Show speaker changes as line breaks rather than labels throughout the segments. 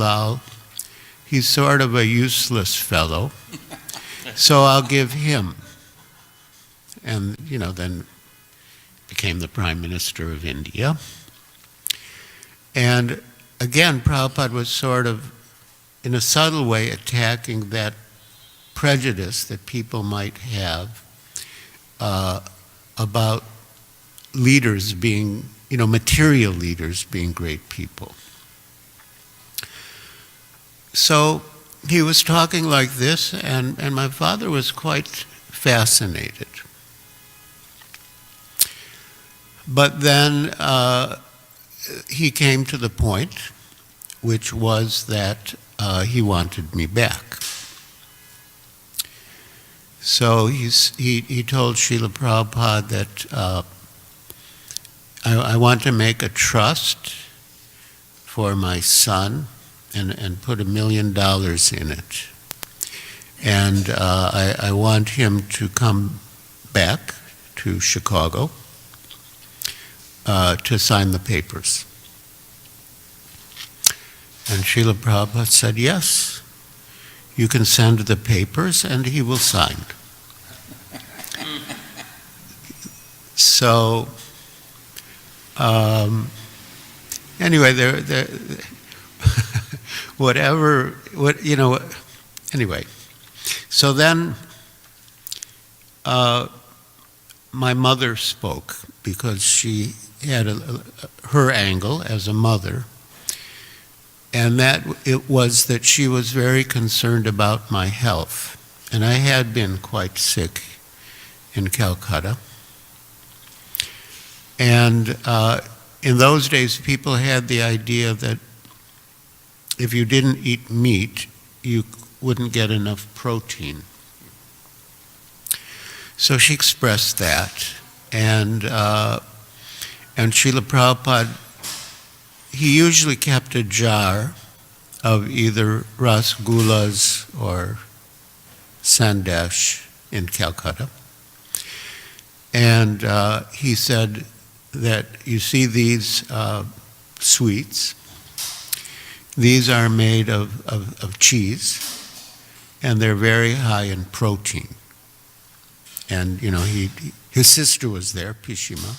all, he's sort of a useless fellow, so I'll give him. And, then became the Prime Minister of India. And again, Prabhupada was sort of, in a subtle way, attacking that prejudice that people might have about leaders being, material leaders being great people. So he was talking like this, and my father was quite fascinated. But then he came to the point, which was that he wanted me back. So he told Sheila Prabhupada that I want to make a trust for my son and put $1 million in it. And I want him to come back to Chicago to sign the papers. And Sheila Prabhupada said, yes, you can send the papers and he will sign. So, anyway, anyway. So then my mother spoke because she had her angle as a mother, and that it was that she was very concerned about my health. And I had been quite sick in Calcutta. And in those days, people had the idea that if you didn't eat meat, you wouldn't get enough protein. So she expressed that, and Srila Prabhupada, he usually kept a jar of either rasgullas or sandesh in Calcutta. And he said that, you see these sweets, these are made of cheese, and they're very high in protein. And, his sister was there, Pishima.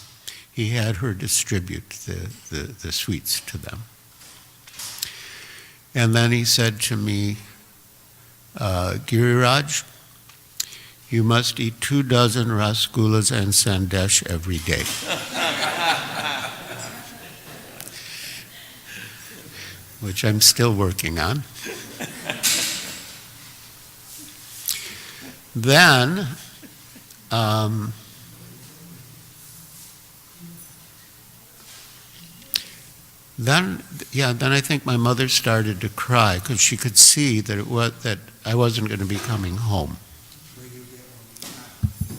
He had her distribute the sweets to them. And then he said to me, Giriraj, you must eat 24 rasgullas and sandesh every day. Which I'm still working on. Then, then I think my mother started to cry because she could see that I wasn't going to be coming home.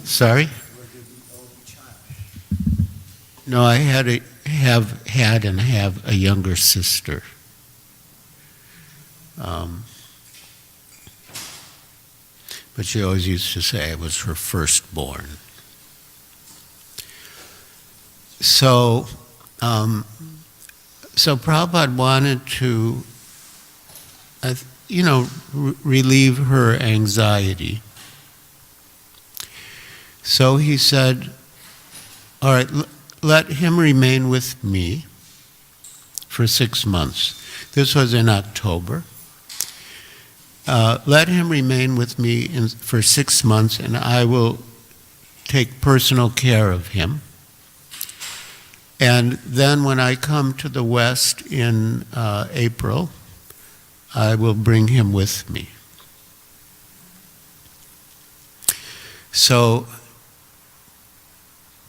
Sorry? No, I had and have a younger sister. But she always used to say I was her firstborn. So Prabhupada wanted to, relieve her anxiety. So he said, all right, let him remain with me for 6 months. This was in October. Let him remain with me for 6 months, and I will take personal care of him. And then when I come to the West in April, I will bring him with me. So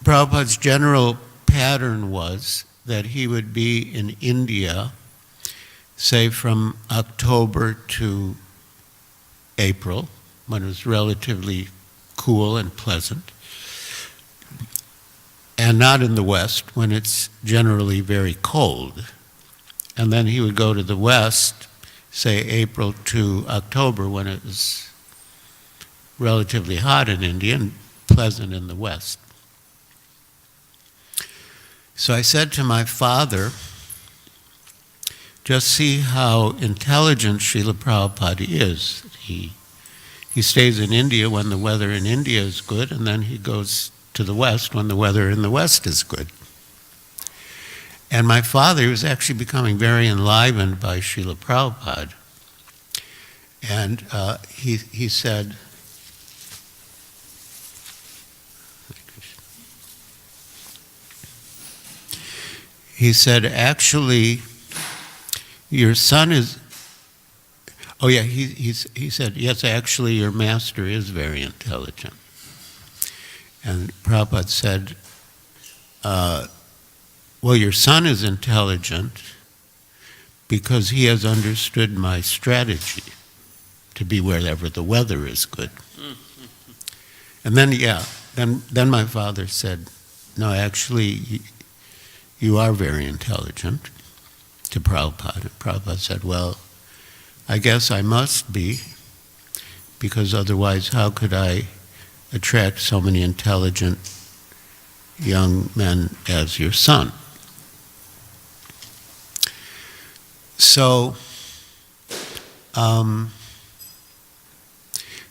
Prabhupada's general pattern was that he would be in India, say from October to April, when it was relatively cool and pleasant, and not in the West, when it's generally very cold. And then he would go to the West, say April to October, when it was relatively hot in India and pleasant in the West. So I said to my father, just see how intelligent Srila Prabhupada is. He stays in India when the weather in India is good, and then he goes to the West when the weather in the West is good. And my father was actually becoming very enlivened by Srila Prabhupada. And he said, actually, your son is, he said, yes, actually, your master is very intelligent. And Prabhupada said, well, your son is intelligent because he has understood my strategy to be wherever the weather is good. And then my father said, no, actually, you are very intelligent, to Prabhupada. And Prabhupada said, well, I guess I must be, because otherwise how could I attract so many intelligent young men as your son? So it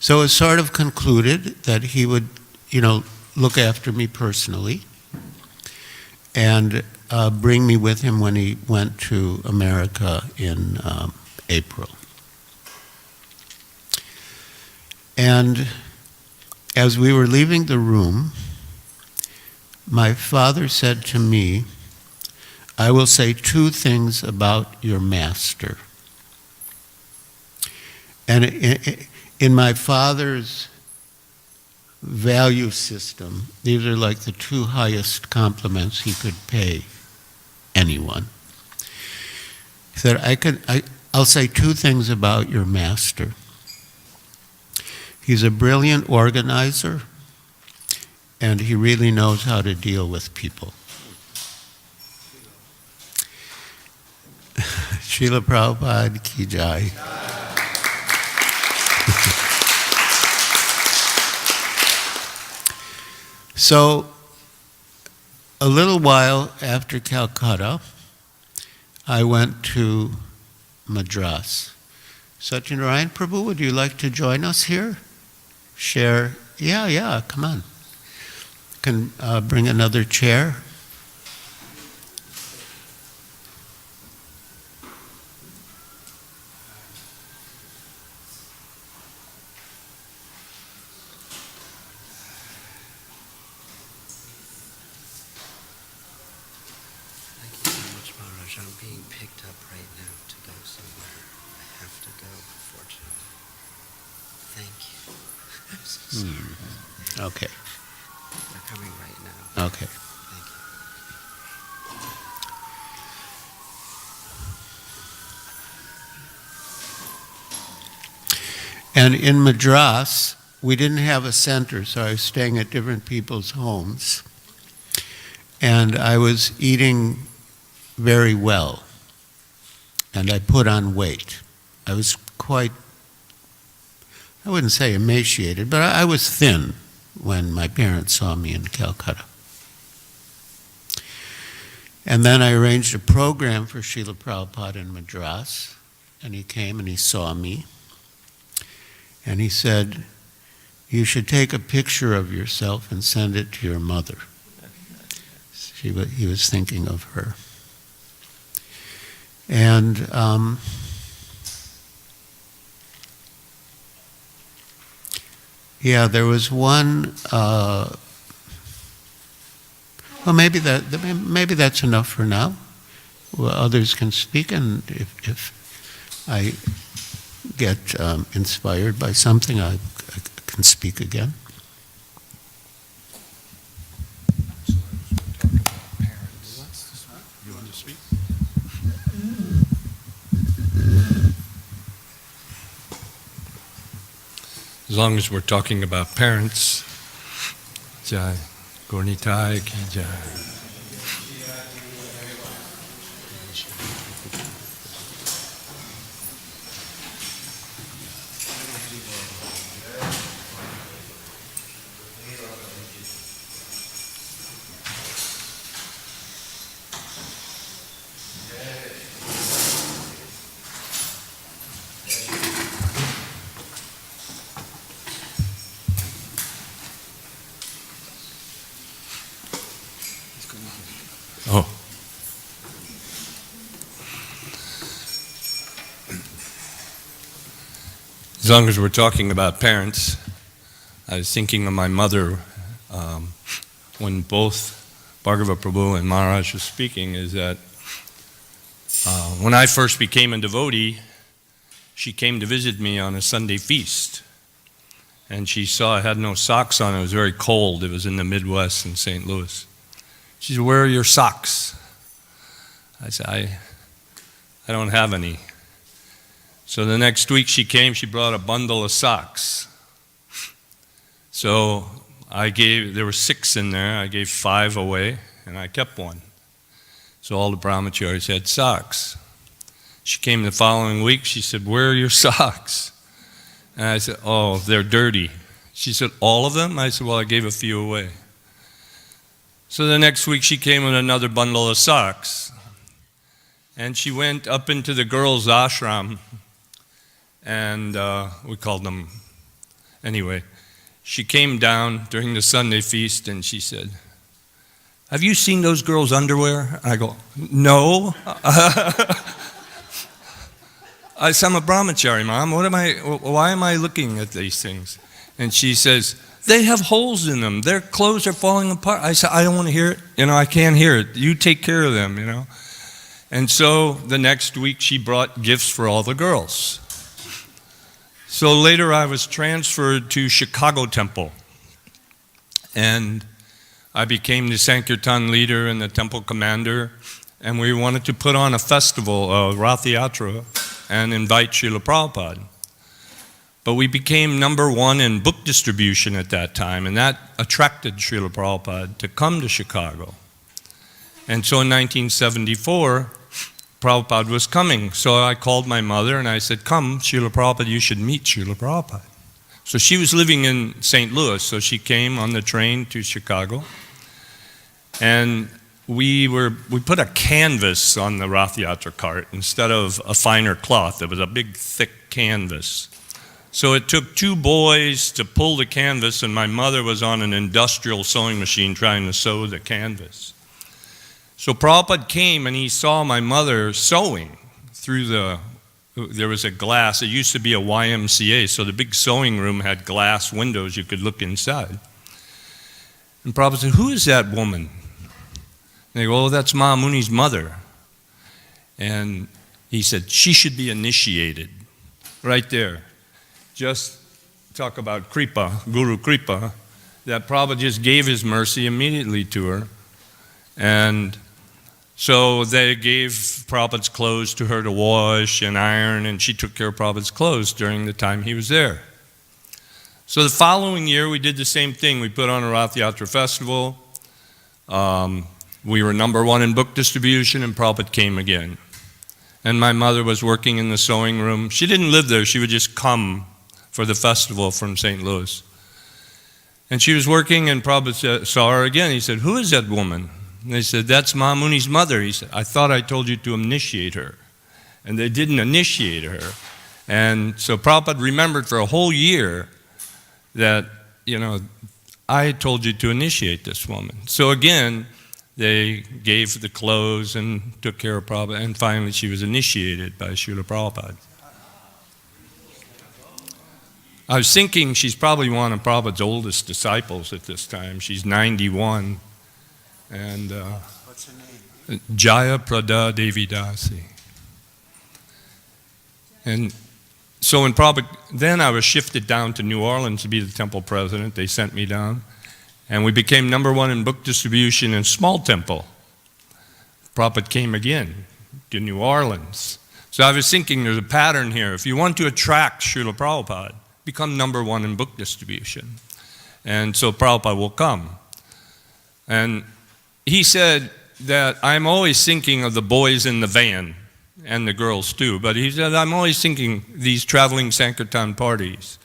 was sort of concluded that he would, look after me personally and bring me with him when he went to America in April. And as we were leaving the room, my father said to me, I will say two things about your master. And in my father's value system, these are like the two highest compliments he could pay anyone. He said, I'll say two things about your master. He's a brilliant organizer, and he really knows how to deal with people. Sheila Prabhupada ki jai. So, a little while after Calcutta, I went to Madras. Satyanarayan Prabhu, would you like to join us here? Share? Yeah, come on. Can bring another chair.
I'm being picked up right now to go somewhere. I have to go, unfortunately. Thank you. I'm so sorry.
Okay.
They're coming right now.
Okay.
Thank you.
And in Madras, we didn't have a center, so I was staying at different people's homes. And I was eating very well, and I put on weight. I was quite, I wouldn't say emaciated, but I was thin when my parents saw me in Calcutta. And then I arranged a program for Sheila Prabhupada in Madras, and he came and he saw me, and he said, you should take a picture of yourself and send it to your mother. He was thinking of her. And there was one. Well, maybe that's enough for now. Well, others can speak, and if I get inspired by something, I can speak again.
As long as we're talking about parents, Jai, Gornitai ki Jai. As long as we're talking about parents, I was thinking of my mother when both Bhargava Prabhu and Maharaj were speaking, is that when I first became a devotee, she came to visit me on a Sunday feast. And she saw I had no socks on. It was very cold. It was in the Midwest in St. Louis. She said, "Where are your socks?" I said, I don't have any. So the next week she came, she brought a bundle of socks. So there were 6 in there, I gave 5 away, and I kept one. So all the brahmacharis had socks. She came the following week, she said, "Where are your socks?" And I said, "Oh, they're dirty." She said, "All of them?" I said, "Well, I gave a few away." So the next week she came with another bundle of socks. And she went up into the girls' ashram, and we called them, anyway. She came down during the Sunday feast and she said, "Have you seen those girls' underwear?" I go, "No." I said, "I'm a brahmachari, Mom. Why am I looking at these things?" And she says, "They have holes in them. Their clothes are falling apart." I said, "I don't want to hear it. I can't hear it. You take care of them, And so the next week she brought gifts for all the girls. So later I was transferred to Chicago Temple. And I became the Sankirtan leader and the temple commander. And we wanted to put on a festival, Rath Yatra, and invite Sheila Prabhupada. But we became number 1 in book distribution at that time. And that attracted Srila Prabhupada to come to Chicago. And so in 1974, Prabhupada was coming. So I called my mother and I said, "Come, Sheila Prabhupada, you should meet Sheila Prabhupada." So she was living in St. Louis, so she came on the train to Chicago. And we put a canvas on the Rath Yatra cart instead of a finer cloth. It was a big, thick canvas. So it took 2 boys to pull the canvas, and my mother was on an industrial sewing machine trying to sew the canvas. So Prabhupada came and he saw my mother sewing through there was a glass. It used to be a YMCA, so the big sewing room had glass windows you could look inside. And Prabhupada said, "Who is that woman?" And they go, "Oh, that's Mahamuni's mother." And he said, "She should be initiated." Right there. Just talk about Kripa, Guru Kripa, that Prabhupada just gave his mercy immediately to her. And so they gave Prabhupada's clothes to her to wash and iron, and she took care of Prabhupada's clothes during the time he was there. So the following year, we did the same thing. We put on a Rath Yatra festival. We were number 1 in book distribution, and Prabhupada came again. And my mother was working in the sewing room. She didn't live there. She would just come for the festival from St. Louis. And she was working, and Prabhupada saw her again. He said, "Who is that woman?" And they said, "That's Mahamuni's mother." He said, "I thought I told you to initiate her." And they didn't initiate her. And so Prabhupada remembered for a whole year that, I told you to initiate this woman. So again, they gave the clothes and took care of Prabhupada, and finally she was initiated by Srila Prabhupada. I was thinking she's probably one of Prabhupada's oldest disciples at this time. She's 91. And
What's her name?
Jaya Prada Devi Dasi. And so when then I was shifted down to New Orleans to be the temple president. They sent me down. And we became number 1 in book distribution in small temple. Prabhupada came again to New Orleans. So I was thinking there's a pattern here. If you want to attract Srila Prabhupada, become number 1 in book distribution. And so Prabhupada will come. And he said that I'm always thinking of the boys in the van, and the girls too, but he said I'm always thinking these traveling Sankirtan parties.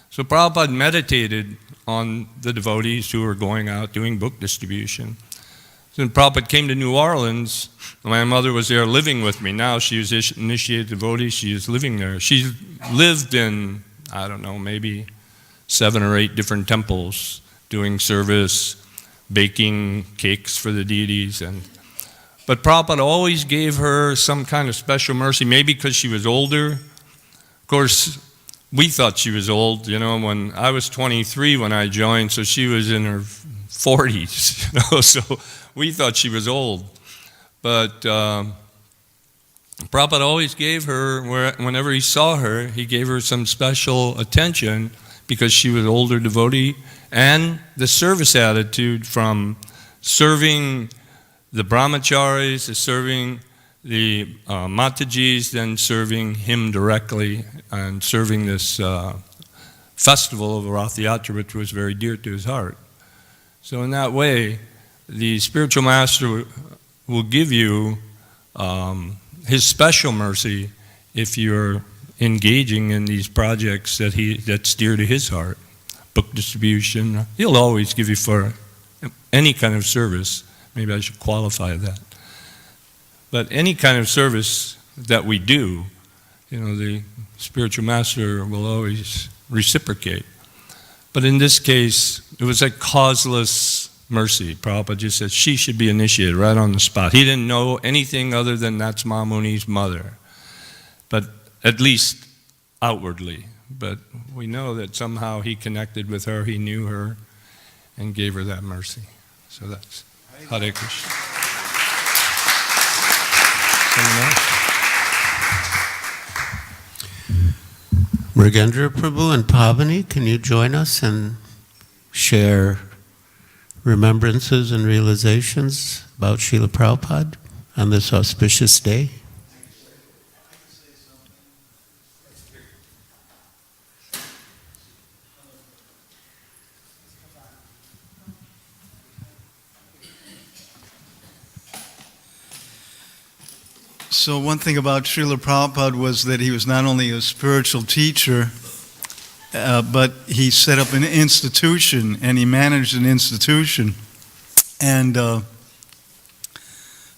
So Prabhupada meditated on the devotees who were going out doing book distribution. So when Prabhupada came to New Orleans, my mother was there living with me. Now she was initiated devotee, she is living there. She lived in, I don't know, maybe 7 or 8 different temples doing service, baking cakes for the deities. But Prabhupada always gave her some kind of special mercy, maybe because she was older. Of course, we thought she was old, when I was 23 when I joined, so she was in her 40s, so we thought she was old. But Prabhupada always gave her, whenever he saw her, he gave her some special attention because she was an older devotee, and the service attitude from serving the brahmacharis to serving the Matajis, then serving him directly and serving this festival of Rath Yatra, which was very dear to his heart. So in that way, the spiritual master will give you his special mercy if you're engaging in these projects that's dear to his heart. Book distribution, he'll always give you for any kind of service. Maybe I should qualify that. But any kind of service that we do, the spiritual master will always reciprocate. But in this case, it was a causeless mercy. Prabhupada just said she should be initiated right on the spot. He didn't know anything other than that's Mamuni's mother, but at least outwardly. But we know that somehow he connected with her, he knew her, and gave her that mercy. So that's Hare Krishna. Someone else?
Mrigendra Prabhu and Pavani, can you join us and share remembrances and realizations about Sheila Prabhupada on this auspicious day?
So one thing about Srila Prabhupada was that he was not only a spiritual teacher, but he set up an institution and he managed an institution. And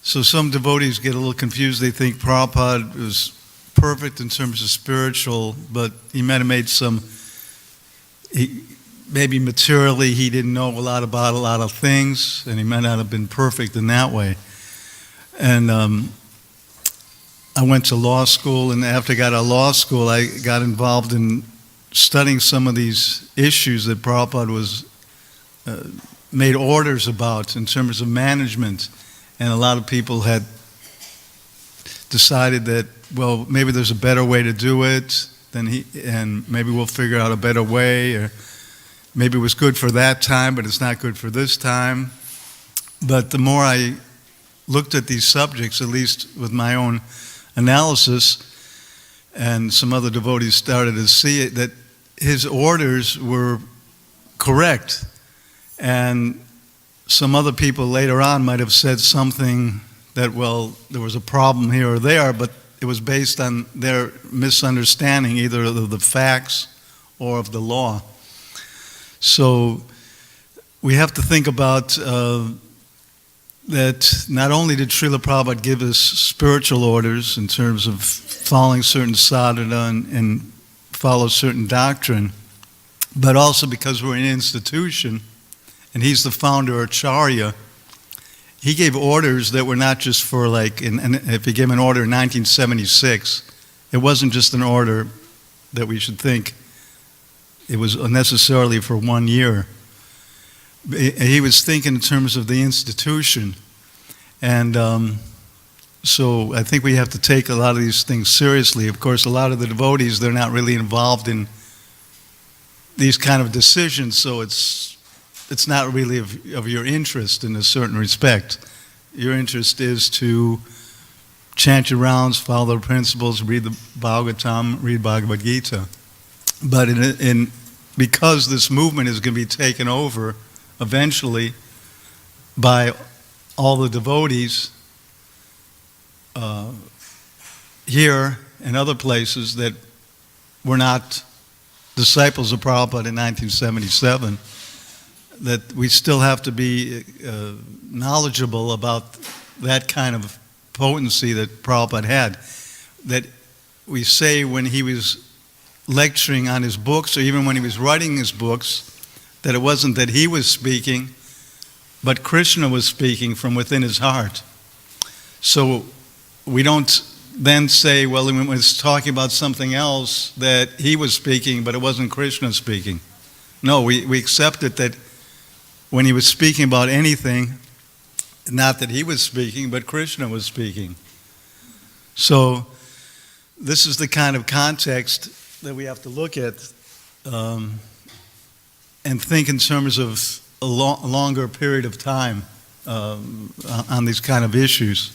so some devotees get a little confused. They think Prabhupada was perfect in terms of spiritual, but he might have made maybe materially he didn't know a lot about a lot of things, and he might not have been perfect in that way. And I went to law school, and after I got out of law school, I got involved in studying some of these issues that Prabhupada was made orders about in terms of management. And a lot of people had decided that, well, maybe there's a better way to do it and maybe we'll figure out a better way, or maybe it was good for that time, but it's not good for this time. But the more I looked at these subjects, at least with my own analysis, and some other devotees started to see it, that his orders were correct. And some other people later on might have said something that, well, there was a problem here or there, but it was based on their misunderstanding either of the facts or of the law. So we have to think about that not only did Srila Prabhupada give us spiritual orders in terms of following certain sadhana and follow certain doctrine, but also because we're an institution and he's the founder Acharya, he gave orders that were not just for and if he gave an order in 1976, it wasn't just an order that we should think it was necessarily for 1 year. He was thinking in terms of the institution. And so I think we have to take a lot of these things seriously. Of course, a lot of the devotees, they're not really involved in these kind of decisions, so it's not really of your interest in a certain respect. Your interest is to chant your rounds, follow the principles, read the Bhagavatam, read Bhagavad Gita. But because this movement is going to be taken over eventually by all the devotees here and other places that were not disciples of Prabhupada in 1977, that we still have to be knowledgeable about that kind of potency that Prabhupada had. That we say when he was lecturing on his books, or even when he was writing his books, that it wasn't that he was speaking, but Krishna was speaking from within his heart. So we don't then say, well, when he was talking about something else, that he was speaking, but it wasn't Krishna speaking. No, we accepted that when he was speaking about anything, not that he was speaking, but Krishna was speaking. So this is the kind of context that we have to look at and think in terms of a longer period of time on these kind of issues.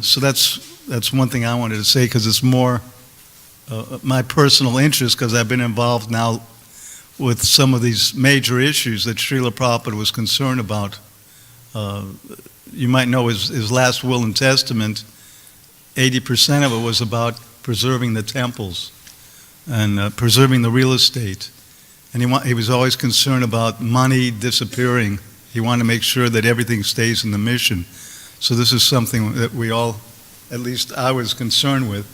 So that's one thing I wanted to say, because it's more my personal interest, because I've been involved now with some of these major issues that Srila Prabhupada was concerned about. You might know his last will and testament, 80% of it was about preserving the temples and preserving the real estate. And he was always concerned about money disappearing. He wanted to make sure that everything stays in the mission. So this is something that we all, at least I was concerned with.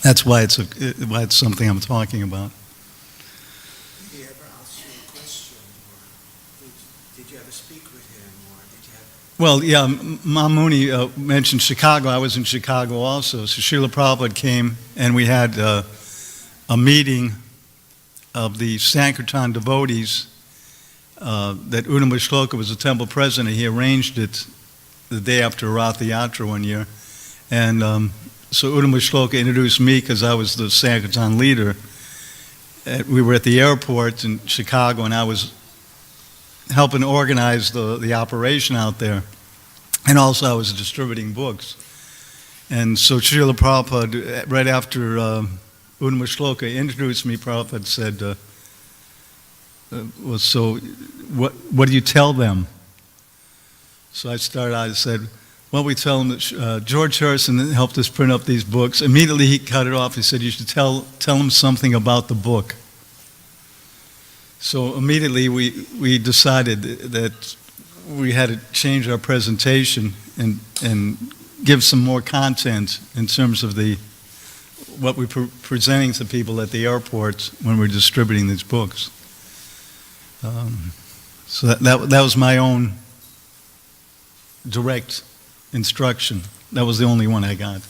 That's why it's something I'm talking about.
Did he ever ask you a question, or did you ever speak with him, or did you have...
Well, yeah, Mamuni mentioned Chicago. I was in Chicago also. So Sheila Prabhupada came, and we had a meeting of the Sankirtan devotees that Udama Shloka was the temple president. He arranged it the day after Ratha Yatra one year. And so Udama Shloka introduced me because I was the Sankirtan leader. We were at the airport in Chicago, and I was helping organize the operation out there. And also I was distributing books. And so Srila Prabhupada, right after Udama Shloka introduced me, Prabhupada said, well, so what do you tell them? So I said, well, we tell them that George Harrison helped us print up these books. Immediately he cut it off. He said, you should tell them something about the book. So immediately we decided that we had to change our presentation and give some more content in terms of what we're presenting to people at the airport when we're distributing these books. So that was my own direct instruction. That was the only one I got.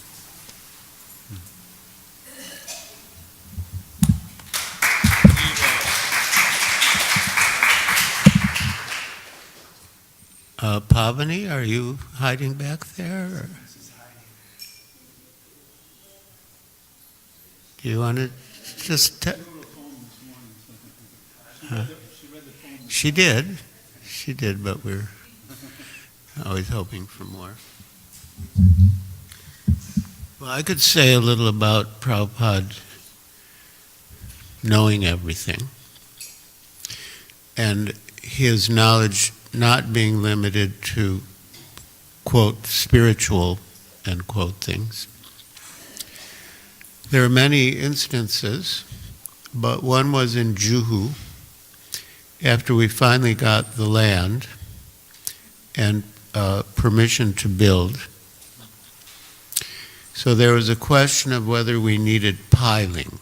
Pavani, are you hiding back there? Or? Do you want to just... She did, but we're always hoping for more. Well, I could say a little about Prabhupada knowing everything, and his knowledge not being limited to, quote, spiritual, end quote, things. There are many instances, but one was in Juhu, after we finally got the land and permission to build. So there was a question of whether we needed piling.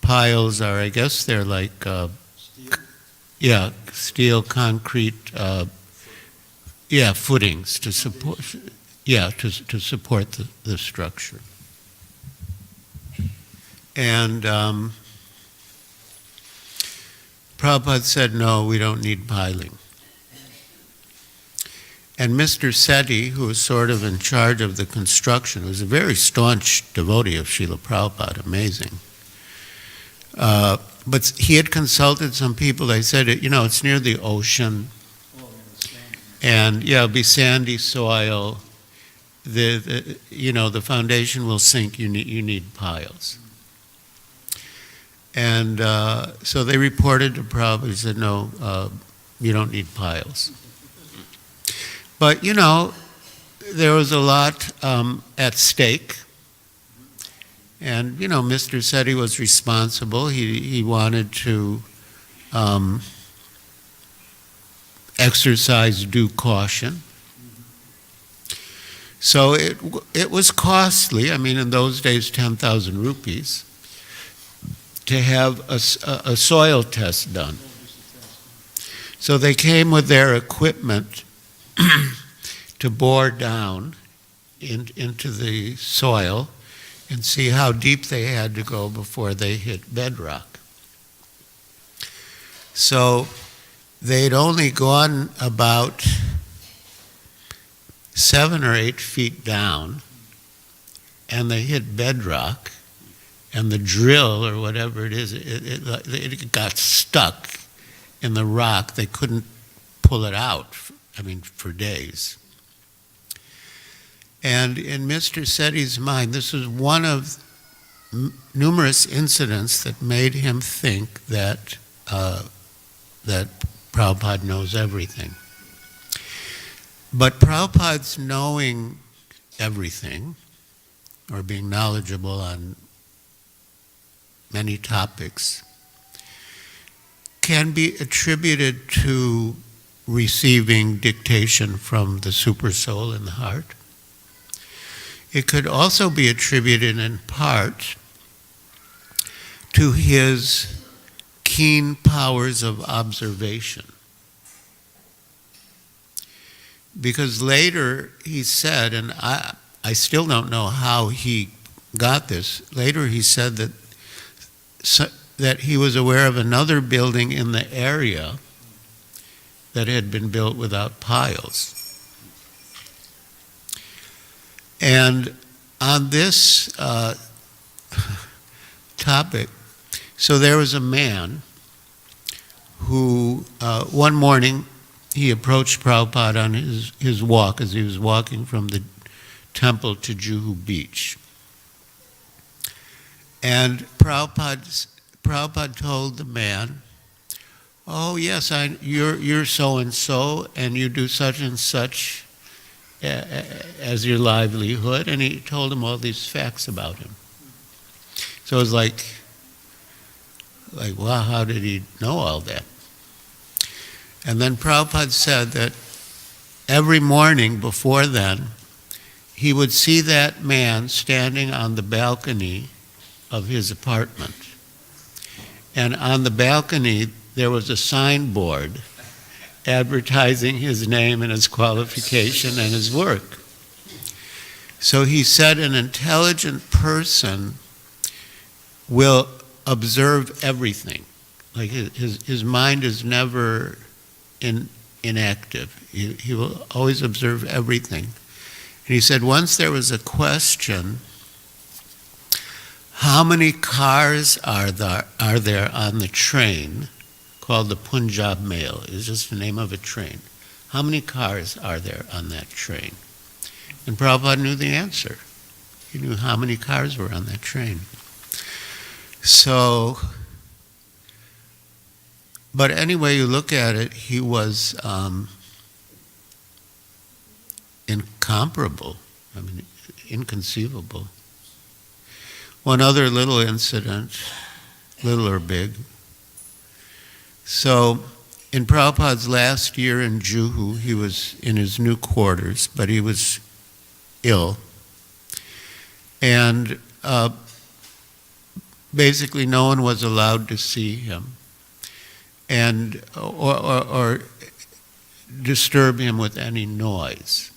Piles are, I guess they're like, steel, concrete, footings to support, to support the structure. And Prabhupada said, no, we don't need piling. And Mr. Sethi, who was sort of in charge of the construction, was a very staunch devotee of Sheila Prabhupada, amazing. But he had consulted some people. They said, it's near the ocean. And, it'll be sandy soil. The foundation will sink. You need piles. And so they reported to Prabhupada. He said, no, you don't need piles. But, there was a lot at stake. And, Mr. Sethi was responsible. He wanted to exercise due caution. So it was costly. I mean, in those days, 10,000 rupees, to have a soil test done. So they came with their equipment to bore down into the soil and see how deep they had to go before they hit bedrock. So they'd only gone about 7 or 8 feet down, and they hit bedrock, and the drill or whatever it is, it got stuck in the rock. They couldn't pull it out, for days. And in Mr. Setti's mind, this was one of numerous incidents that made him think that that Prabhupada knows everything. But Prabhupada's knowing everything, or being knowledgeable on many topics, can be attributed to receiving dictation from the Supersoul in the heart. It could also be attributed in part to his keen powers of observation. Because later he said, and I still don't know how he got this, later he said that he was aware of another building in the area that had been built without piles. And on this topic, so there was a man who, one morning, he approached Prabhupada on his walk as he was walking from the temple to Juhu Beach. And Prabhupada told the man, "Oh yes, you're so and so, and you do such and such as your livelihood." And he told him all these facts about him. So it was like, wow, how did he know all that? And then Prabhupada said that every morning before then, he would see that man standing on the balcony of his apartment. And on the balcony, there was a signboard advertising his name and his qualification and his work. So he said an intelligent person will observe everything. Like his mind is never inactive. He will always observe everything. And he said once there was a question, how many cars are there on the train called the Punjab Mail? It's just the name of a train. How many cars are there on that train? And Prabhupada knew the answer. He knew how many cars were on that train. So, but anyway you look at it, he was incomparable. Inconceivable. One other little incident, little or big. So, in Prabhupada's last year in Juhu, he was in his new quarters, but he was ill. And basically no one was allowed to see him and or disturb him with any noise.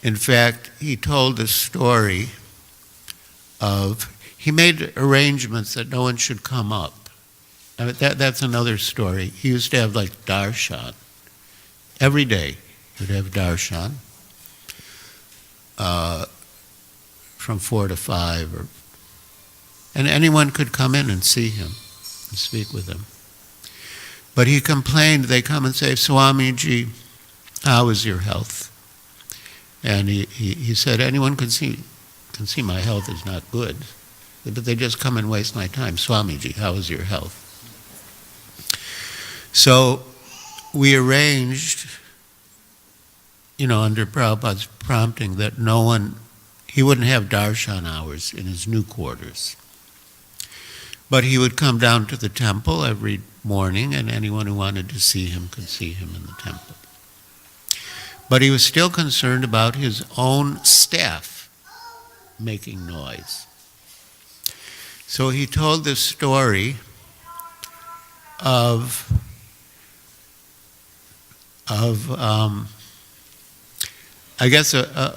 In fact, he told a story of, he made arrangements that no one should come up. That's another story. He used to have like darshan. Every day he would have darshan from 4 to 5, and anyone could come in and see him and speak with him. But he complained, they come and say, "Swamiji, how is your health?" And he said, anyone can see my health is not good, but they just come and waste my time. "Swamiji, how is your health?" So we arranged, under Prabhupada's prompting, that he wouldn't have darshan hours in his new quarters. But he would come down to the temple every morning, and anyone who wanted to see him could see him in the temple. But he was still concerned about his own staff making noise. So he told this story of I guess a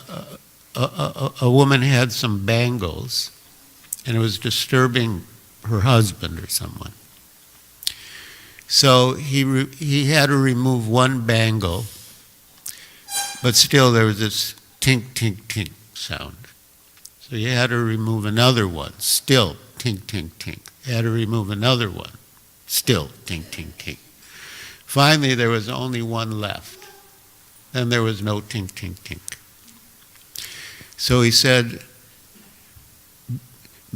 woman had some bangles, and it was disturbing her husband or someone. So he had to remove one bangle, but still there was this tink, tink, tink sound. So he had to remove another one, still tink, tink, tink. He had to remove another one, still tink, tink, tink. Finally, there was only one left. Then there was no tink, tink, tink. So he said,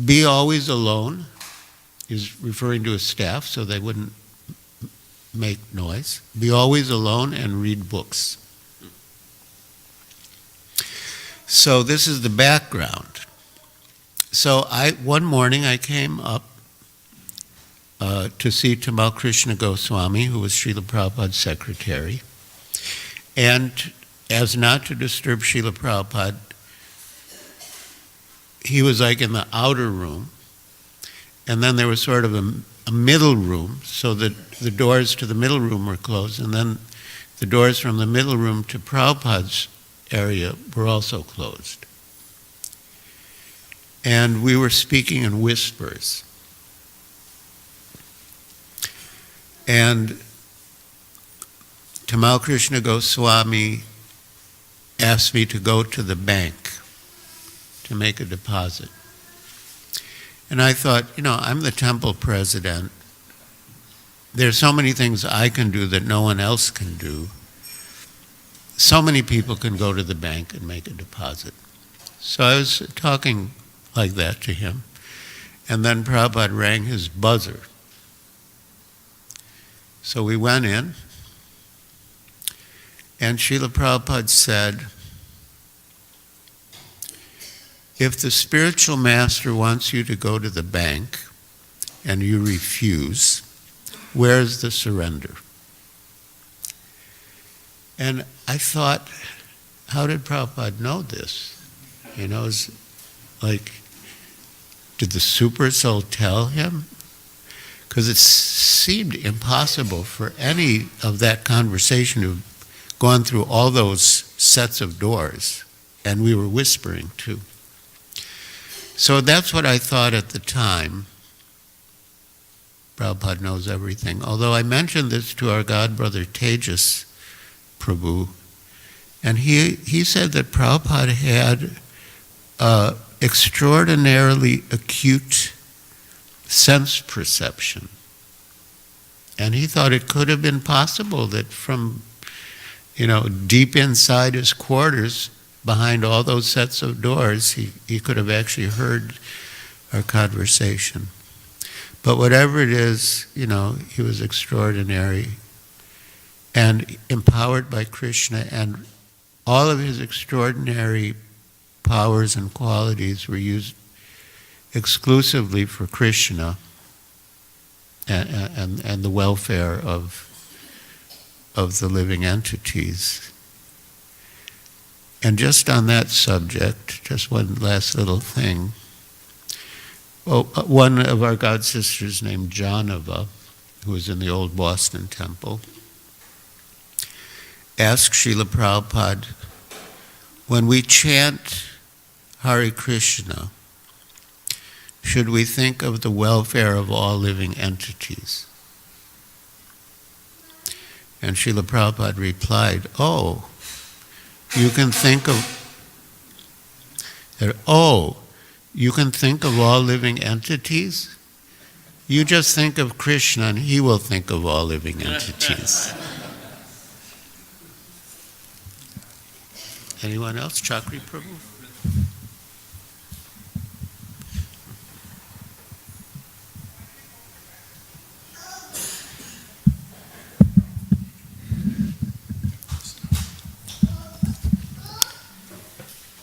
be always alone. He's referring to his staff so they wouldn't make noise. Be always alone and read books. So this is the background. So one morning I came up to see Tamal Krishna Goswami, who was Srila Prabhupada's secretary. And as not to disturb Sheila Prabhupada, he was like in the outer room. And then there was sort of a middle room, so that the doors to the middle room were closed. And then the doors from the middle room to Prabhupada's area were also closed. And we were speaking in whispers. And Tamal Krishna Goswami asked me to go to the bank to make a deposit. And I thought, I'm the temple president. There's so many things I can do that no one else can do. So many people can go to the bank and make a deposit. So I was talking like that to him. And then Prabhupada rang his buzzer. So we went in, and Srila Prabhupada said, if the spiritual master wants you to go to the bank and you refuse, where's the surrender? And I thought, how did Prabhupada know this? It's like, did the super soul tell him? Because it seemed impossible for any of that conversation to have gone through all those sets of doors, and we were whispering too. So that's what I thought at the time. Prabhupada knows everything. Although I mentioned this to our godbrother Tejas Prabhu, and he said that Prabhupada had extraordinarily acute sense perception. And he thought it could have been possible that from, deep inside his quarters, behind all those sets of doors, he could have actually heard our conversation. But whatever it is, he was extraordinary and empowered by Krishna, and all of his extraordinary powers and qualities were used exclusively for Krishna and the welfare of the living entities. And just on that subject, just one last little thing. Well, one of our god sisters named Janava, who was in the old Boston temple, asked Sheila Prabhupada, when we chant Hare Krishna, should we think of the welfare of all living entities? And Sheila Prabhupada replied, you can think of all living entities? You just think of Krishna and he will think of all living entities. Anyone else? Chakri Prabhu?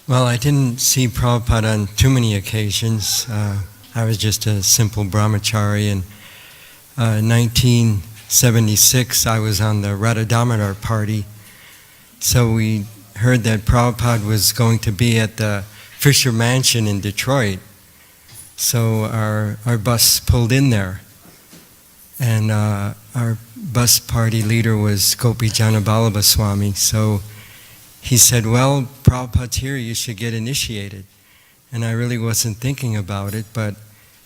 Well, I didn't see Prabhupada on too many occasions. I was just a simple brahmachari. In 1976, I was on the Radha Damodar party. So we heard that Prabhupada was going to be at the Fisher Mansion in Detroit. So our bus pulled in there. And our bus party leader was Gopi Janabalabha Swami. So he said, well, Prabhupada's here, you should get initiated. And I really wasn't thinking about it, but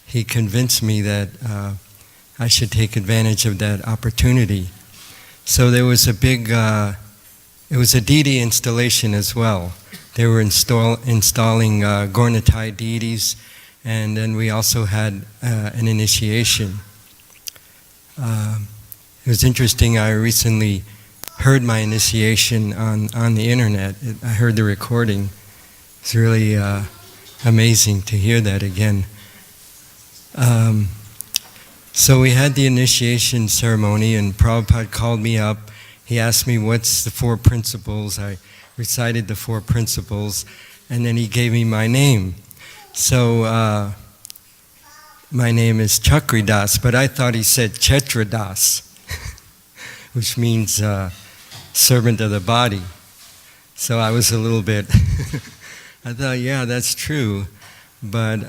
he convinced me that I should take advantage of that opportunity. So there was a big, it was a deity installation as well. They were installing Gornatai deities, and then we also had an initiation. It was interesting, I recently heard my initiation on the internet. I heard the recording. It's really amazing to hear that again. So we had the initiation ceremony, and Prabhupada called me up. He asked me, what's the 4 principles? I recited the 4 principles, and then he gave me my name. So my name is Chakridas, but I thought he said Chetradas, which means servant of the body. So I was a little bit, I thought, yeah, that's true, but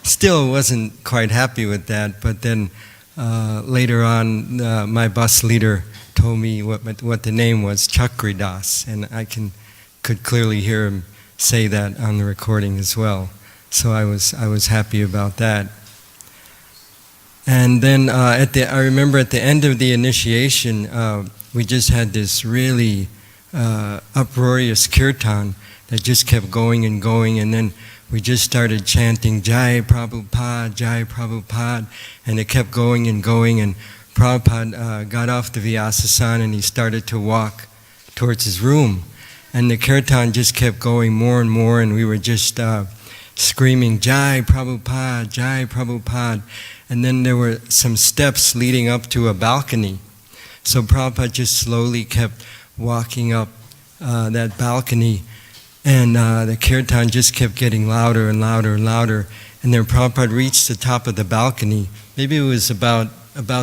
still wasn't quite happy with that. But then later on, my bus leader told me what the name was, Chakridas, and I could clearly hear him say that on the recording as well. So I was happy about that. And then I remember at the end of the initiation, we just had this really uproarious kirtan that just kept going and going, and then we just started chanting Jai Prabhupada, and it kept going and going, and Prabhupada got off the Vyasa-san and he started to walk towards his room, and the kirtan just kept going more and more, and we were just screaming Jai Prabhupada, and then there were some steps leading up to a balcony. So Prabhupada just slowly kept walking up that balcony, and the kirtan just kept getting louder and louder and louder. And then Prabhupada reached the top of the balcony. Maybe it was about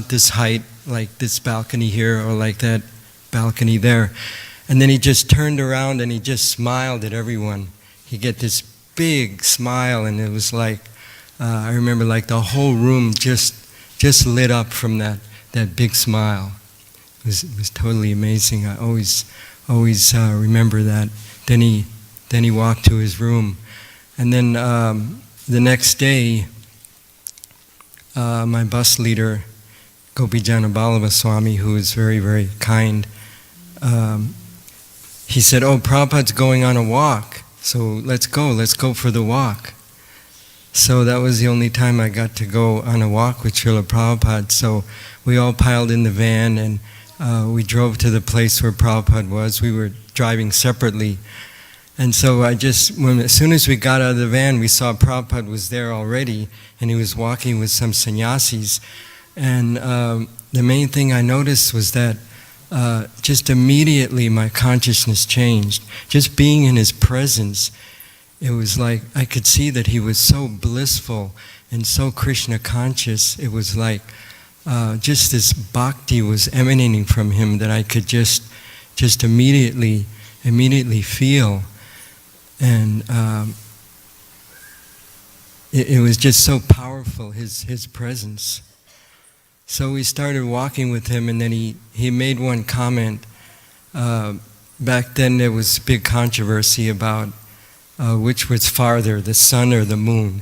this height, like this balcony here, or like that balcony there. And then he just turned around and he just smiled at everyone. He get this big smile, and it was like, I remember like the whole room just lit up from that big smile. It was totally amazing. I always remember that. Then he walked to his room, and then the next day, my bus leader, Gopijana Ballava Swami, who is very, very kind, he said, "Oh, Prabhupada's going on a walk, so let's go for the walk." So that was the only time I got to go on a walk with Srila Prabhupada. So we all piled in the van, and we drove to the place where Prabhupada was. We were driving separately. And so as soon as we got out of the van, we saw Prabhupada was there already, and he was walking with some sannyasis. And the main thing I noticed was that just immediately my consciousness changed. Just being in his presence, it was like I could see that he was so blissful and so Krishna conscious. It was like just this bhakti was emanating from him that I could just immediately feel. And it was just so powerful, his presence. So we started walking with him, and then he made one comment. Back then there was big controversy about which was farther, the sun or the moon.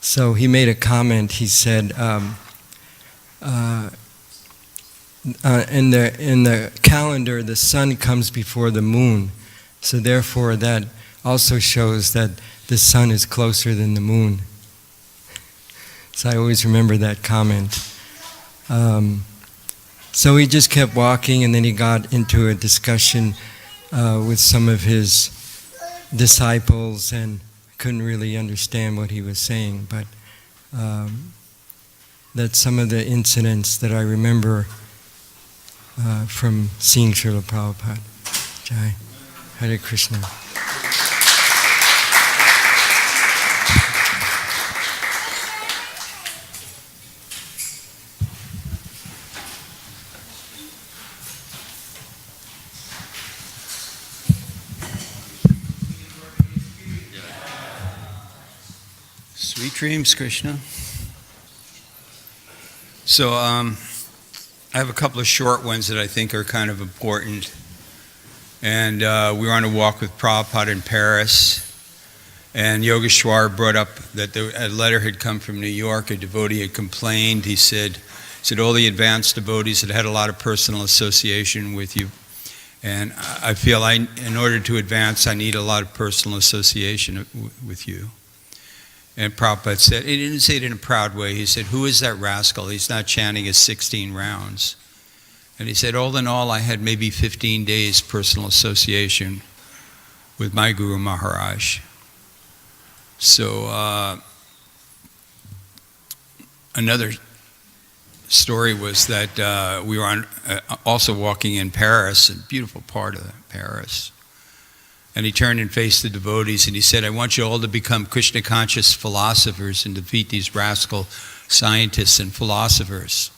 So he made a comment. He said, in the calendar, the sun comes before the moon. So therefore that also shows that the sun is closer than the moon. So I always remember that comment. So he just kept walking, and then he got into a discussion with some of his disciples, and couldn't really understand what he was saying, but that's some of the incidents that I remember from seeing Srila Prabhupada. Jai. Hare Krishna.
Sweet dreams, Krishna. So I have a couple of short ones that I think are kind of important. And we were on a walk with Prabhupada in Paris. And Yogeshwar brought up that a letter had come from New York. A devotee had complained. He said all the advanced devotees had had a lot of personal association with you. And I feel in order to advance, I need a lot of personal association with you. And Prabhupada said, he didn't say it in a proud way. He said, who is that rascal? He's not chanting his 16 rounds. And he said, all in all, I had maybe 15 days personal association with my Guru Maharaj. So another story was that we were also walking in Paris, a beautiful part of Paris. And he turned and faced the devotees and he said, I want you all to become Krishna conscious philosophers and defeat these rascal scientists and philosophers.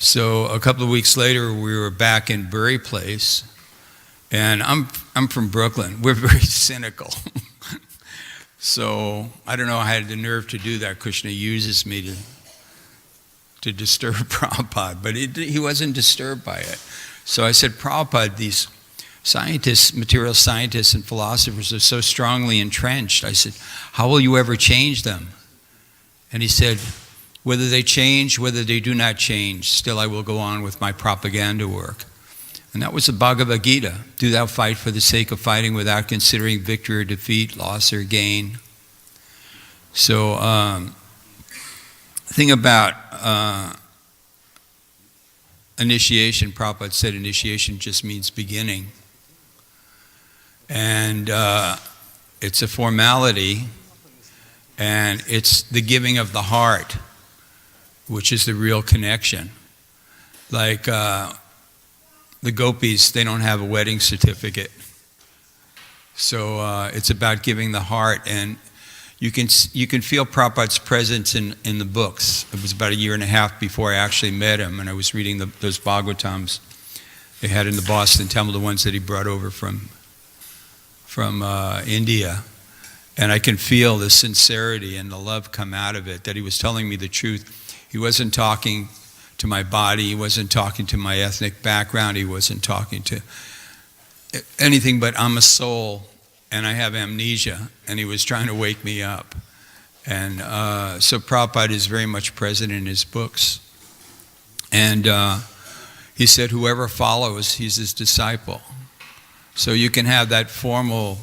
So a couple of weeks later, we were back in Bury Place, and I'm from Brooklyn. We're very cynical. So I don't know how I had the nerve to do that. Krishna uses me to disturb Prabhupada, but he wasn't disturbed by it. So I said, Prabhupada, these scientists, material scientists and philosophers are so strongly entrenched. I said, how will you ever change them? And he said, whether they change, whether they do not change, still I will go on with my propaganda work. And that was the Bhagavad Gita. Do thou fight for the sake of fighting without considering victory or defeat, loss or gain. So, the thing about initiation, Prabhupada said initiation just means beginning. And it's a formality, and it's the giving of the heart, which is the real connection. Like the gopis, they don't have a wedding certificate. So it's about giving the heart, and you can feel Prabhupada's presence in the books. It was about a year and a half before I actually met him, and I was reading those Bhagavatams they had in the Boston Temple, the ones that he brought over from India. And I can feel the sincerity and the love come out of it, that he was telling me the truth. He wasn't talking to my body, he wasn't talking to my ethnic background, he wasn't talking to anything but I'm a soul and I have amnesia, and he was trying to wake me up. And so Prabhupada is very much present in his books. And he said whoever follows, he's his disciple. So you can have that formal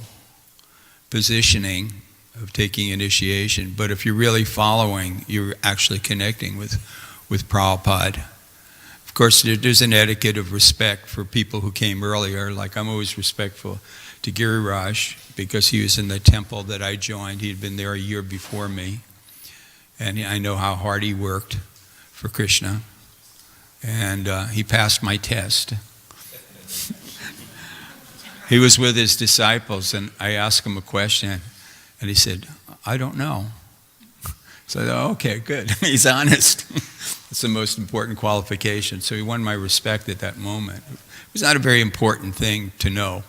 positioning of taking initiation, but if you're really following, you're actually connecting with Prabhupada. Of course, there's an etiquette of respect for people who came earlier. Like I'm always respectful to Giriraj because he was in the temple that I joined. He had been there a year before me, and I know how hard he worked for Krishna, and he passed my test. He was with his disciples, and I asked him a question, and he said, I don't know. So I thought, okay, good. He's honest. That's the most important qualification. So he won my respect at that moment. It was not a very important thing to know,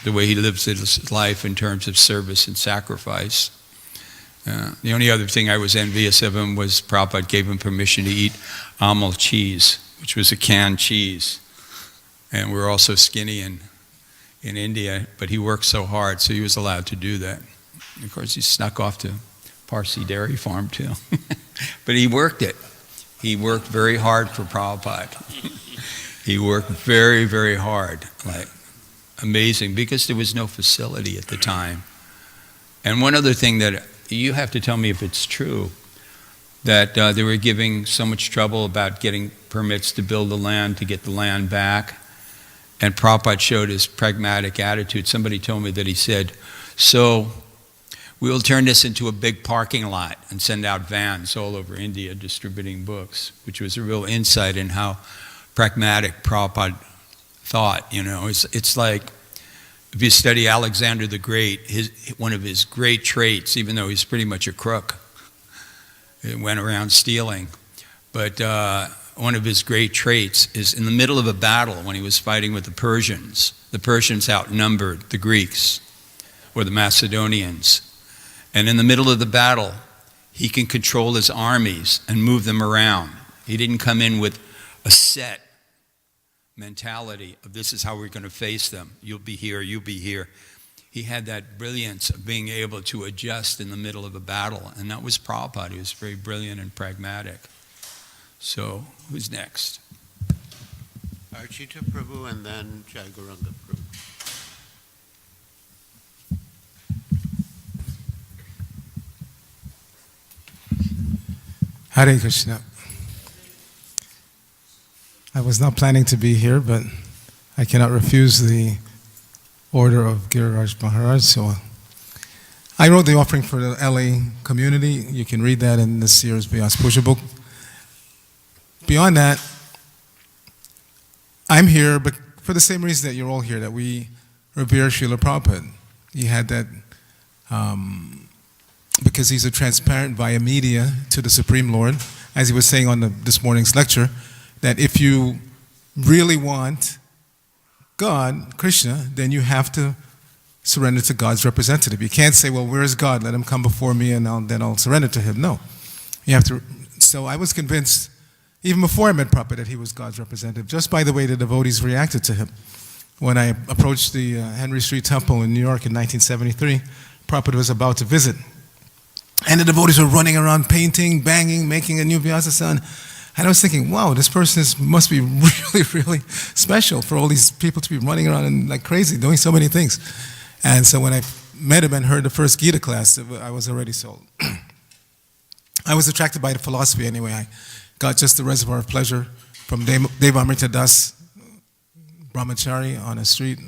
the way he lives his life in terms of service and sacrifice. The only other thing I was envious of him was Prabhupada gave him permission to eat Amul cheese, which was a canned cheese. And we're also skinny in India, but he worked so hard, so he was allowed to do that. And of course, he snuck off to Parsi Dairy Farm too. But he worked it. He worked very hard for Prabhupada. He worked very, very hard, like amazing, because there was no facility at the time. And one other thing that you have to tell me if it's true, that they were giving so much trouble about getting permits to build the land, to get the land back. And Prabhupada showed his pragmatic attitude. Somebody told me that he said, so we will turn this into a big parking lot and send out vans all over India distributing books, which was a real insight in how pragmatic Prabhupada thought. You know, it's like if you study Alexander the Great, one of his great traits, even though he's pretty much a crook, he went around stealing, but one of his great traits is in the middle of a battle when he was fighting with the Persians outnumbered the Greeks or the Macedonians. And in the middle of the battle, he can control his armies and move them around. He didn't come in with a set mentality of this is how we're going to face them. You'll be here, you'll be here. He had that brilliance of being able to adjust in the middle of a battle, and that was Prabhupada. He was very brilliant and pragmatic. So, who's next?
Archita Prabhu and then Jaguranga Prabhu.
Hare Krishna. I was not planning to be here, but I cannot refuse the order of Giriraj Maharaj, so I wrote the offering for the LA community. You can read that in this year's Vyasa-Puja book. Beyond that, I'm here but for the same reason that you're all here, that we revere Sheila Prabhupada. He had that, because he's a transparent via media to the Supreme Lord, as he was saying on this morning's lecture, that if you really want God, Krishna, then you have to surrender to God's representative. You can't say, well, where's God? Let him come before me and then I'll surrender to him. No. You have to. So I was convinced, even before I met Prabhupada, that he was God's representative, just by the way the devotees reacted to him. When I approached the Henry Street Temple in New York in 1973, Prabhupada was about to visit. And the devotees were running around painting, banging, making a new Vyasa sound. And I was thinking, wow, this person must be really, really special for all these people to be running around and like crazy, doing so many things. And so when I met him and heard the first Gita class, I was already sold. I was attracted by the philosophy anyway. I got just the reservoir of pleasure from Devamrita Das Brahmachari on a street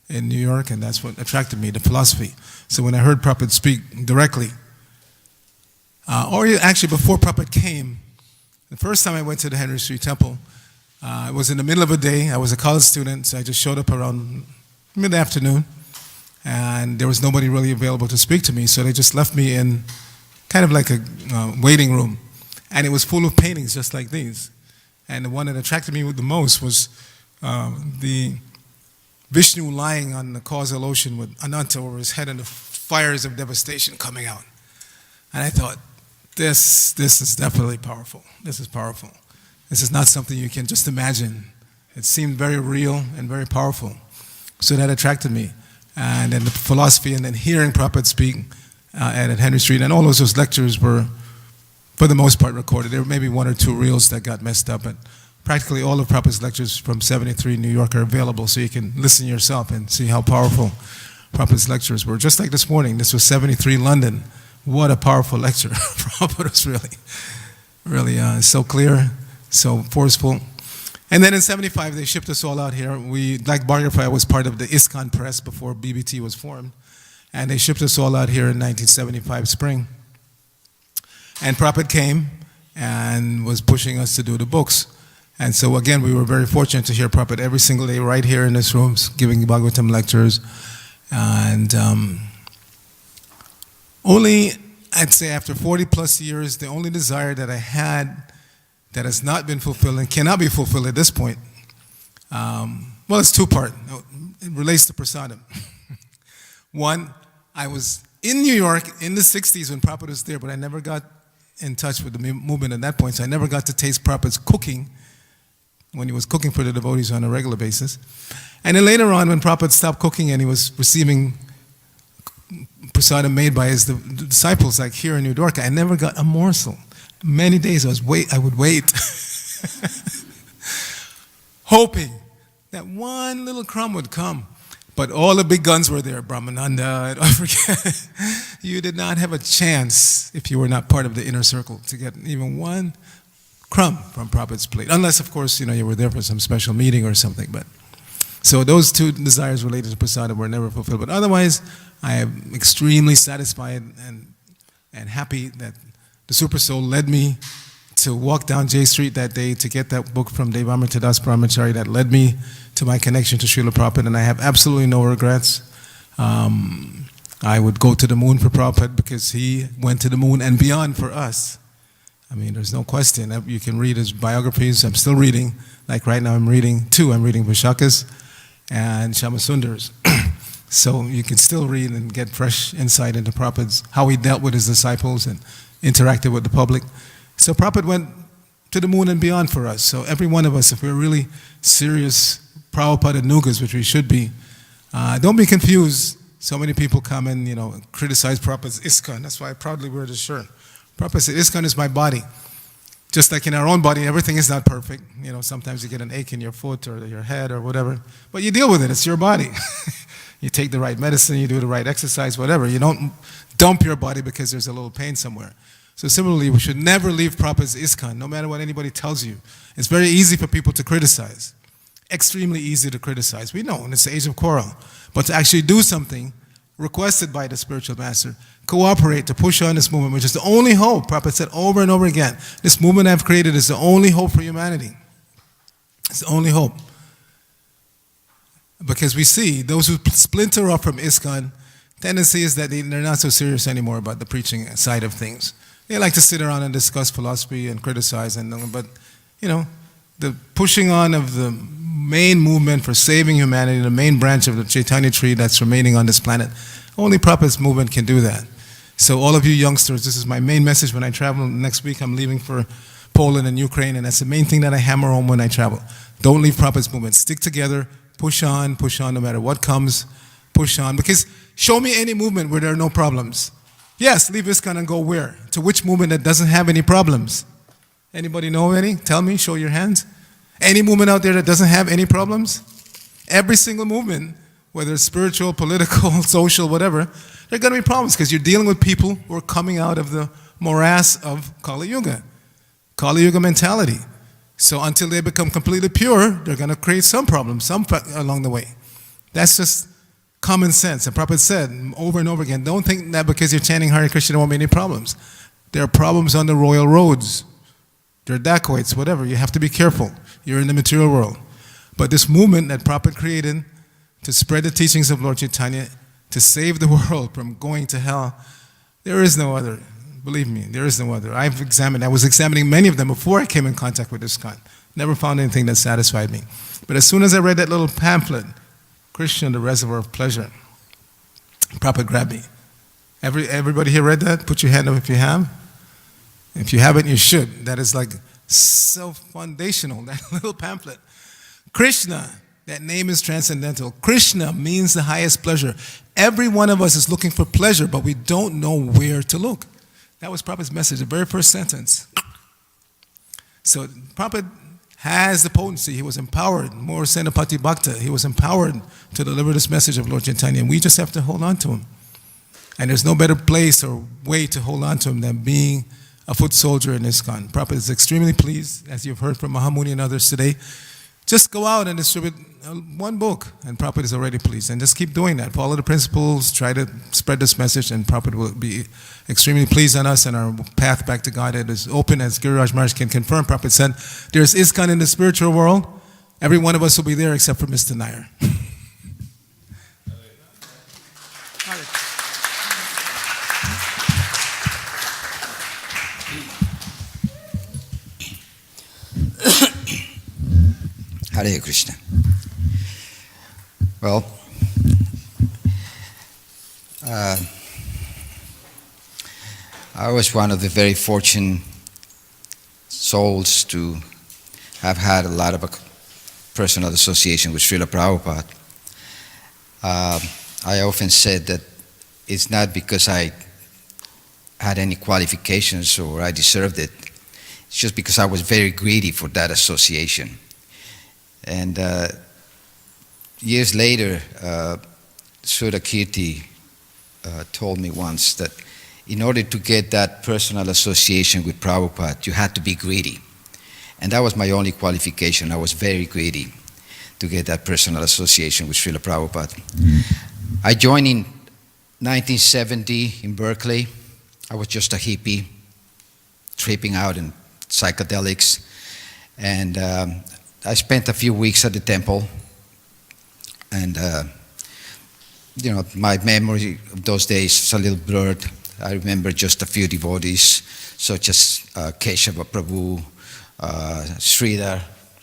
in New York, and that's what attracted me, the philosophy. So when I heard Prabhupada speak directly, or actually before Prabhupada came, the first time I went to the Henry Street Temple, it was in the middle of a day. I was a college student, so I just showed up around mid-afternoon, and there was nobody really available to speak to me, so they just left me in kind of like a waiting room, and it was full of paintings just like these. And the one that attracted me the most was the Vishnu lying on the causal ocean with Ananta over his head and the fires of devastation coming out. And I thought, this is definitely powerful. This is powerful. This is not something you can just imagine. It seemed very real and very powerful. So that attracted me. And then the philosophy, and then hearing Prabhupada speak at Henry Street, and all of those lectures were, for the most part, recorded. There were maybe one or two reels that got messed up, but practically all of Prabhupada's lectures from 73 New York are available, so you can listen yourself and see how powerful Prabhupada's lectures were. Just like this morning, this was 73 London. What a powerful lecture. Prabhupada was really so clear, so forceful. And then in 75, they shipped us all out here. Like Bhargava, I was part of the ISKCON press before BBT was formed. And they shipped us all out here in 1975 spring. And Prabhupada came and was pushing us to do the books. And so again, we were very fortunate to hear Prabhupada every single day right here in this room, giving Bhagavatam lectures. And only, I'd say after 40 plus years, the only desire that I had that has not been fulfilled and cannot be fulfilled at this point, well, it's two-part. It relates to prasadam. One, I was in New York in the 60s when Prabhupada was there, but I never got in touch with the movement at that point, so I never got to taste Prabhupada's cooking when he was cooking for the devotees on a regular basis. And then later on, when Prabhupada stopped cooking and he was receiving prasadam made by his disciples, like here in New York, I never got a morsel. Many days I would wait, hoping that one little crumb would come. But all the big guns were there, Brahmananda, I forget. You did not have a chance, if you were not part of the inner circle, to get even one crumb from Prabhupada's plate. Unless, of course, you were there for some special meeting or something. But so those two desires related to prasadam were never fulfilled. But otherwise, I am extremely satisfied and happy that the Super Soul led me to walk down J Street that day to get that book from Devamrita Das Brahmachari that led me to my connection to Srila Prabhupada, and I have absolutely no regrets. I would go to the moon for Prabhupada because he went to the moon and beyond for us. I mean, there's no question. You can read his biographies. I'm still reading. Like right now I'm reading two. I'm reading Vishakhas and Shyamasundars. So you can still read and get fresh insight into Prabhupada's, how he dealt with his disciples and interacted with the public. So Prabhupada went to the moon and beyond for us. So every one of us, if we're really serious Prabhupada Nugas, which we should be, don't be confused. So many people come and, criticize Prabhupada's ISKCON. That's why I proudly wear this shirt. Prabhupada said, ISKCON is my body. Just like in our own body, everything is not perfect. Sometimes you get an ache in your foot or your head or whatever. But you deal with it. It's your body. You take the right medicine, you do the right exercise, whatever. You don't dump your body because there's a little pain somewhere. So similarly, we should never leave Prabhupada's ISKCON, no matter what anybody tells you. It's very easy for people to criticize. Extremely easy to criticize. We know, in this age of quarrel. But to actually do something requested by the spiritual master, cooperate to push on this movement, which is the only hope. Prabhupada said over and over again, this movement I've created is the only hope for humanity. It's the only hope. Because we see those who splinter off from ISKCON, tendency is that they're not so serious anymore about the preaching side of things. They like to sit around and discuss philosophy and criticize, but the pushing on of the main movement for saving humanity, the main branch of the Chaitanya tree that's remaining on this planet, only Prabhupada's movement can do that. So all of you youngsters, this is my main message when I travel. Next week I'm leaving for Poland and Ukraine, and that's the main thing that I hammer home when I travel. Don't leave Prabhupada's movement. Stick together, push on no matter what comes, push on. Because show me any movement where there are no problems. Yes, leave ISKCON and go where? To which movement that doesn't have any problems? Anybody know any? Tell me, show your hands. Any movement out there that doesn't have any problems? Every single movement, whether it's spiritual, political, social, whatever, there are going to be problems because you're dealing with people who are coming out of the morass of Kali Yuga mentality. So until they become completely pure, they're going to create some problems, along the way. That's just common sense. And Prabhupada said over and over again, don't think that because you're chanting Hare Krishna there won't be any problems. There are problems on the royal roads. There are dacoits, whatever. You have to be careful. You're in the material world. But this movement that Prabhupada created to spread the teachings of Lord Chaitanya, to save the world from going to hell, there is no other. Believe me, there is no other. I was examining many of them before I came in contact with ISKCON. Never found anything that satisfied me. But as soon as I read that little pamphlet, Krishna, the Reservoir of Pleasure, Prabhupada grabbed me. Everybody here read that? Put your hand up if you have. If you haven't, you should. That is like so foundational, that little pamphlet. Krishna, that name is transcendental. Krishna means the highest pleasure. Every one of us is looking for pleasure, but we don't know where to look. That was Prabhupada's message, the very first sentence. So Prabhupada has the potency. He was empowered. More Senapati Bhakta. He was empowered to deliver this message of Lord Chaitanya. And we just have to hold on to him. And there's no better place or way to hold on to him than being a foot soldier in ISKCON. Prabhupada is extremely pleased, as you've heard from Mahamuni and others today. Just go out and distribute one book, and Prabhupada is already pleased. And just keep doing that. Follow the principles, try to spread this message, and Prabhupada will be extremely pleased on us, and our path back to Godhead is open, as Giriraj Maharaj can confirm. Prabhupada said, there's ISKCON in the spiritual world. Every one of us will be there except for Mr. Nair.
Hare Krishna. Well, I was one of the very fortunate souls to have had a lot of a personal association with Srila Prabhupada. I often said that it's not because I had any qualifications or I deserved it. It's just because I was very greedy for that association. And years later, Sudha Kirti told me once that in order to get that personal association with Prabhupada, you had to be greedy. And that was my only qualification. I was very greedy to get that personal association with Srila Prabhupada. I joined in 1970 in Berkeley. I was just a hippie, tripping out in psychedelics. And I spent a few weeks at the temple, and my memory of those days is a little blurred. I remember just a few devotees, such as Keshava Prabhu, Sridhar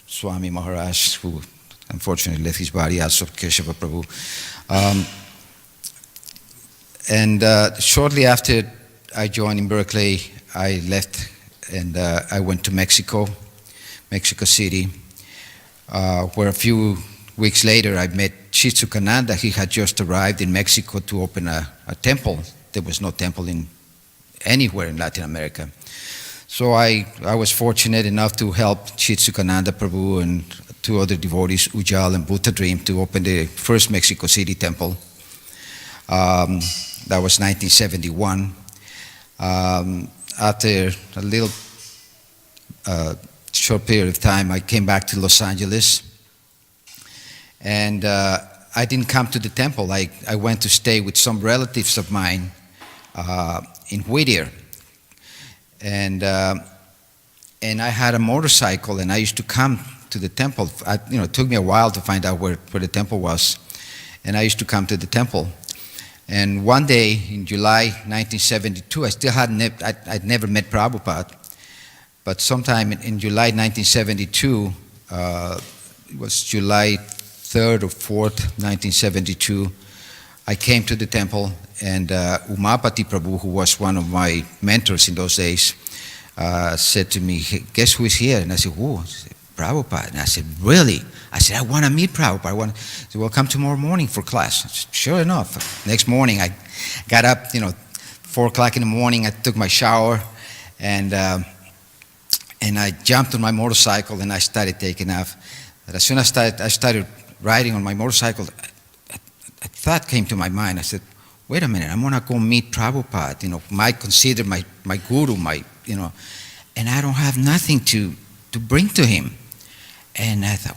Swami Maharaj, who unfortunately left his body, also Keshava Prabhu. And shortly after I joined in Berkeley, I left and I went to Mexico City, where a few weeks later I met Shitsukananda. He had just arrived in Mexico to open a temple. There was no temple anywhere in Latin America. So I was fortunate enough to help Shitsukananda Prabhu and two other devotees, Ujjal and Buddha Dream, to open the first Mexico City temple. That was 1971. After a little short period of time, I came back to Los Angeles, and I didn't come to the temple. I went to stay with some relatives of mine in Whittier, and I had a motorcycle, and I used to come to the temple. It took me a while to find out where the temple was, and I used to come to the temple. And one day in July 1972, I'd never met Prabhupada, but sometime in July 1972, it was July 3rd or 4th, 1972, I came to the temple, and Umapati Prabhu, who was one of my mentors in those days, said to me, "Hey, guess who is here?" And I said, "Who?" He said, "Prabhupada." And I said, "Really?" I said, "I want to meet Prabhupada." He said, "Well, come tomorrow morning for class." I said, sure enough. Next morning, I got up, 4 o'clock in the morning, I took my shower, and I jumped on my motorcycle, and I started taking off. But as soon as I started riding on my motorcycle, a thought came to my mind. I said, wait a minute, I'm going to go meet Prabhupada, might consider my guru, and I don't have nothing to bring to him. And I thought,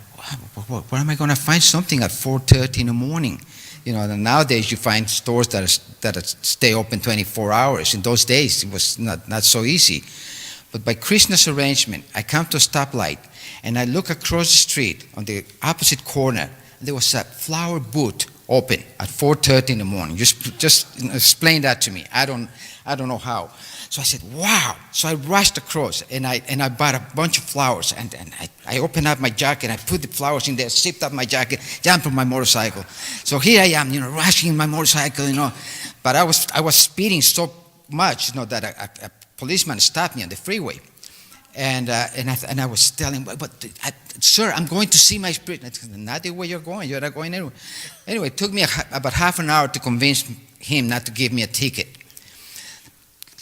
where am I going to find something at 4:30 in the morning? Nowadays you find stores that stay open 24 hours. In those days, it was not so easy. But by Krishna's arrangement, I come to a stoplight, and I look across the street on the opposite corner, and there was a flower booth open at 4:30 in the morning. Just explain that to me. I don't know how. So I said, wow. So I rushed across, and I bought a bunch of flowers, and I opened up my jacket, I put the flowers in there, zipped up my jacket, jumped on my motorcycle. So here I am, rushing in my motorcycle, but I was speeding so much, that a policeman stopped me on the freeway. And I was telling him, sir, I'm going to see my spirit. I said, not the way you're going. You're not going anywhere. Anyway, it took me about half an hour to convince him not to give me a ticket.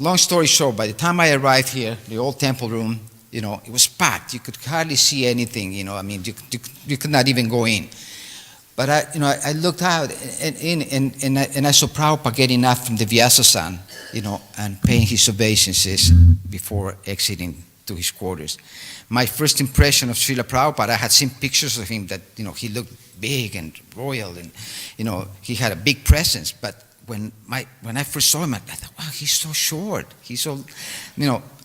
Long story short, by the time I arrived here, the old temple room, it was packed. You could hardly see anything. You could not even go in. But I looked out, and I saw Prabhupada getting up from the Vyasa-san, and paying his obeisances before exiting to his quarters. My first impression of Srila Prabhupada, I had seen pictures of him that, he looked big and royal, and, he had a big presence. But when I first saw him, I thought, wow, he's so short. He's so,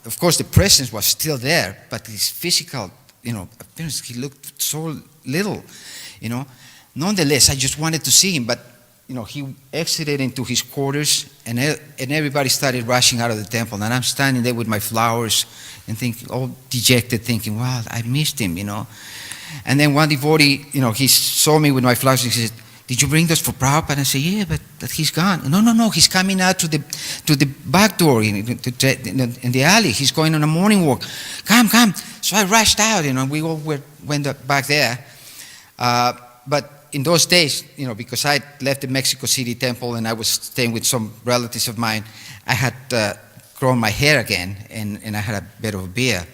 of course the presence was still there, but his physical, appearance, he looked so little, Nonetheless, I just wanted to see him, but he exited into his quarters, and everybody started rushing out of the temple, and I'm standing there with my flowers and thinking, all dejected, thinking, wow, I missed him, And then one devotee, he saw me with my flowers, and he said, did you bring those for Prabhupada? And I said, yeah, but he's gone. No, he's coming out to the back door in the alley. He's going on a morning walk. Come. So I rushed out, and we all went back there. But in those days, because I left the Mexico City temple and I was staying with some relatives of mine, I had grown my hair again, and I had a bit of a beard.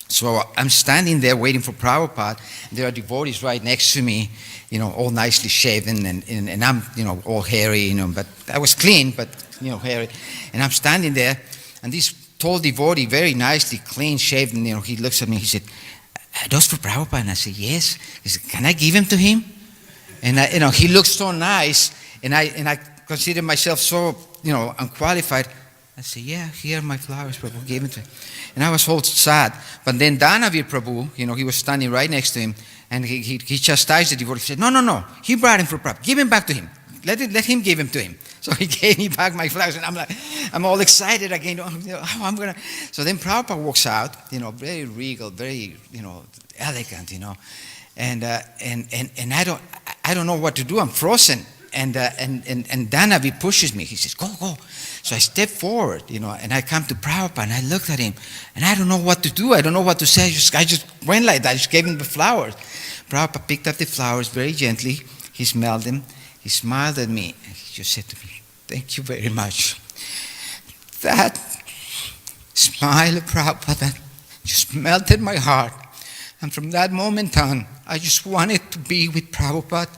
So I'm standing there waiting for Prabhupada, and there are devotees right next to me, all nicely shaven, and I'm, all hairy, but I was clean, but, hairy. And I'm standing there, and this tall devotee, very nicely, clean shaven, he looks at me, he said, are those for Prabhupada? And I said, yes. He said, can I give him to him? And he looked so nice, and I consider myself so, unqualified. I said, yeah, here are my flowers, Prabhu, give it to him. And I was all sad. But then Danavir Prabhu, he was standing right next to him, and he chastised the devotee. He said, no, he brought him for Prabhupada. Give him back to him. Let him give him to him. So he gave me back my flowers, and I'm all excited again. How I'm gonna. So then Prabhupada walks out, very regal, very, elegant, and I don't know what to do. I'm frozen, And Danavi pushes me. He says, go. So I step forward, and I come to Prabhupada, and I looked at him, and I don't know what to do. I don't know what to say. I just went like that. I just gave him the flowers. Prabhupada picked up the flowers very gently. He smelled them. He smiled at me, and he just said to me, thank you very much. That smile of Prabhupada just melted my heart. And from that moment on, I just wanted to be with Prabhupada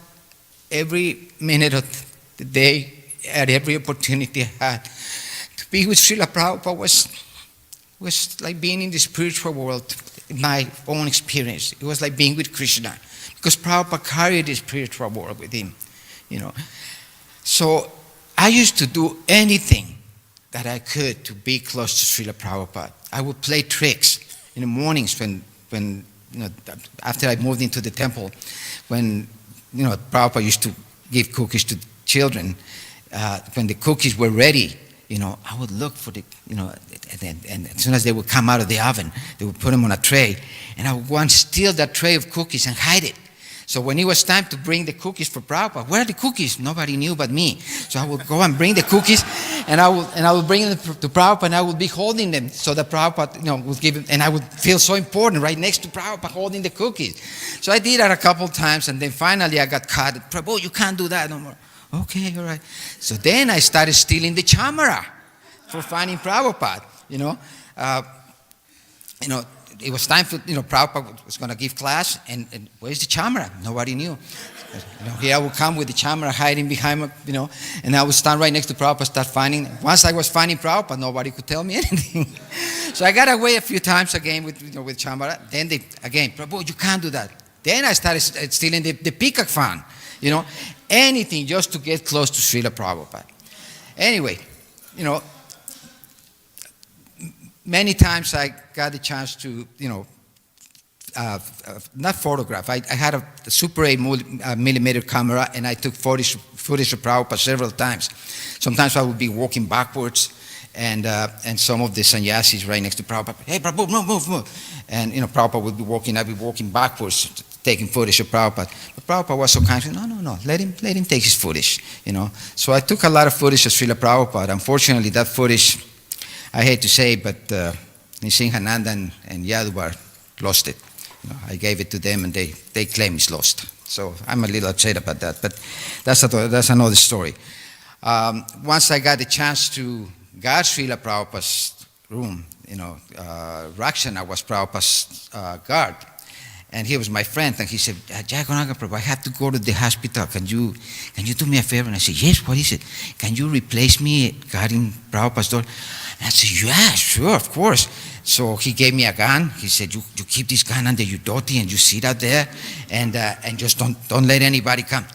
every minute of the day, at every opportunity I had. To be with Srila Prabhupada was like being in the spiritual world, in my own experience. It was like being with Krishna, because Prabhupada carried the spiritual world with him, So I used to do anything that I could to be close to Srila Prabhupada. I would play tricks in the mornings when after I moved into the temple, when Prabhupada used to give cookies to children. When the cookies were ready, I would look for the, and as soon as they would come out of the oven, they would put them on a tray, and I would go and steal that tray of cookies and hide it. So when it was time to bring the cookies for Prabhupada, where are the cookies? Nobody knew but me. So I would go and bring the cookies, and I would bring them to Prabhupada, and I would be holding them so that Prabhupada, would give them, and I would feel so important right next to Prabhupada holding the cookies. So I did that a couple times, and then finally I got caught. Prabhu, you can't do that no more. Okay, all right. So then I started stealing the chamara for finding Prabhupada. It was time for, Prabhupada was going to give class, and where's the chamara? Nobody knew. Here I would come with the chamara hiding behind, and I would stand right next to Prabhupada, start finding. Once I was finding Prabhupada, nobody could tell me anything. So I got away a few times again with chamara. Then again, Prabhu, you can't do that. Then I started stealing the peacock fan, anything just to get close to Srila Prabhupada. Anyway, many times I got the chance to, not photograph. I had a Super 8 millimeter camera, and I took footage of Prabhupada several times. Sometimes I would be walking backwards, and some of the sannyasis right next to Prabhupada, hey, Prabhupada, move. And, Prabhupada would be walking, I'd be walking backwards, taking footage of Prabhupada. But Prabhupada was so kind, no, let him take his footage, So I took a lot of footage of Srila Prabhupada. Unfortunately, that footage, I hate to say, but Nisinghananda and Yaduvar lost it. I gave it to them, and they claim it's lost. So I'm a little upset about that, but that's another story. Once I got the chance to guard Srila Prabhupada's room, Rakshana was Prabhupada's guard, and he was my friend, and he said, Jagannath Prabhu, I have to go to the hospital. Can you do me a favor? And I said, yes, what is it? Can you replace me guarding Prabhupada's door? And I said, yeah, sure, of course. So he gave me a gun. He said, you keep this gun under your dhoti, and you sit out there, and just don't let anybody come.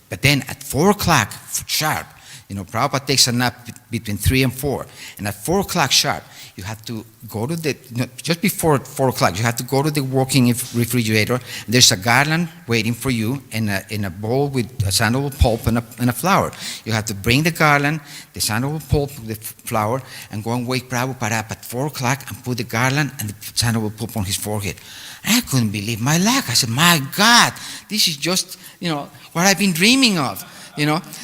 But then at 4 o'clock sharp, Prabhupada takes a nap between 3 and 4, and at 4 o'clock sharp, you have to go to just before 4 o'clock, you have to go to the walk-in refrigerator. There's a garland waiting for you in a bowl with a sandalwood pulp and a flower. You have to bring the garland, the sandalwood pulp, the flower, and go and wake Prabhupada up at 4 o'clock and put the garland and the sandalwood pulp on his forehead. And I couldn't believe my luck. I said, my God, this is just, what I've been dreaming of,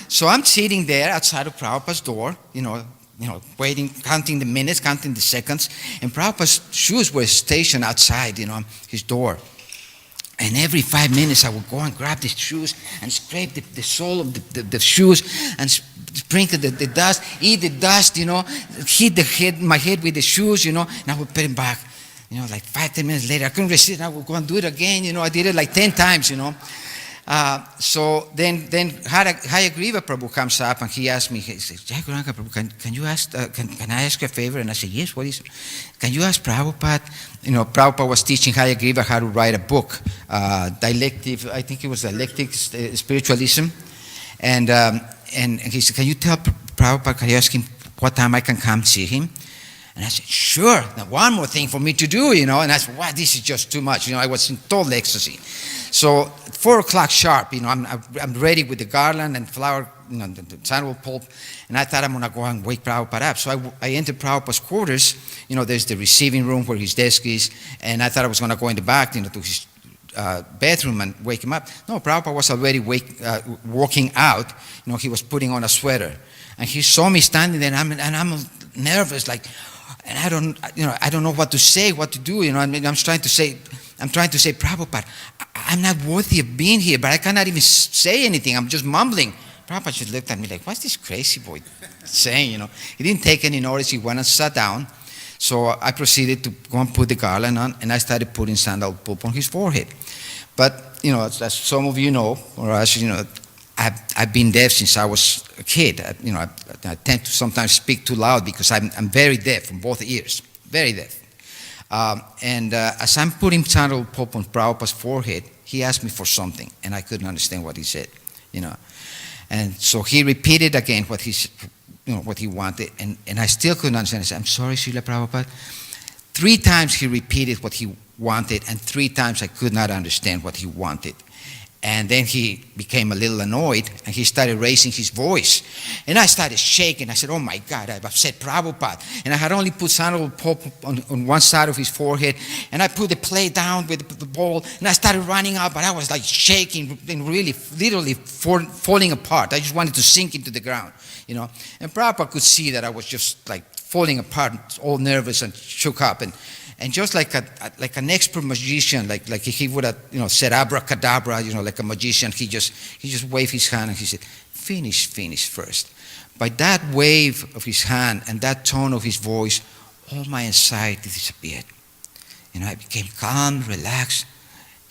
So I'm sitting there outside of Prabhupada's door, waiting, counting the minutes, counting the seconds, and Prabhupada's shoes were stationed outside, his door. And every 5 minutes I would go and grab the shoes and scrape the sole of the shoes and sprinkle the dust, eat the dust, hit my head with the shoes, and I would put them back. Like 5-10 minutes later, I couldn't resist, and I would go and do it again, I did it like 10 times, So then Hayagriva Prabhu comes up, and he asked me, he says, Jayaguranga Prabhu, can I ask you a favor? And I said, yes, what is it? Can you ask Prabhupada? Prabhupada was teaching Hayagriva how to write a book, dialectic, I think it was dialectic spiritualism. And he said, can you tell Prabhupada, can you ask him what time I can come see him? And I said, sure. Now, one more thing for me to do, And I said, wow, this is just too much. I was in total ecstasy. So 4 o'clock sharp, I'm ready with the garland and flower, the sandalwood pulp. And I thought I'm going to go and wake Prabhupada up. So I entered Prabhupada's quarters. There's the receiving room where his desk is. And I thought I was going to go in the back, to his bedroom and wake him up. No, Prabhupada was already walking out. He was putting on a sweater. And he saw me standing there, and I'm nervous, and I don't know what to say, what to do. I'm trying to say, Prabhupada, I'm not worthy of being here, but I cannot even say anything. I'm just mumbling. Prabhupada just looked at me like, what's this crazy boy saying? He didn't take any notice. He went and sat down. So I proceeded to go and put the garland on, and I started putting sandal pulp on his forehead. But as some of you know, or as I've been deaf since I was a kid. I tend to sometimes speak too loud because I'm very deaf from both ears, very deaf. And as I'm putting sandal pulp on Prabhupada's forehead, he asked me for something, and I couldn't understand what he said. And so he repeated again what he wanted, and I still couldn't understand. I said, I'm sorry, Sheila Prabhupada. 3 times he repeated what he wanted, and 3 times I could not understand what he wanted. And then he became a little annoyed, and he started raising his voice. And I started shaking. I said, oh my God, I've upset Prabhupada. And I had only put sandal pulp on one side of his forehead, and I put the plate down with the bowl, and I started running out, but I was like shaking and really, literally falling apart. I just wanted to sink into the ground, And Prabhupada could see that I was just like falling apart, all nervous and shook up. And just like an expert magician, like if he would have said abracadabra, like a magician, he just waved his hand and he said, finish first. By that wave of his hand and that tone of his voice, all my anxiety disappeared. I became calm, relaxed,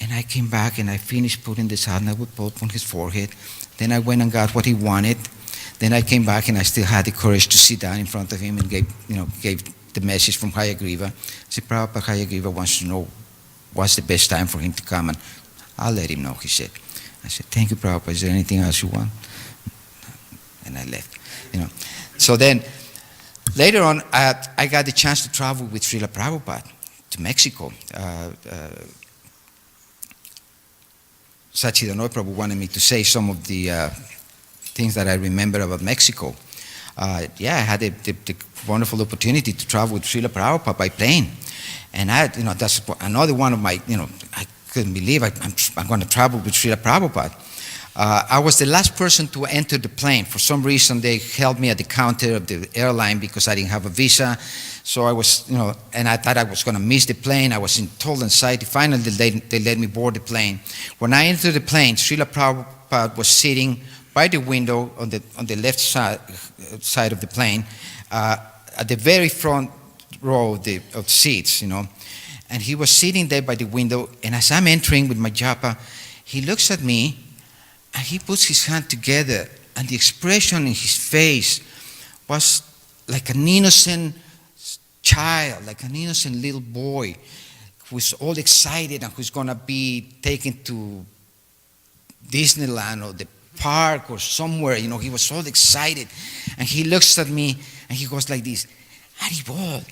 and I came back and I finished putting the sandalwood pulp on his forehead. Then I went and got what he wanted. Then I came back and I still had the courage to sit down in front of him and gave the message from Hayagriva. I said, Prabhupada, Hayagriva wants to know what's the best time for him to come, and I'll let him know, he said. I said, thank you, Prabhupada. Is there anything else you want? And I left. So then, later on, I got the chance to travel with Srila Prabhupada to Mexico. Sachidananda Prabhu wanted me to say some of the things that I remember about Mexico. I had the wonderful opportunity to travel with Sheila Prabhupada by plane. And that's another one of my, I couldn't believe I'm going to travel with Srila Prabhupada. I was the last person to enter the plane. For some reason, they held me at the counter of the airline because I didn't have a visa. So I was, and I thought I was going to miss the plane. I was in total anxiety. Finally, they let me board the plane. When I entered the plane, Srila Prabhupada was sitting by the window on the left side of the plane, at the very front row of the seats, And he was sitting there by the window, and as I'm entering with my japa, he looks at me, and he puts his hand together, and the expression in his face was like an innocent child, like an innocent little boy who's all excited and who's going to be taken to Disneyland or the park or somewhere. He was so excited. And he looks at me, and he goes like this, Haribol.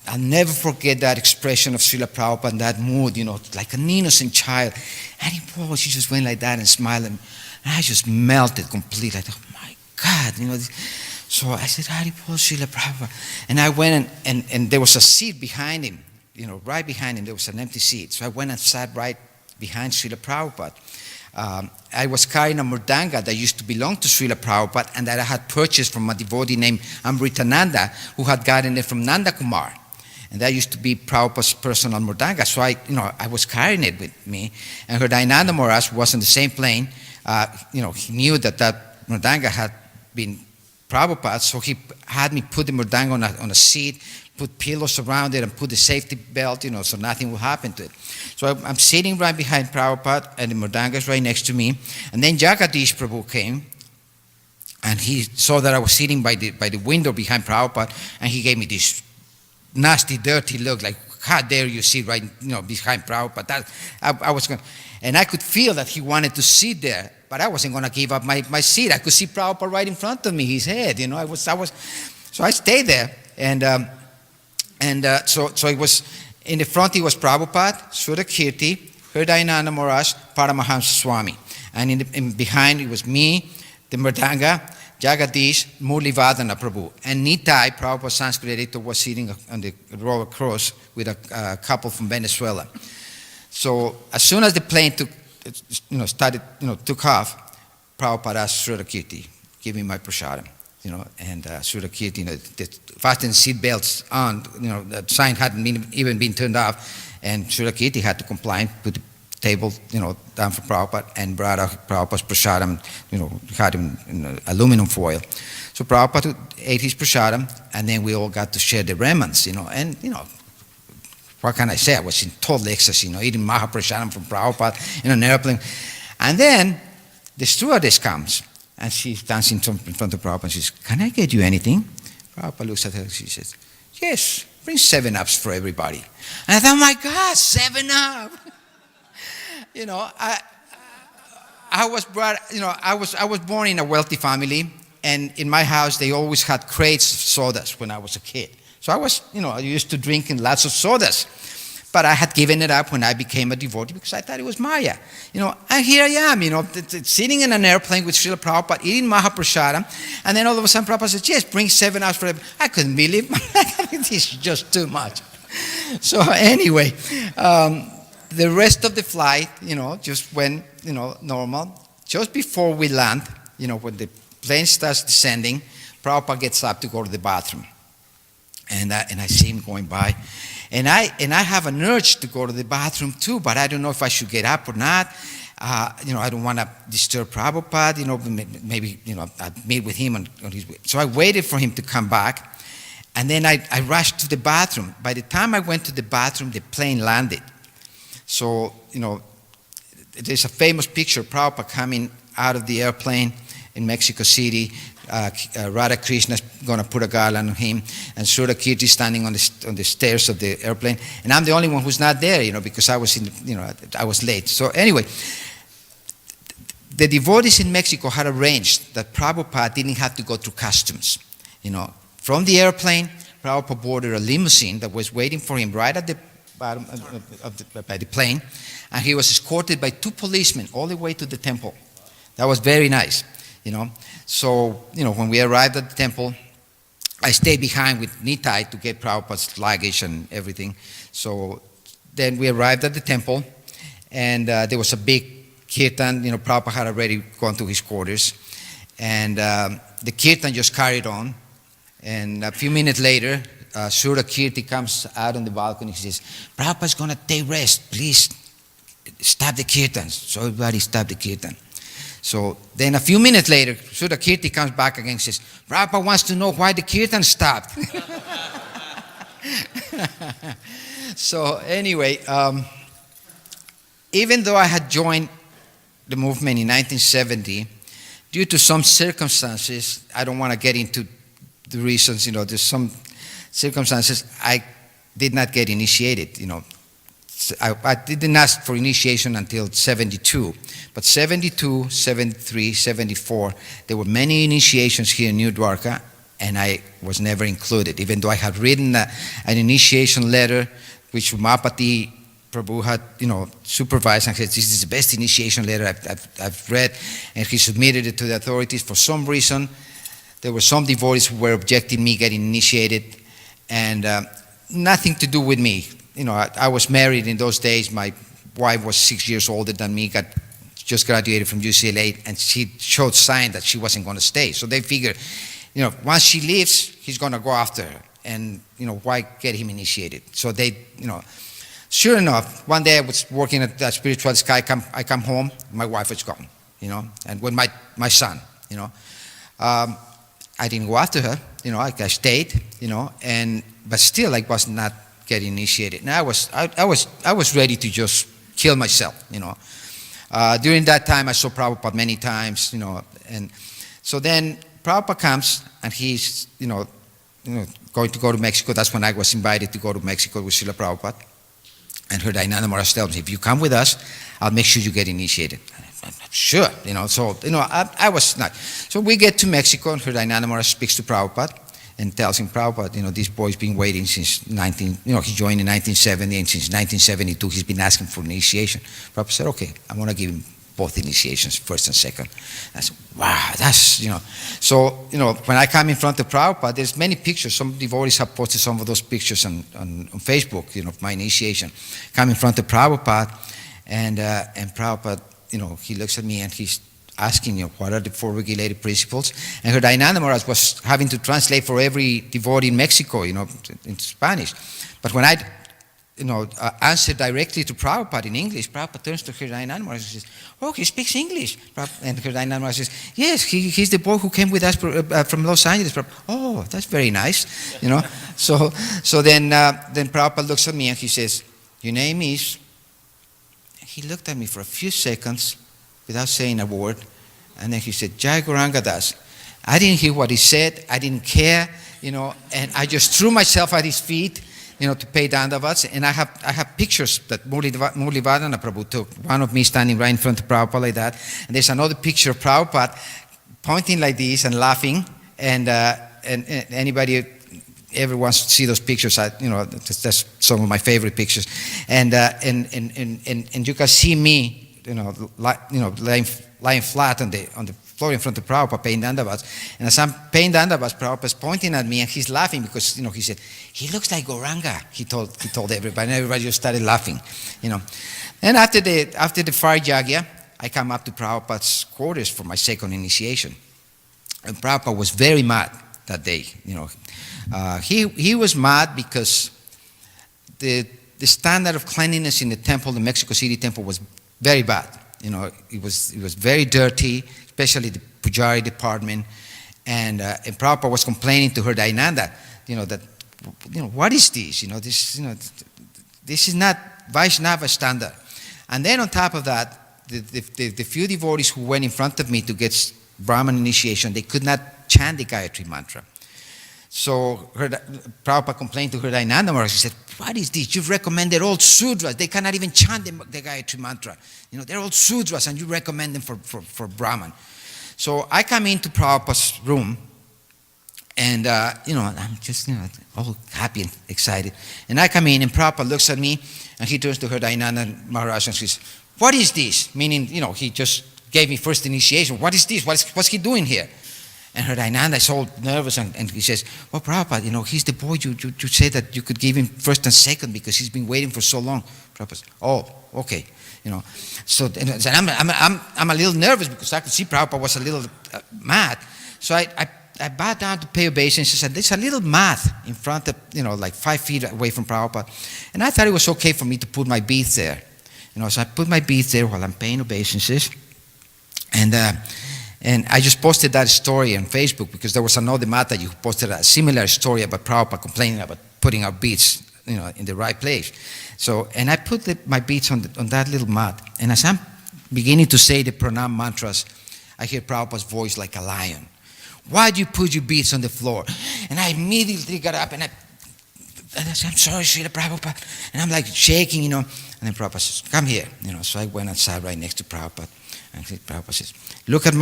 I'll never forget that expression of Srila Prabhupada and that mood, like an innocent child. Haribol, she just went like that and smiled, and I just melted completely. I thought, oh my God, So I said, Haribol, Srila Prabhupada. And I went and there was a seat behind him, right behind him, there was an empty seat. So I went and sat right behind Srila Prabhupada. I was carrying a murdanga that used to belong to Srila Prabhupada and that I had purchased from a devotee named Amritananda, who had gotten it from Nanda Kumar. And that used to be Prabhupada's personal murdanga. So I was carrying it with me. And Hridayananda Maharaj was on the same plane. He knew that murdanga had been Prabhupada's, so he had me put the murdanga on a seat, put pillows around it, and put the safety belt, so nothing will happen to it. So I'm sitting right behind Prabhupada, and the murdanga is right next to me. And then Jagadish Prabhu came, and he saw that I was sitting by the window behind Prabhupada, and he gave me this nasty, dirty look, like, how dare you sit right, behind Prabhupada? I was going, and I could feel that he wanted to sit there, but I wasn't going to give up my seat. I could see Prabhupada right in front of me, his head, so I stayed there, so it was, in the front it was Prabhupada, Sudakirti, Hridayananda Maharaj, Paramahamsa Swami. And in behind it was me, the murdanga, Jagadish, Murlivardhana Prabhu. And Nitai, Prabhupada's Sanskrit editor, was sitting on the row across with a couple from Venezuela. So as soon as the plane took off, Prabhupada asked Srila Kirti, give me my prasadam, and Srila Kirti, fasten seat belts on, the sign hadn't even been turned off, and Srila Kirti had to comply and put the table, down for Prabhupada, and brought out Prabhupada's prasadam, had him in aluminum foil. So Prabhupada ate his prasadam, and then we all got to share the remnants, and, what can I say? I was in total ecstasy, eating Mahaprasadam from Prabhupada in an airplane. And then the stewardess comes, and she's dancing in front of Prabhupada, and she says, can I get you anything? Prabhupada looks at her, and she says, yes, bring 7-Ups for everybody. And I thought, oh my God, 7-Up! I was brought, I was born in a wealthy family, and in my house, they always had crates of sodas when I was a kid. So I was, I used to drink lots of sodas. But I had given it up when I became a devotee because I thought it was Maya. And here I am, sitting in an airplane with Srila Prabhupada, eating Mahaprasadam, and then all of a sudden Prabhupada says, yes, bring 7 hours for everyone. I couldn't believe it. This is just too much. So anyway, the rest of the flight, just went, normal. Just before we land, when the plane starts descending, Prabhupada gets up to go to the bathroom. And I see him going by. And I have an urge to go to the bathroom too, but I don't know if I should get up or not. I don't want to disturb Prabhupada, maybe, I'd meet with him on his way. So I waited for him to come back, and then I rushed to the bathroom. By the time I went to the bathroom, the plane landed. So, there's a famous picture of Prabhupada coming out of the airplane in Mexico City. Radha Krishna is going to put a garland on him, and Srila Kirti standing on the stairs of the airplane, and I'm the only one who's not there, because I was I was late. So anyway, the devotees in Mexico had arranged that Prabhupada didn't have to go through customs. From the airplane, Prabhupada boarded a limousine that was waiting for him right at the bottom by the plane, and he was escorted by 2 policemen all the way to the temple. That was very nice. So, when we arrived at the temple, I stayed behind with Nitai to get Prabhupada's luggage and everything. So then we arrived at the temple, and there was a big kirtan. Prabhupada had already gone to his quarters, and the kirtan just carried on. And a few minutes later, Srila Kirti comes out on the balcony. He says, Prabhupada's going to take rest. Please stop the kirtan. So everybody stopped the kirtan. So then a few minutes later, Srila Kirti comes back again and says, Prabhupada wants to know why the kirtan stopped. So anyway, even though I had joined the movement in 1970, due to some circumstances, I don't want to get into the reasons, there's some circumstances, I did not get initiated, I didn't ask for initiation until 72, but 72, 73, 74, there were many initiations here in New Dwarka, and I was never included, even though I had written an initiation letter, which Umapati Prabhu had, supervised and said, this is the best initiation letter I've read, and he submitted it to the authorities. For some reason, there were some devotees who were objecting me getting initiated, and nothing to do with me. I was married in those days. My wife was 6 years older than me, just graduated from UCLA, and she showed signs that she wasn't going to stay. So they figured, once she leaves, he's going to go after her. And, why get him initiated? So they, sure enough, one day I was working at that spiritual sky. I come home, my wife was gone, and with my son, I didn't go after her, I stayed, but still I was not getting initiated. And I was ready to just kill myself, During that time, I saw Prabhupada many times, and so then Prabhupada comes, and he's, going to go to Mexico. That's when I was invited to go to Mexico with Sheila Prabhupada. And her Dainana Maharaj tells me, if you come with us, I'll make sure you get initiated. I'm sure, so, I was not. So we get to Mexico, and her Dainana Maharaj speaks to Prabhupada, and tells him, Prabhupada, this boy's been waiting since he joined in 1970, and since 1972 he's been asking for initiation. Prabhupada said, okay, I'm going to give him both initiations, first and second. I said, wow, that's, So, when I come in front of Prabhupada, there's many pictures. Some devotees have posted some of those pictures on Facebook, of my initiation. Come in front of Prabhupada, and Prabhupada, he looks at me and he's asking, what are the 4 regulated principles? And Hridayananda Maharaj was having to translate for every devotee in Mexico, in Spanish. But when I answer directly to Prabhupada in English, Prabhupada turns to Hridayananda Maharaj and says, oh, he speaks English. And Hridayananda Maharaj says, yes, he's the boy who came with us from Los Angeles. Oh, that's very nice, So then Prabhupada looks at me and he says, your name is... He looked at me for a few seconds without saying a word, and then he said, Jai Gauranga Das. I didn't hear what he said, I didn't care, and I just threw myself at his feet, to pay dandavats. And I have pictures that Murlivardhana Prabhu took, one of me standing right in front of Prabhupada like that, and there's another picture of Prabhupada pointing like this and laughing, and anybody ever wants to see those pictures, that's some of my favorite pictures, and you can see me, lying flat on the floor in front of Prabhupada paying dandavats, and as I'm paying dandavats, Prabhupada's pointing at me and he's laughing because he said he looks like Gauranga. He told everybody, and everybody just started laughing, And after the fire yagya, I come up to Prabhupada's quarters for my second initiation, and Prabhupada was very mad that day, He was mad because the standard of cleanliness in the temple, the Mexico City temple, was very bad. It was very dirty, especially the Pujari department. And Prabhupada was complaining to Hridayananda, that, what is this? This is not Vaishnava standard. And then on top of that, the few devotees who went in front of me to get Brahman initiation, they could not chant the Gayatri mantra. So Prabhupada complained to Hridayananda Maharaj. He said, what is this? You've recommended all Sudras. They cannot even chant the Gayatri mantra. They're all Sudras and you recommend them for Brahman. So I come into Prabhupada's room and, I'm just, all happy and excited. And I come in and Prabhupada looks at me and he turns to Hridayananda Maharaj and says, what is this? Meaning, he just gave me first initiation. What is this? What's he doing here? And Hridayananda is all nervous and he says, well, Prabhupada, he's the boy you said that you could give him first and second because he's been waiting for so long. Prabhupada says, oh, okay. So I'm a little nervous because I could see Prabhupada was a little mad. So I bowed down to pay obeisance and there's a little mat in front of, like 5 feet away from Prabhupada. And I thought it was okay for me to put my beads there. So I put my beads there while I'm paying obeisances. And I just posted that story on Facebook because there was another Mata who posted a similar story about Prabhupada complaining about putting our beads, in the right place. So, and I put my beads on that little mat. And as I'm beginning to say the pranam mantras, I hear Prabhupada's voice like a lion. Why do you put your beads on the floor? And I immediately got up and I said, I'm sorry, Srila Prabhupada. And I'm like shaking, And then Prabhupada says, come here. So I went outside right next to Prabhupada. And Prabhupada says, look at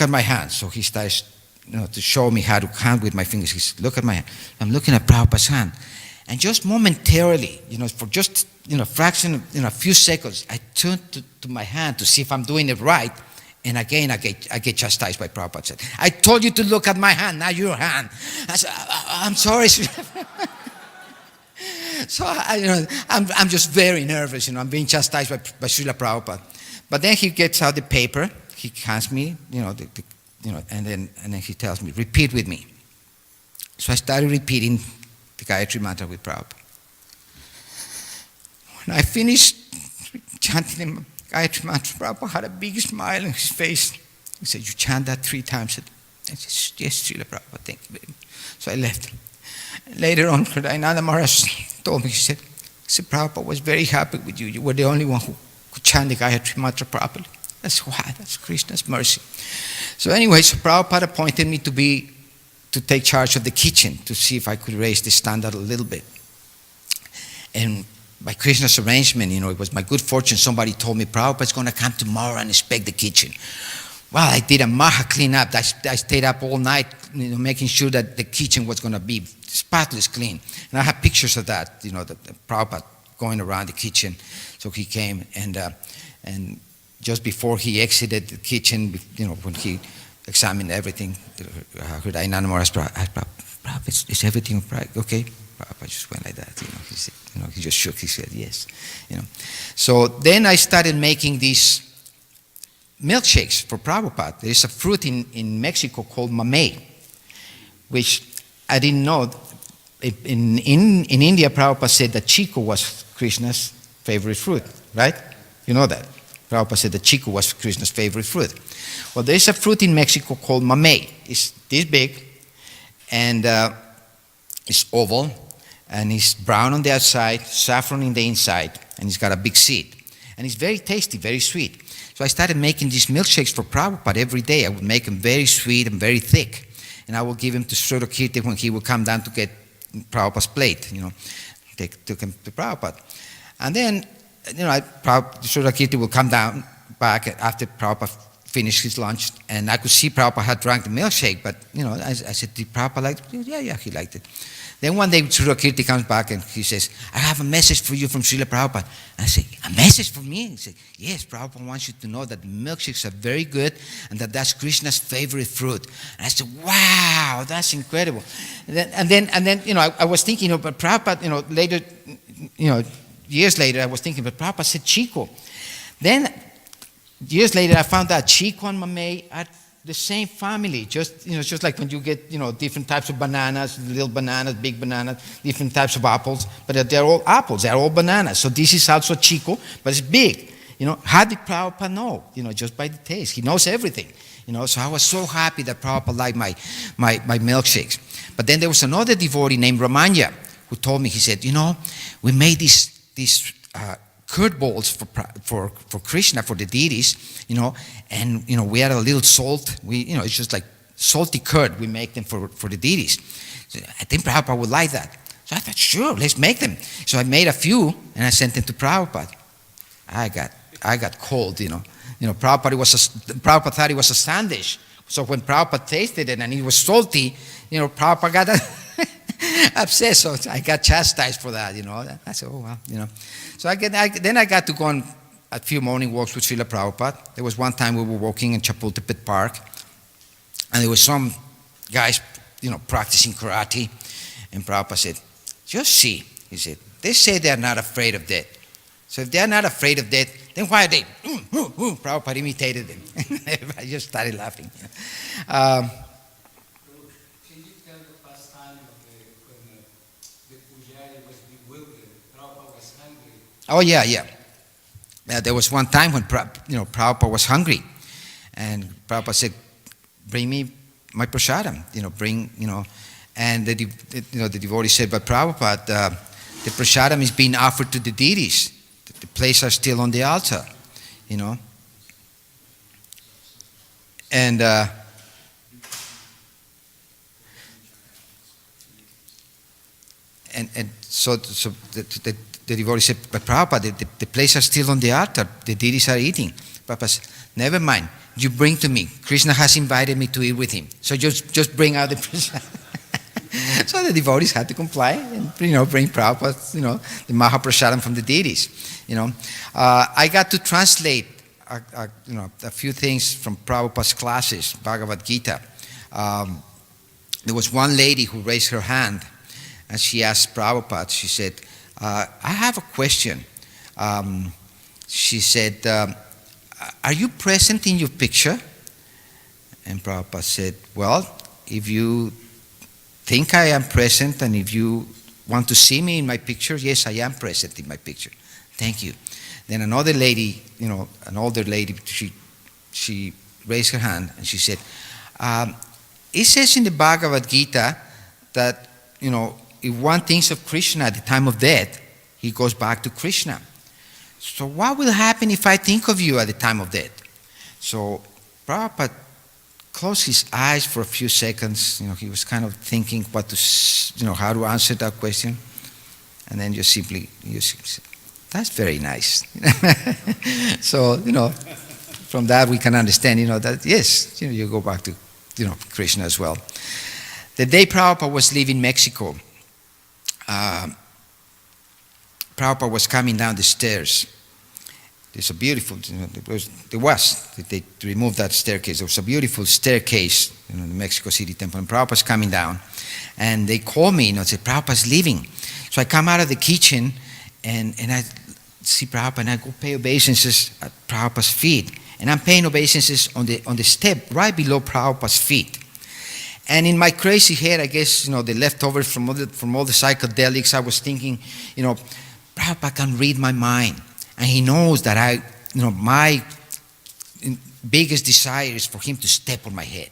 my hand. So he starts, to show me how to count with my fingers. He says, look at my hand. I'm looking at Prabhupada's hand. And just momentarily, for just, fraction, a few seconds, I turned to my hand to see if I'm doing it right. And again, I get chastised by Prabhupada. Said, I told you to look at my hand, not your hand. I said, I'm sorry. So I'm just very nervous. I'm being chastised by Srila Prabhupada. But then he gets out the paper. He hands me, and then he tells me, repeat with me. So I started repeating the Gayatri mantra with Prabhupada. When I finished chanting the Gayatri mantra, Prabhupada had a big smile on his face. He said, you chant that 3 times. I said, yes, Srila Prabhupada, thank you very much. So I left. Later on, Hridayananda Maharaj told me, he said, Prabhupada was very happy with you. You were the only one who could chant the Gayatri mantra properly. That's why, that's Krishna's mercy. So anyway, so Prabhupada appointed me to take charge of the kitchen to see if I could raise the standard a little bit. And by Krishna's arrangement, it was my good fortune. Somebody told me, Prabhupada's going to come tomorrow and inspect the kitchen. Well, I did a maha cleanup. I stayed up all night, making sure that the kitchen was going to be spotless clean. And I have pictures of that, the Prabhupada going around the kitchen. So he came and just before he exited the kitchen, when he examined everything, Hridayananda asked Prabhupada, is everything right? Okay. Prabhupada just went like that. He said, he just shook his head, yes. So then I started making these milkshakes for Prabhupada. There is a fruit in Mexico called mamey, which I didn't know. In India, Prabhupada said that chiku was Krishna's favorite fruit, right? You know that. Prabhupada said that chiku was Krishna's favorite fruit. Well, there is a fruit in Mexico called mamey. It's this big, and it's oval, and it's brown on the outside, saffron in the inside, and it's got a big seed. And it's very tasty, very sweet. So I started making these milkshakes for Prabhupada every day. I would make them very sweet and very thick. And I would give them to Srila Kirti when he would come down to get Prabhupada's plate, took him to Prabhupada. And then, Srila Kirti would come down back after Prabhupada finished his lunch, and I could see Prabhupada had drank the milkshake, but, I said, did Prabhupada like it? Yeah, he liked it. Then one day, Srila Kirti comes back and he says, I have a message for you from Srila Prabhupada. And I say, a message for me? He said, yes, Prabhupada wants you to know that milkshakes are very good and that's Krishna's favorite fruit. And I said, wow, that's incredible. And then I was thinking, but Prabhupada, later, years later, I was thinking, but Prabhupada said chico. Then, years later, I found out chico and mamey are the same family, just like when you get, different types of bananas, little bananas, big bananas, different types of apples, but they're all apples, they're all bananas. So this is also chico, but it's big. How did Prabhupada know? Just by the taste. He knows everything. So I was so happy that Prabhupada liked my milkshakes. But then there was another devotee named Ramanya who told me, he said, we made these curd balls for Krishna, for the deities, and we add a little salt. It's just like salty curd. We make them for the deities. So I think Prabhupada would like that. So I thought, sure, let's make them. So I made a few and I sent them to Prabhupada. I got cold, Prabhupada thought it was a sandish. So when Prabhupada tasted it and it was salty, Prabhupada got upset. So I got chastised for that, I said, oh well, So then I got to go on a few morning walks with Sheila Prabhupada. There was one time we were walking in Chapultepec Park, and there was some guys, practicing karate, and Prabhupada said, just see, he said, they say they're not afraid of death. So if they're not afraid of death, then why are they? Prabhupada imitated them. I just started laughing.
Can you tell the past time when the pujari was bewildered, Prabhupada was hungry?
Oh, yeah. There was one time when Prabhupada was hungry, and Prabhupada said, bring me my prasadam, and the devotee said, but Prabhupada, the prasadam is being offered to the deities. The plates are still on the altar, and so the devotee said, but Prabhupada, the plates are still on the altar, the deities are eating. Prabhupada said, never mind, you bring to me. Krishna has invited me to eat with him. So just bring out the prasad. So the devotees had to comply and, bring Prabhupada, the Mahaprasadam from the deities. I got to translate, a few things from Prabhupada's classes, Bhagavad Gita. There was one lady who raised her hand, and she asked Prabhupada, she said, I have a question. She said, are you present in your picture? And Prabhupada said, well, if you think I am present and if you want to see me in my picture, yes, I am present in my picture. Thank you. Then another lady, an older lady, she raised her hand and she said, it says in the Bhagavad Gita that, if one thinks of Krishna at the time of death, he goes back to Krishna. So what will happen if I think of you at the time of death? So Prabhupada closed his eyes for a few seconds. He was kind of thinking how to answer that question. And then you simply said, that's very nice. So, from that we can understand, that yes, you go back to, Krishna as well. The day Prabhupada was leaving Mexico, Prabhupada was coming down the stairs, There's a beautiful, they removed that staircase. There was a beautiful staircase in the Mexico City temple, and Prabhupada's coming down. And they call me, said, Prabhupada's leaving. So I come out of the kitchen, and I see Prabhupada, and I go pay obeisances at Prabhupada's feet. And I'm paying obeisances on the step right below Prabhupada's feet. And in my crazy head, I guess, the leftovers from all the psychedelics, I was thinking, Prabhupada can read my mind. And he knows that my biggest desire is for him to step on my head.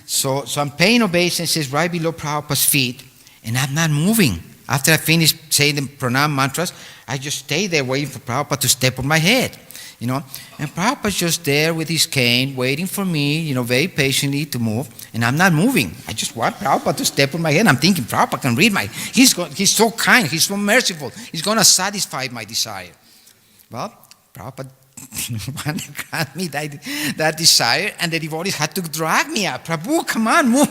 So I'm paying obeisances right below Prabhupada's feet, and I'm not moving. After I finish saying the pranam mantras, I just stay there waiting for Prabhupada to step on my head. And Prabhupada's just there with his cane, waiting for me, very patiently to move, and I'm not moving. I just want Prabhupada to step on my head. I'm thinking, Prabhupada can read he's so kind, he's so merciful, he's going to satisfy my desire. Well, Prabhupada didn't grant me that desire, and the devotees had to drag me up. Prabhu, come on, move.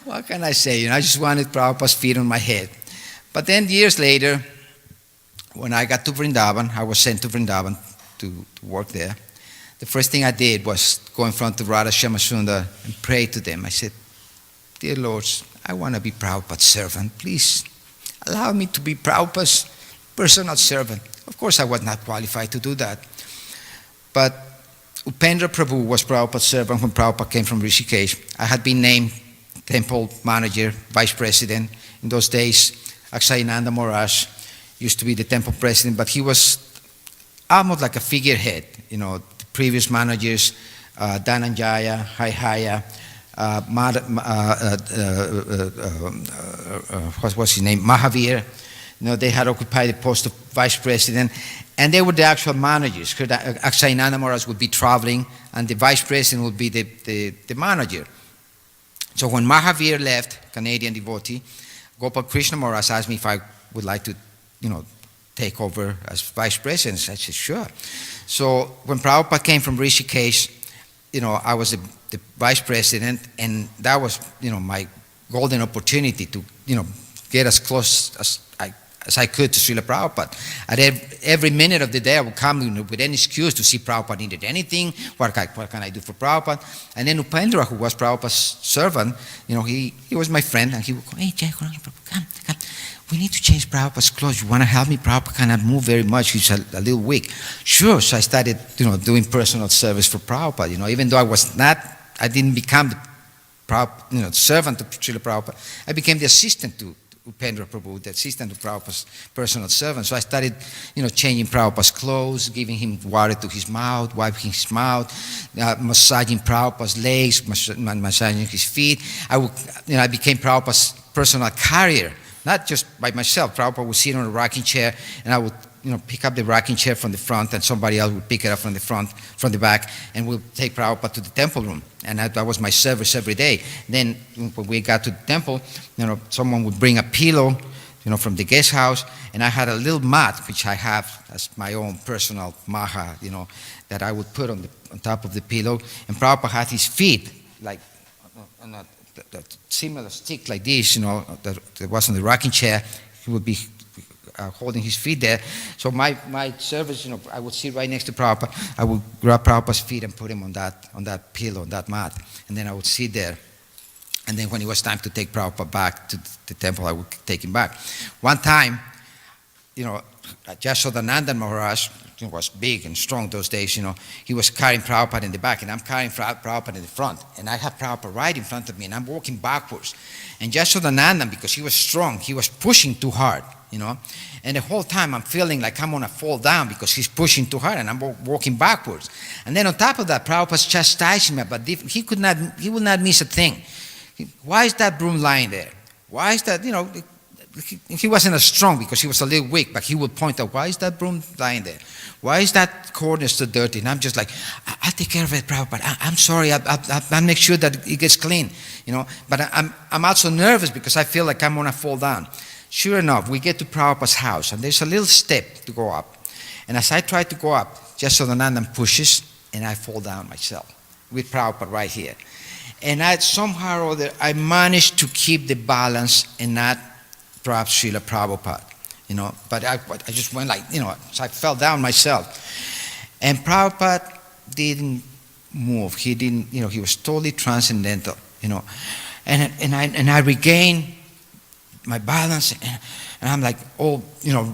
What can I say? I just wanted Prabhupada's feet on my head. But then years later, when I got to Vrindavan, I was sent to Vrindavan to work there. The first thing I did was go in front of Radha Shyamasundar and pray to them. I said, Dear Lords, I want to be Prabhupada's servant. Please allow me to be Prabhupada's personal servant. Of course, I was not qualified to do that. But Upendra Prabhu was Prabhupada's servant when Prabhupada came from Rishikesh. I had been named temple manager, vice president. In those days, Aksayananda Maharaj used to be the temple president, but he was almost like a figurehead. The previous managers, Dhananjaya, Haihaya, what was his name, Mahavir, they had occupied the post of vice president, and they were the actual managers. Aksayananda Maharaj would be traveling, and the vice president would be the manager. So when Mahavir left, Canadian devotee, Gopal Krishna Maharaj asked me if I would like to, take over as vice president. I said, sure. So when Prabhupada came from Rishikesh, I was the vice president, and that was, my golden opportunity to, get as close as I could to Srila Prabhupada. At every minute of the day, I would come with any excuse to see Prabhupada needed anything. What can I do for Prabhupada? And then Upendra, who was Prabhupada's servant, he was my friend, and he would go, hey, Jai Gauranga Prabhu, come. We need to change Prabhupada's clothes. You want to help me? Prabhupada cannot move very much. He's a little weak. Sure. So I started, doing personal service for Prabhupada. Even though I didn't become the servant of Srila Prabhupada. I became the assistant to Upendra Prabhu, the assistant to Prabhupada's personal servant. So I started, changing Prabhupada's clothes, giving him water to his mouth, wiping his mouth, massaging Prabhupada's legs, massaging his feet. I became Prabhupada's personal carrier, not just by myself. Prabhupada would sit on a rocking chair, and I would, pick up the rocking chair from the front, and somebody else would pick it up from the back, and we'll take Prabhupada to the temple room. And that was my service every day. Then when we got to the temple, someone would bring a pillow, from the guest house, and I had a little mat, which I have as my own personal maha, that I would put on top of the pillow. And Prabhupada had his feet, like, on a similar stick like this, that was on the rocking chair. He would be holding his feet there. So my service, I would sit right next to Prabhupada. I would grab Prabhupada's feet and put him on that pillow, on that mat. And then I would sit there. And then when it was time to take Prabhupada back to the temple, I would take him back. One time, Yashodananda Maharaj was big and strong those days, he was carrying Prabhupada in the back, and I'm carrying Prabhupada in the front. And I have Prabhupada right in front of me, and I'm walking backwards. And Yashodananda, because he was strong, he was pushing too hard, And the whole time I'm feeling like I'm going to fall down because he's pushing too hard, and I'm walking backwards. And then on top of that, Prabhupada's chastising me, but he would not miss a thing. Why is that broom lying there? Why is that, he wasn't as strong because he was a little weak, but he would point out, why is that broom lying there? Why is that corner so dirty? And I'm just like, I'll take care of it, Prabhupada. I'm sorry, I'll make sure that it gets clean, But I'm also nervous because I feel like I'm going to fall down. Sure enough, we get to Prabhupada's house, and there's a little step to go up. And as I try to go up, Yashodananda pushes, and I fall down myself with Prabhupada right here. And somehow or other, I managed to keep the balance and not drop Sheila Prabhupada. but I just went like, so I fell down myself. And Prabhupada didn't move. He didn't, he was totally transcendental, and I regained my balance, and I'm like all,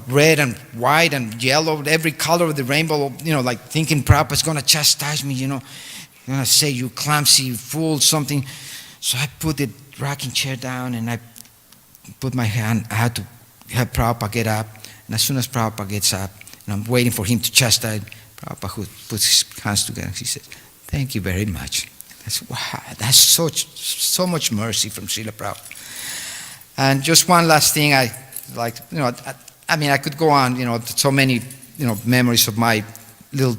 red and white and yellow, every color of the rainbow, like thinking Prabhupada's going to chastise me, going to say, you clumsy fool, something. So I put the rocking chair down, and I put my hand, I had to have Prabhupada get up, and as soon as Prabhupada gets up, and I'm waiting for him to chastise, Prabhupada who puts his hands together, he said, thank you very much. That's, wow, that's so much mercy from Srila Prabhupada. And just one last thing, I could go on, so many, memories of my little,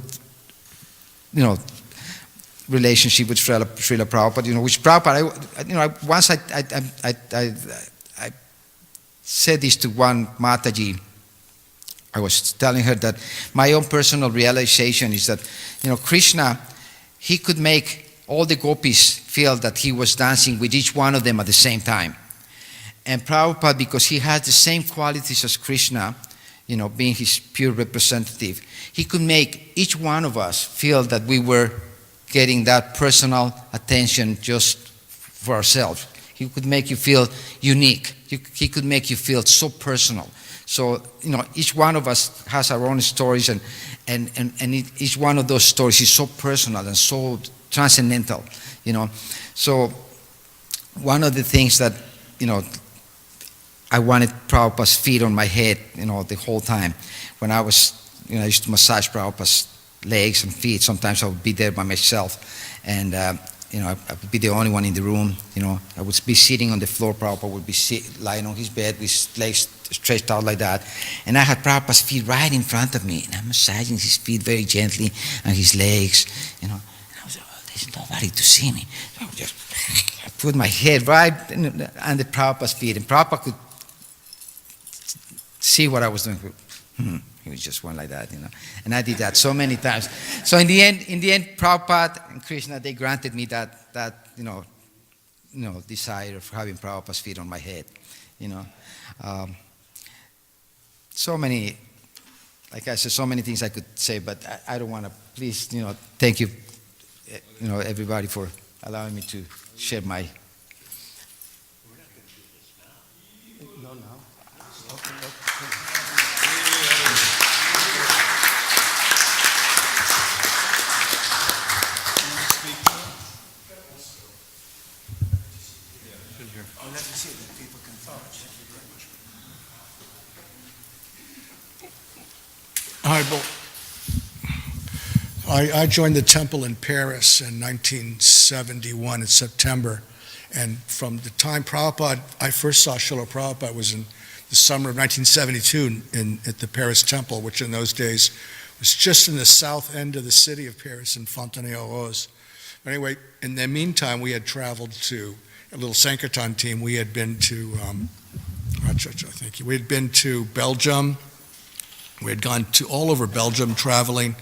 relationship with Srila Prabhupada, which Prabhupada, once I said this to one Mataji. I was telling her that my own personal realization is that, Krishna, he could make all the gopis feel that he was dancing with each one of them at the same time. And Prabhupada, because he has the same qualities as Krishna, being his pure representative, he could make each one of us feel that we were getting that personal attention just for ourselves. He could make you feel unique. He could make you feel so personal. So, each one of us has our own stories, and each one of those stories is so personal and so transcendental, So, one of the things that, I wanted Prabhupada's feet on my head, the whole time. When I was, I used to massage Prabhupada's legs and feet. Sometimes I would be there by myself, and I would be the only one in the room. I would be sitting on the floor. Prabhupada would be lying on his bed with his legs stretched out like that, and I had Prabhupada's feet right in front of me, and I'm massaging his feet very gently and his legs. And I was like, oh, there's nobody to see me. So I would just put my head right under Prabhupada's feet, and Prabhupada could see what I was doing. He was just one like that, And I did that so many times. So in the end, Prabhupada and Krishna, they granted me that desire of having Prabhupada's feet on my head, So many, like I said, so many things I could say, but I don't want to. Please, thank you, everybody for allowing me to share my.
I joined the temple in Paris in 1971 in September, and from the time I first saw Sheila Prabhupada was in the summer of 1972 at the Paris temple, which in those days was just in the south end of the city of Paris in Fontenay-aux-Roses. Anyway, in the meantime, we had traveled to a little Sankirtan team. We had been to we had been to Belgium. We had gone to all over Belgium traveling.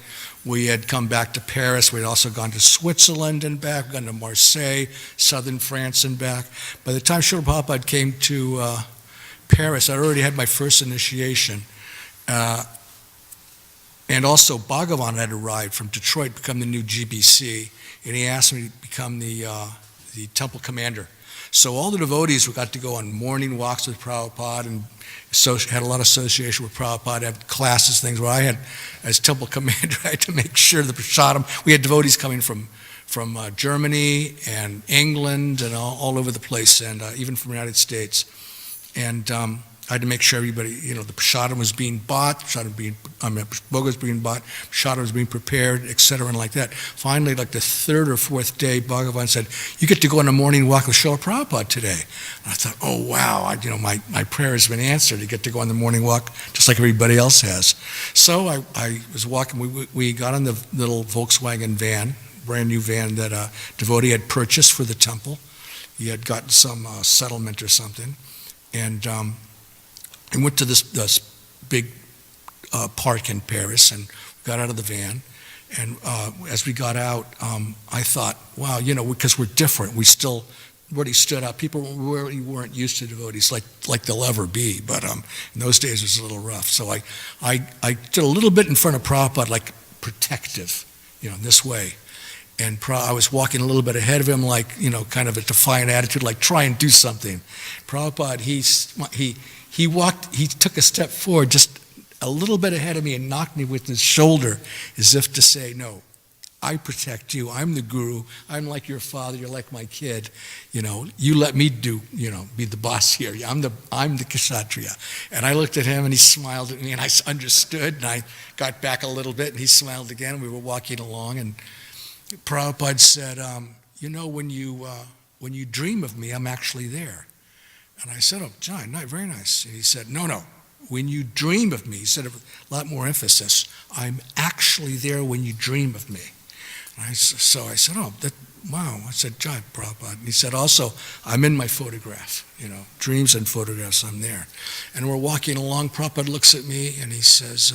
We had come back to Paris. We had also gone to Switzerland and back, gone to Marseille, southern France and back. By the time Srila Prabhupada came to Paris, I already had my first initiation. And also Bhagavan had arrived from Detroit, become the new GBC, and he asked me to become the temple commander. So all the devotees got to go on morning walks with Prabhupada and had a lot of association with Prabhupada, had classes, things where I had, as temple commander, I had to make sure the prasadam, we had devotees coming from Germany and England and all over the place, and even from the United States. And I had to make sure everybody, the prasadam was being bought, bhoga was being bought, prasadam was being prepared, etc., and like that. Finally, like the third or fourth day, Bhagavan said, "You get to go on a morning walk with Sheila Prabhupada today." And I thought, oh wow, my prayer has been answered. You get to go on the morning walk just like everybody else has. So I was walking. We got on the little Volkswagen van, brand new van that a devotee had purchased for the temple. He had gotten some settlement or something, and went to this big park in Paris and got out of the van. And as we got out, I thought, wow, because we're different. We still really stood out. People really weren't used to devotees like they'll ever be, but in those days it was a little rough. So I did a little bit in front of Prabhupada, like protective, in this way. And I was walking a little bit ahead of him, like, kind of a defiant attitude, like try and do something. Prabhupada, he took a step forward, just a little bit ahead of me, and knocked me with his shoulder as if to say, no, I protect you. I'm the guru. I'm like your father. You're like my kid. You let me be the boss here. I'm the kshatriya. And I looked at him and he smiled at me and I understood and I got back a little bit and he smiled again and we were walking along and Prabhupada said, when you dream of me, I'm actually there. And I said, oh, John, very nice. And he said, no. When you dream of me, he said with a lot more emphasis, I'm actually there when you dream of me. So I said, wow. I said, John, Prabhupada. And he said, also, I'm in my photograph, dreams and photographs, I'm there. And we're walking along, Prabhupada looks at me and he says,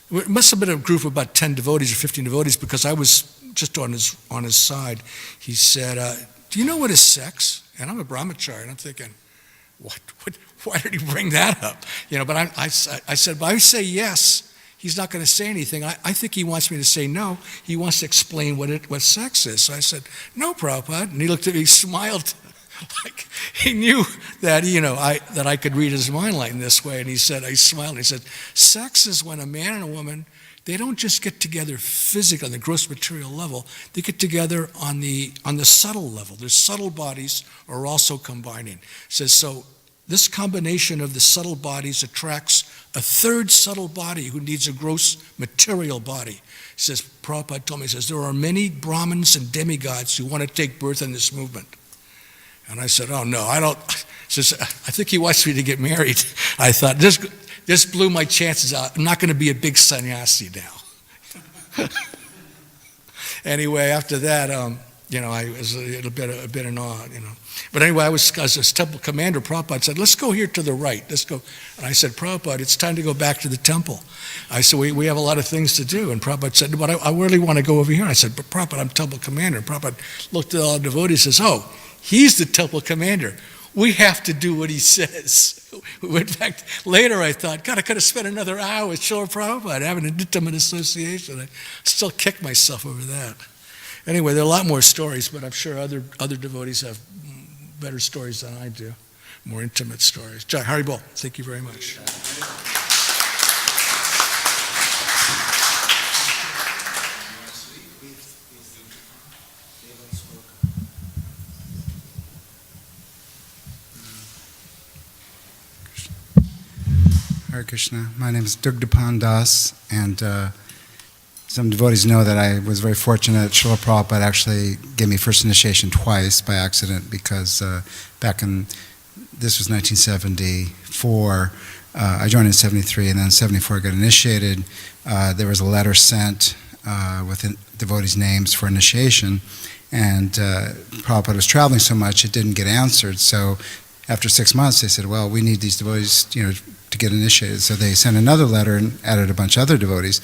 it must have been a group of about 10 devotees or 15 devotees because I was just on his side. He said, do you know what is sex? And I'm a brahmachari, and I'm thinking, what? Why did he bring that up? But I said, but I say yes. He's not going to say anything. I think he wants me to say no. He wants to explain what sex is. So I said, no, Prabhupada. And he looked at me, he smiled, like he knew that that I could read his mind like in this way. And he smiled and he said, sex is when a man and a woman, they don't just get together physically on the gross material level. They get together on the subtle level. Their subtle bodies are also combining. He says so. This combination of the subtle bodies attracts a third subtle body who needs a gross material body. He says, Prabhupada told me, he says, there are many Brahmins and demigods who want to take birth in this movement. And I said, oh no, I don't. He says, I think he wants me to get married. I thought, this blew my chances out. I'm not going to be a big sannyasi now. Anyway, after that, I was a bit in awe, But anyway, as temple commander, Prabhupada said, let's go here to the right. Let's go. And I said, Prabhupada, it's time to go back to the temple. I said, we have a lot of things to do. And Prabhupada said, but I really want to go over here. And I said, but Prabhupada, I'm temple commander. And Prabhupada looked at all the devotees and says, oh, he's the temple commander. We have to do what he says. In fact, later I thought, God, I could have spent another hour with Sheila Prabhupada having an intimate association. I still kick myself over that. Anyway, there are a lot more stories, but I'm sure other devotees have better stories than I do, more intimate stories. Jai Haribol, thank you very much.
Hare Krishna. My name is Dugdapan Das, and some devotees know that I was very fortunate that Srila Prabhupada actually gave me first initiation twice by accident because this was 1974, I joined in 73 and then in 74 I got initiated. There was a letter sent with devotees' names for initiation, and Prabhupada was traveling so much it didn't get answered, so after 6 months they said, well, we need these devotees to get initiated. So they sent another letter and added a bunch of other devotees.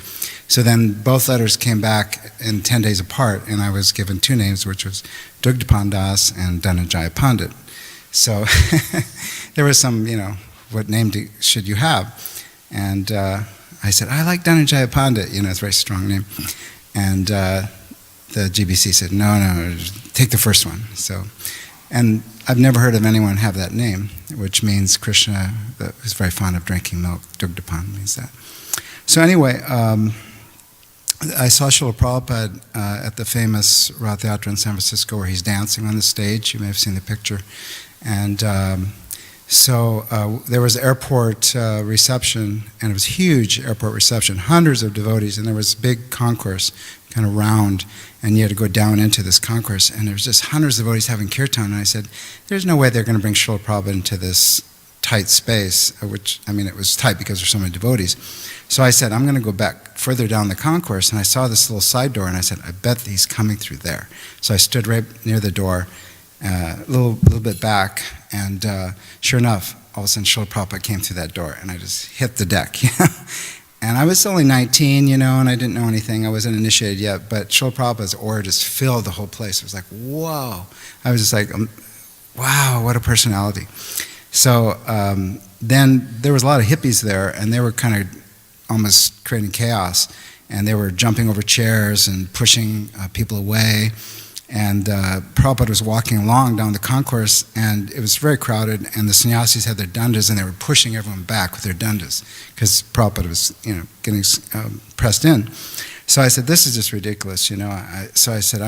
So then both letters came back in 10 days apart, and I was given two names, which was Dugdapan Das and Dhananjaya Pandit. So there was some, what name should you have? And I said, I like Dhananjaya Pandit, it's a very strong name. And the GBC said, no, take the first one. So, and I've never heard of anyone have that name, which means Krishna is very fond of drinking milk. Dugdapan means that. So anyway, I saw Srila Prabhupada at the famous Rath Yatra in San Francisco where he's dancing on the stage. You may have seen the picture. And so there was airport reception, and it was a huge airport reception, hundreds of devotees, and there was a big concourse, kind of round, and you had to go down into this concourse, and there was just hundreds of devotees having kirtan, and I said, there's no way they're going to bring Srila Prabhupada into this tight space, which, it was tight because there's so many devotees. So I said, I'm going to go back further down the concourse, and I saw this little side door, and I said, I bet he's coming through there. So I stood right near the door, a little bit back, and sure enough, all of a sudden Srila Prabhupada came through that door, and I just hit the deck, And I was only 19, you know, and I didn't know anything. I wasn't initiated yet, but Srila Prabhupada's aura just filled the whole place. It was like, whoa. I was just like, wow, what a personality. So then there was a lot of hippies there, and they were kind of almost creating chaos. And they were jumping over chairs and pushing people away. And Prabhupada was walking along down the concourse, and it was very crowded, and the sannyasis had their dandas, and they were pushing everyone back with their dandas, because Prabhupada was, you know, getting pressed in. So I said, this is just ridiculous, you know. So I said,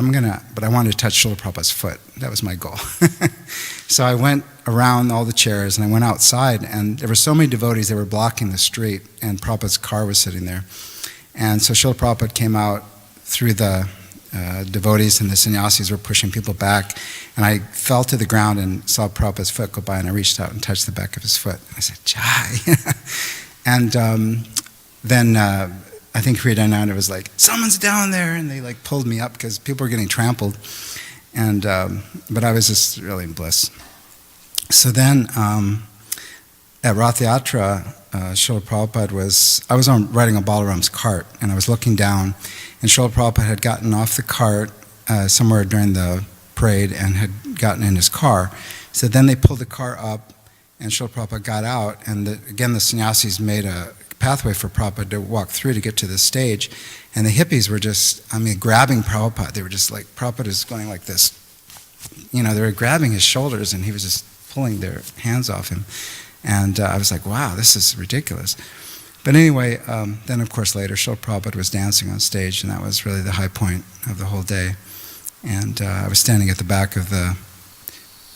but I wanted to touch Srila Prabhupada's foot. That was my goal. So I went around all the chairs, and I went outside, and there were so many devotees, they were blocking the street, and Prabhupada's car was sitting there. And so Srila Prabhupada came out through the devotees, and the sannyasis were pushing people back, and I fell to the ground and saw Prabhupada's foot go by, and I reached out and touched the back of his foot. I said, Jai. And then I think Hridayananda was like, someone's down there, and they like pulled me up because people were getting trampled, and but I was just really in bliss. So then at Rath Yatra, Srila Prabhupada I was riding on Balaram's cart, and I was looking down, and Srila Prabhupada had gotten off the cart somewhere during the parade and had gotten in his car. So then they pulled the car up, and Srila Prabhupada got out, and again the sannyasis made a pathway for Prabhupada to walk through to get to the stage, and the hippies were just, grabbing Prabhupada. They were just like, Prabhupada is going like this. You know, they were grabbing his shoulders, and he was just pulling their hands off him. And I was like, wow, this is ridiculous. But anyway, then of course later, Sheila Prabhupada was dancing on stage, and that was really the high point of the whole day. And I was standing at the back of the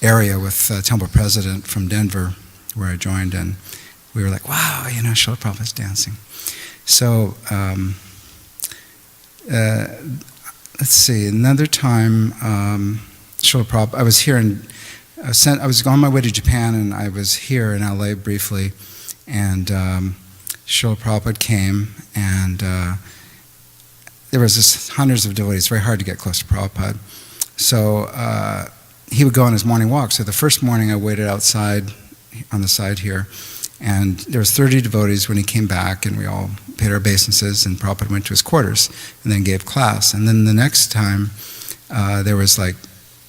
area with Temple President from Denver, where I joined, and we were like, wow, you know, Sheila Prabhupada's dancing. So let's see, another time, Sheila Prabhupada, I was here in I was on my way to Japan, and I was here in LA briefly, and Srila Prabhupada came, and there was just hundreds of devotees. It's very hard to get close to Prabhupada. So he would go on his morning walk. So the first morning I waited outside on the side here, and there was 30 devotees when he came back, and we all paid our obeisances, and Prabhupada went to his quarters and then gave class. And then the next time there was like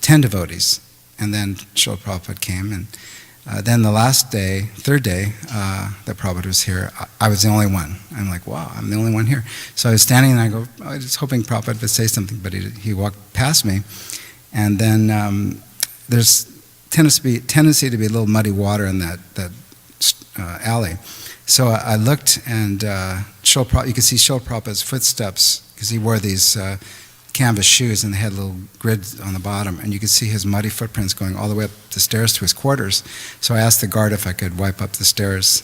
10 devotees. And then Srila Prabhupada came, and then the last day, third day, that Prabhupada was here, I was the only one. I'm like, wow, I'm the only one here. So I was standing, and I was hoping Prabhupada would say something, but he walked past me. And then there's tendency to be a little muddy water in that alley. So I looked, and you could see Srila Prabhupada's footsteps, because he wore these canvas shoes, and they had little grids on the bottom, and you could see his muddy footprints going all the way up the stairs to his quarters. So I asked the guard if I could wipe up the stairs,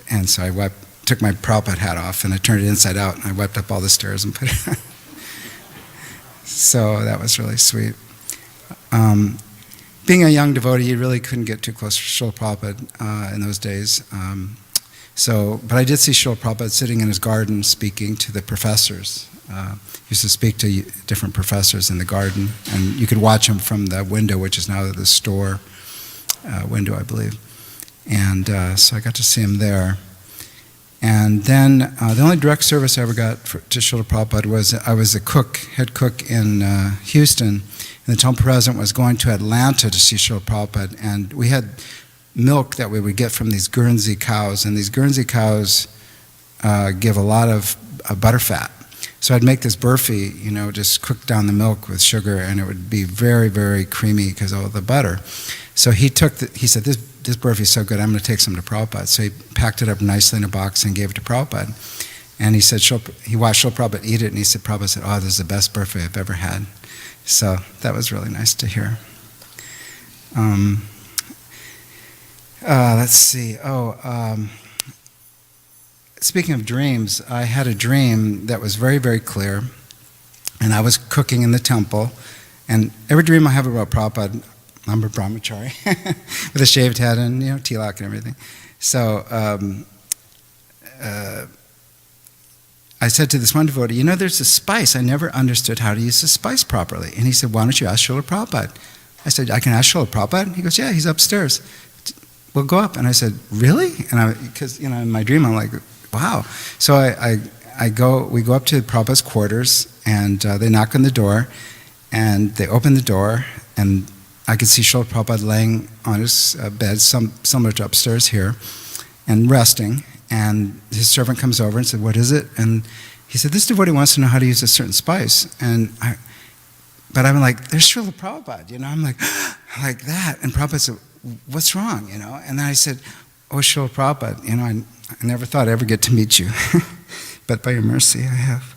and so I took my Prabhupada hat off, and I turned it inside out, and I wiped up all the stairs and put it on. So that was really sweet. Being a young devotee, you really couldn't get too close to Srila Prabhupada in those days. But I did see Srila Prabhupada sitting in his garden speaking to the professors. He used to speak to different professors in the garden, and you could watch him from the window, which is now the store window, I believe. And so I got to see him there. And then the only direct service I ever got to Srila Prabhupada was I was a head cook in Houston, and the temple president was going to Atlanta to see Srila Prabhupada, and we had milk that we would get from these Guernsey cows, and these Guernsey cows give a lot of butterfat. So I'd make this burfi, you know, just cook down the milk with sugar, and it would be very, very creamy because of the butter. So he said, this burfi is so good, I'm going to take some to Prabhupada. So he packed it up nicely in a box and gave it to Prabhupada. And he said, he watched Srila Prabhupada eat it, and he said, Prabhupada said, oh, this is the best burfi I've ever had. So that was really nice to hear. Let's see. Speaking of dreams, I had a dream that was very, very clear, and I was cooking in the temple, and every dream I have about Prabhupada, I'm a brahmachari, with a shaved head and, you know, tilak and everything. So I said to this one devotee, you know, there's a spice. I never understood how to use the spice properly. And he said, why don't you ask Srila Prabhupada? I said, I can ask Srila Prabhupada? He goes, yeah, he's upstairs. We'll go up. And I said, really? And because, you know, in my dream, I'm like, wow. So we go up to Prabhupada's quarters, and they knock on the door, and they open the door, and I could see Srila Prabhupada laying on his bed, similar to upstairs here, and resting. And his servant comes over and said, "What is it?" And he said, "This devotee wants to know how to use a certain spice." But I'm like, "There's Srila Prabhupada," I'm like that. And Prabhupada said, "What's wrong?" And then I said, "Oh, Srila Prabhupada, I never thought I'd ever get to meet you, but by your mercy, I have."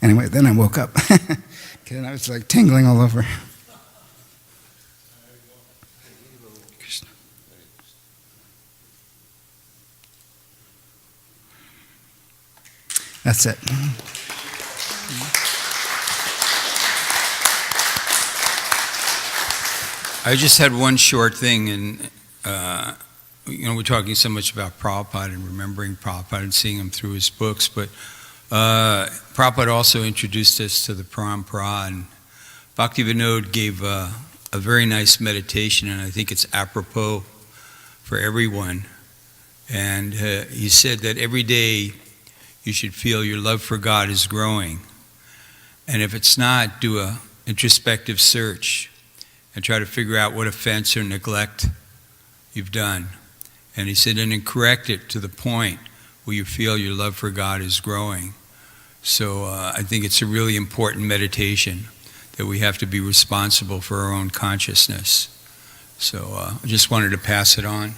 Anyway, then I woke up. And I was like tingling all over. Krishna. That's it.
I just had one short thing, and we're talking so much about Prabhupada and remembering Prabhupada and seeing him through his books, but Prabhupada also introduced us to the Parampara, and Bhaktivinoda gave a very nice meditation, and I think it's apropos for everyone. And he said that every day you should feel your love for God is growing. And if it's not, do a introspective search and try to figure out what offense or neglect you've done. And he said, and then correct it to the point where you feel your love for God is growing. So I think it's a really important meditation that we have to be responsible for our own consciousness. So I just wanted to pass it on.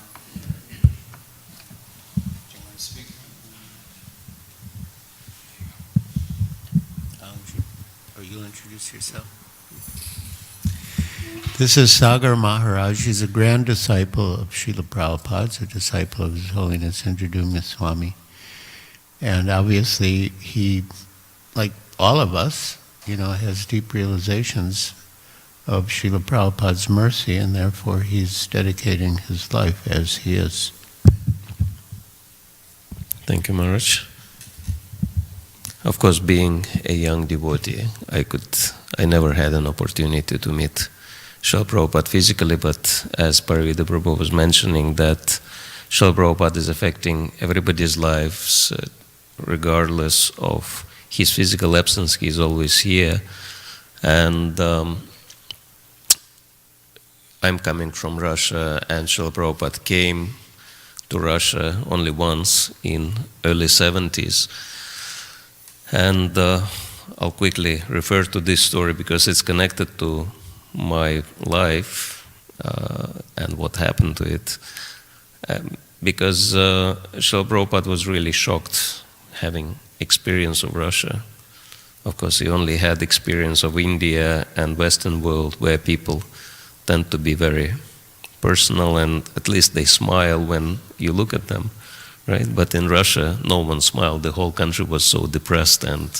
Or you'll introduce yourself. This is Sagar Maharaj. He's a grand disciple of Sheila Prabhupada, a disciple of His Holiness Indradyumna Swami. And obviously, he, like all of us, has deep realizations of Srila Prabhupada's mercy, and therefore he's dedicating his life as he is.
Thank you, Maharaj. Of course, being a young devotee, I never had an opportunity to meet Srila Prabhupada physically, but as Parivida Prabhu was mentioning, that Srila Prabhupada is affecting everybody's lives, regardless of his physical absence. He's always here. And I'm coming from Russia, and Srila Prabhupada came to Russia only once in early 70s. And I'll quickly refer to this story because it's connected to my life and what happened to it. Because Srila Prabhupada was really shocked having experience of Russia. Of course, he only had experience of India and Western world, where people tend to be very personal, and at least they smile when you look at them, right? But in Russia, no one smiled. The whole country was so depressed, and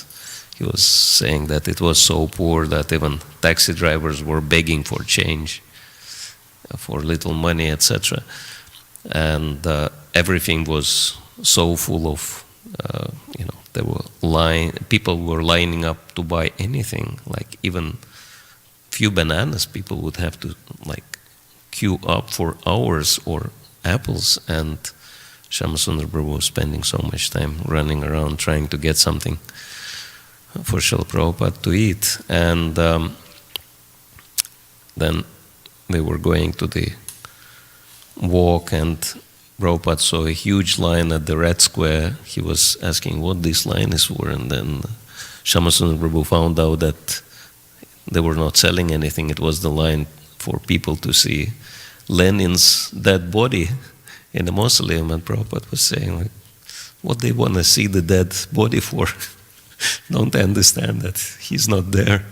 he was saying that it was so poor that even taxi drivers were begging for change, for little money, etc. And everything was so full of, people were lining up to buy anything, like even few bananas, people would have to queue up for hours, or apples, and Shyamasundar Prabhu was spending so much time running around trying to get something for Srila Prabhupada to eat. And then they were going to the walk, and Prabhupada saw a huge line at the Red Square. He was asking what this line is for, and then Shyamasundar Prabhu found out that they were not selling anything. It was the line for people to see Lenin's dead body in the mausoleum, and Prabhupada was saying, what they want to see the dead body for? Don't they understand that he's not there,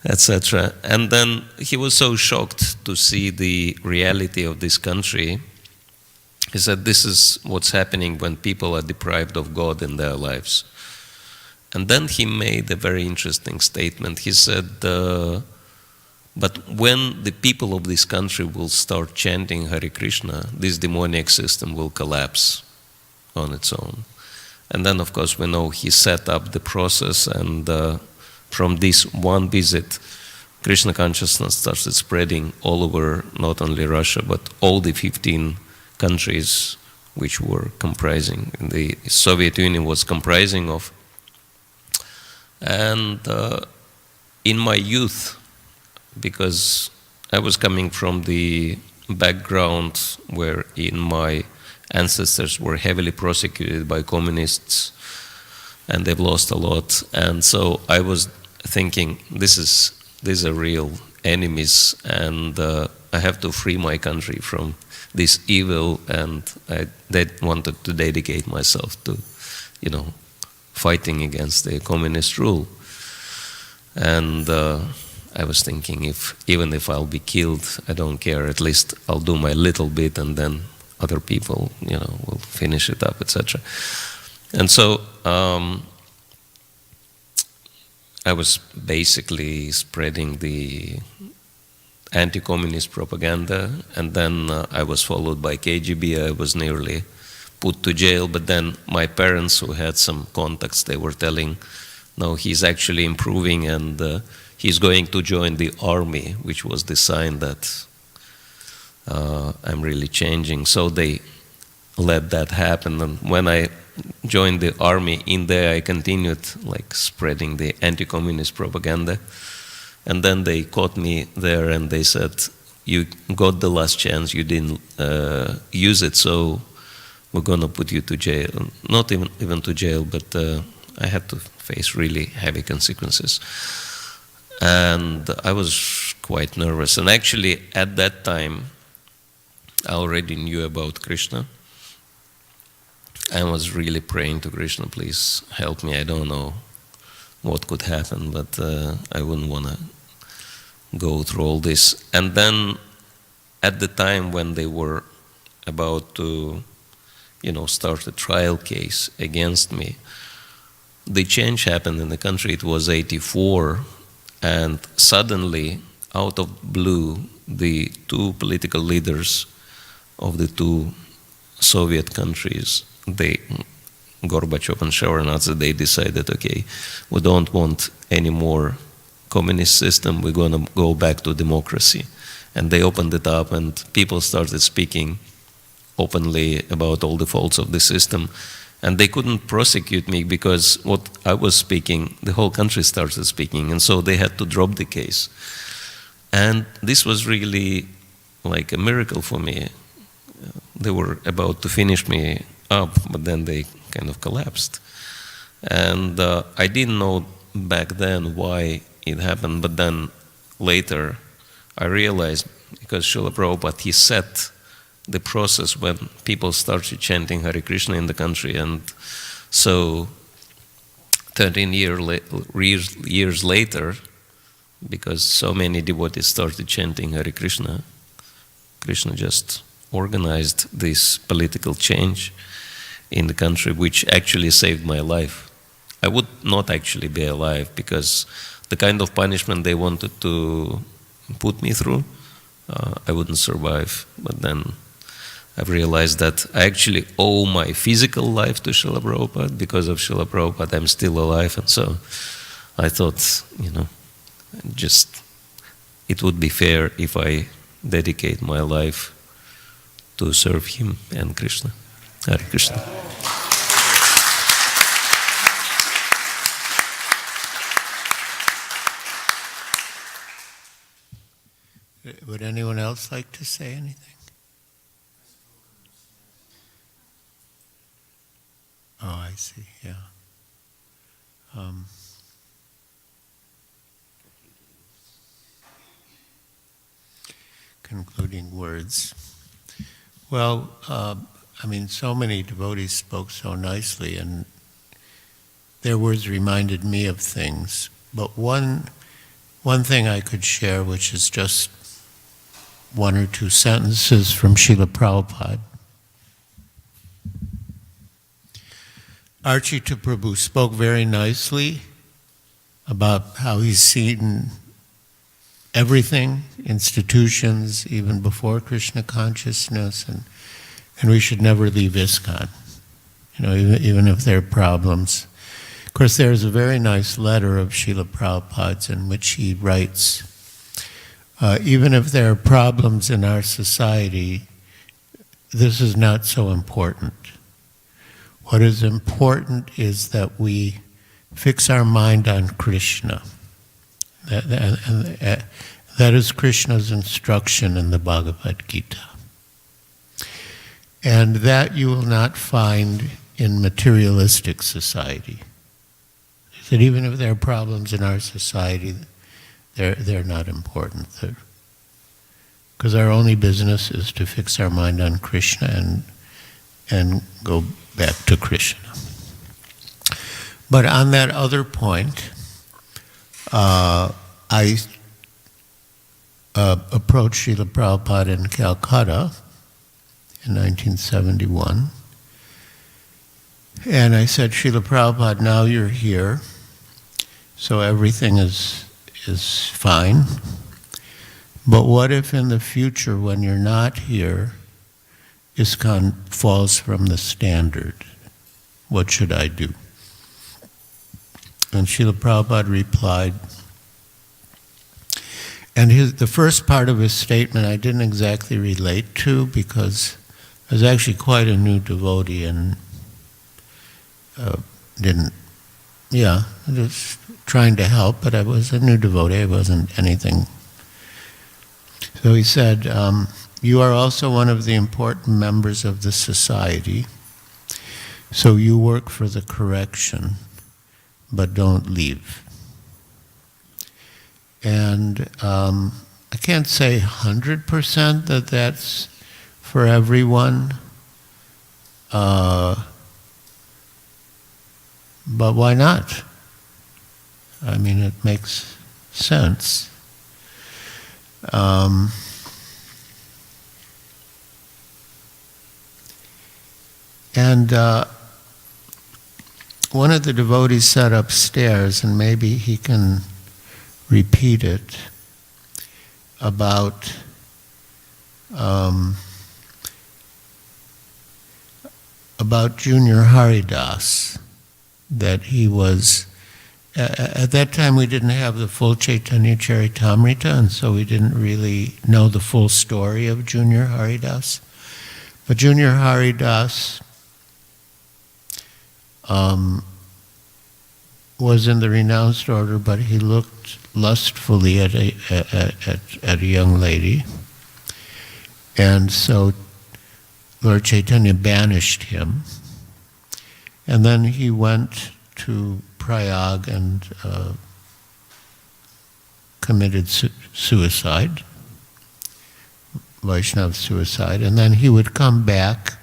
etc. And then he was so shocked to see the reality of this country. He said, this is what's happening when people are deprived of God in their lives. And then he made a very interesting statement. He said, but when the people of this country will start chanting Hare Krishna, this demonic system will collapse on its own. And then, of course, we know he set up the process, and from this one visit, Krishna consciousness started spreading all over not only Russia but all the 15 countries which were comprising, the Soviet Union was comprising of. And in my youth, because I was coming from the background where my ancestors were heavily prosecuted by communists and they've lost a lot, and so I was thinking, these are real enemies, and I have to free my country from this evil, and I wanted to dedicate myself to, fighting against the communist rule. And I was thinking, even if I'll be killed, I don't care, at least I'll do my little bit, and then other people, will finish it up, etc. And so I was basically spreading the anti-communist propaganda, and then I was followed by KGB. I was nearly put to jail, but then my parents, who had some contacts, they were telling, no, he's actually improving, and he's going to join the army, which was the sign that I'm really changing. So they let that happen, and when I joined the army, in there I continued spreading the anti-communist propaganda. And then they caught me there and they said, you got the last chance, you didn't use it, so we're going to put you to jail. Not even to jail, but I had to face really heavy consequences. And I was quite nervous. And actually, at that time, I already knew about Krishna. I was really praying to Krishna, please help me. I don't know what could happen, but I wouldn't want to go through all this. And then at the time when they were about to, start a trial case against me, the change happened in the country. It was 1984, and suddenly, out of blue, the two political leaders of the two Soviet countries, Gorbachev and Shevardnadze, they decided, okay, we don't want any more communist system, we're going to go back to democracy. And they opened it up, and people started speaking openly about all the faults of the system. And they couldn't prosecute me because what I was speaking, the whole country started speaking, and so they had to drop the case. And this was really like a miracle for me. They were about to finish me up, but then they kind of collapsed. And I didn't know back then why it happened, but then later I realized, because Sheila Prabhupada, he set the process when people started chanting Hare Krishna in the country, and so 13 years later, because so many devotees started chanting Hare Krishna, Krishna just organized this political change in the country, which actually saved my life. I would not actually be alive, because the kind of punishment they wanted to put me through, I wouldn't survive. But then I've realized that I actually owe my physical life to Srila Prabhupada. Because of Srila Prabhupada, I'm still alive. And so I thought, just it would be fair if I dedicate my life to serve him and Krishna. Hare Krishna.
Would anyone else like to say anything? Oh, I see, yeah. Concluding words. Well, so many devotees spoke so nicely, and their words reminded me of things. But one thing I could share, which is just one or two sentences from Sheila Prabhupada. Archita Prabhu spoke very nicely about how he's seen everything, institutions, even before Krishna consciousness, and we should never leave ISKCON, even if there are problems. Of course, there's a very nice letter of Srila Prabhupada's in which he writes, even if there are problems in our society, this is not so important. What is important is that we fix our mind on Krishna. That is Krishna's instruction in the Bhagavad Gita. And that you will not find in materialistic society. That even if there are problems in our society, they're not important. Because our only business is to fix our mind on Krishna and go back to Krishna. But on that other point, I approached Sheila Prabhupada in Calcutta in 1971. And I said, Sheila Prabhupada, now you're here, so everything is fine. But what if in the future, when you're not here, ISKCON falls from the standard? What should I do? And Sheila Prabhupada replied, and the first part of his statement I didn't exactly relate to, because I was actually quite a new devotee and just trying to help, but I was a new devotee, I wasn't anything. So he said, you are also one of the important members of the society, so you work for the correction, but don't leave. And I can't say 100% that that's for everyone, but why not? I mean, it makes sense. And one of the devotees said upstairs, and maybe he can repeat it, about Junior Haridas, that he was, at that time we didn't have the full Chaitanya Charitamrita, and so we didn't really know the full story of Junior Haridas. But Junior Haridas was in the renounced order, but he looked lustfully at a young lady, and so Lord Chaitanya banished him, and then he went to Prayag and committed suicide, Vaishnava suicide, and then he would come back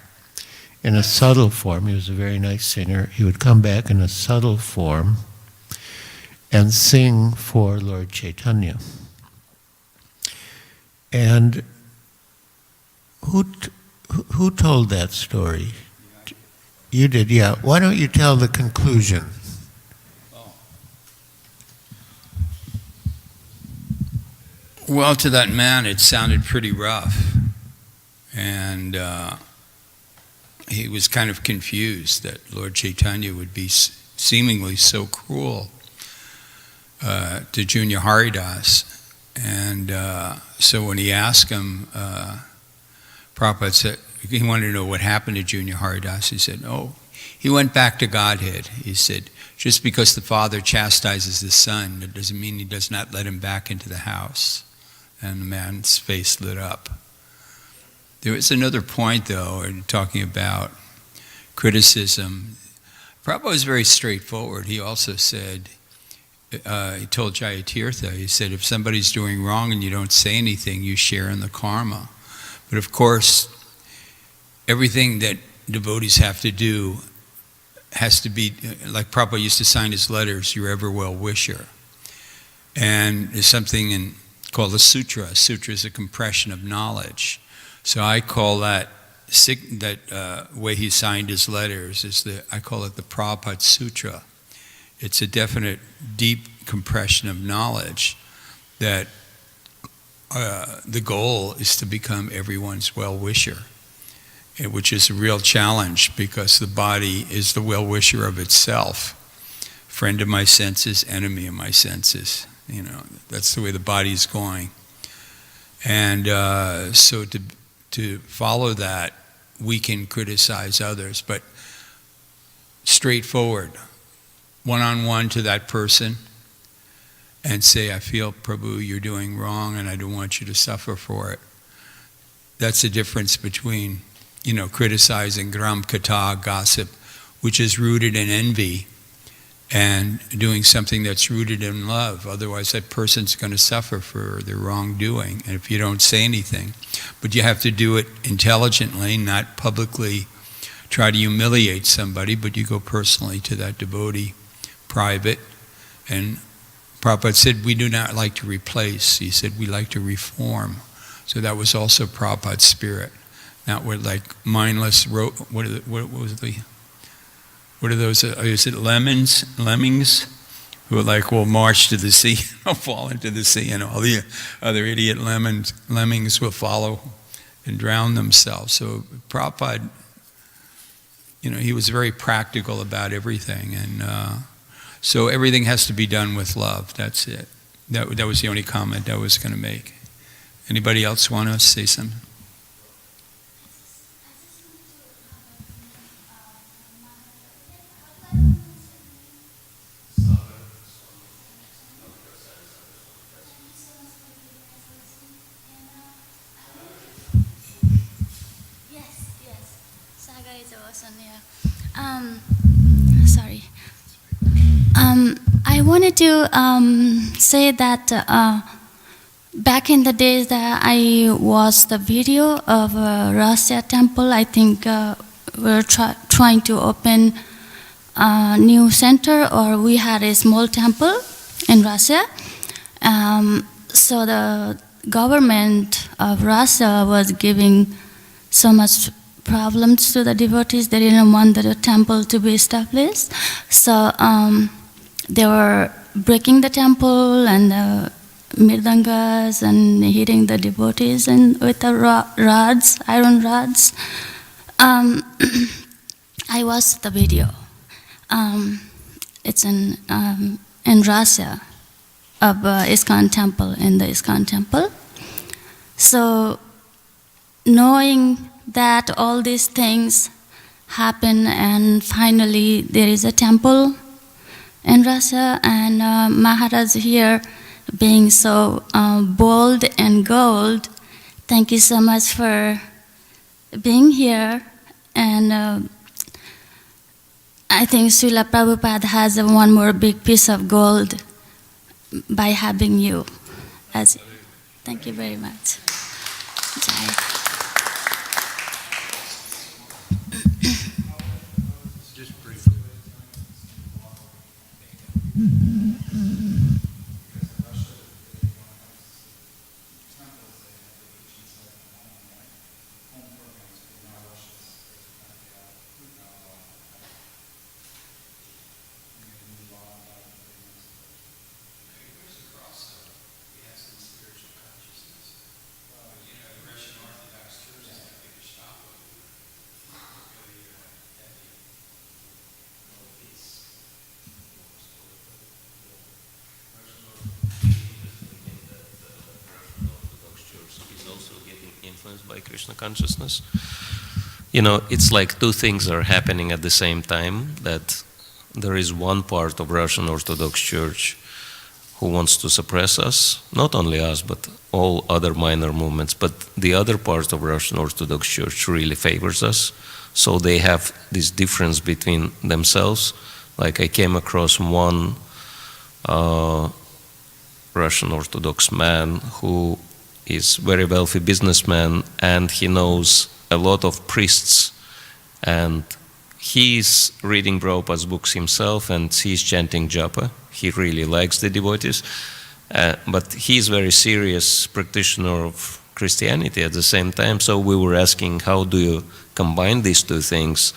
in a subtle form. He was a very nice singer. He would come back in a subtle form and sing for Lord Chaitanya. And who told that story? You did, yeah. Why don't you tell the conclusion?
Well, to that man, it sounded pretty rough. And he was kind of confused that Lord Chaitanya would be seemingly so cruel to Junior Haridas. And so when he asked him, Prabhupada said, he wanted to know what happened to Junior Haridas. He said, he went back to Godhead. He said, just because the father chastises the son, that doesn't mean he does not let him back into the house. And the man's face lit up. There was another point, though, in talking about criticism. Prabhupada was very straightforward. He also said, he told Jayatirtha, he said, if somebody's doing wrong and you don't say anything, you share in the karma. But of course, everything that devotees have to do has to be, like Prabhupada used to sign his letters, your ever well-wisher. And there's something called a sutra. A sutra is a compression of knowledge. So I call that way he signed his letters, I call it the Prabhupada Sutra. It's a definite, deep compression of knowledge that the goal is to become everyone's well-wisher, which is a real challenge because the body is the well-wisher of itself. Friend of my senses, enemy of my senses. That's the way the body's going. And so to follow that, we can criticize others, but straightforward, one-on-one to that person, and say, I feel, Prabhu, you're doing wrong, and I don't want you to suffer for it. That's the difference between, criticizing gram kata, gossip, which is rooted in envy, and doing something that's rooted in love. Otherwise, that person's going to suffer for their wrongdoing, and if you don't say anything. But you have to do it intelligently, not publicly try to humiliate somebody, but you go personally to that devotee, private. And Prabhupada said, we do not like to replace. He said, we like to reform. So that was also Prabhupada's spirit. Not with like mindless, what are those, is it lemmings? Who will march to the sea, fall into the sea, and all the other idiot lemmings will follow and drown themselves. So Prabhupada, he was very practical about everything, and so everything has to be done with love. That's it. That was the only comment I was going to make. Anybody else want to say something?
Sorry. I wanted to say that back in the days that I watched the video of Russia temple, I think we're trying to open a new center, or we had a small temple in Russia. So the government of Russia was giving so much problems to the devotees. They didn't want the temple to be established. So they were breaking the temple and the mirdangas and hitting the devotees and with the rods, iron rods. I watched the video. It's in Russia of ISKCON temple, in the ISKCON temple. So knowing that all these things happen, and finally there is a temple in Russia, and Maharaj here being so bold and gold, thank you so much for being here. And I think Srila Prabhupada has one more big piece of gold by having you. Thank you very much. Jai.
By Krishna consciousness. It's like two things are happening at the same time, that there is one part of Russian Orthodox Church who wants to suppress us, not only us, but all other minor movements, but the other part of Russian Orthodox Church really favors us. So they have this difference between themselves. Like I came across one Russian Orthodox man who is very wealthy businessman, and he knows a lot of priests, and he's reading Prabhupada's books himself, and he's chanting japa. He really likes the devotees, but he's very serious practitioner of Christianity at the same time. So we were asking, how do you combine these two things?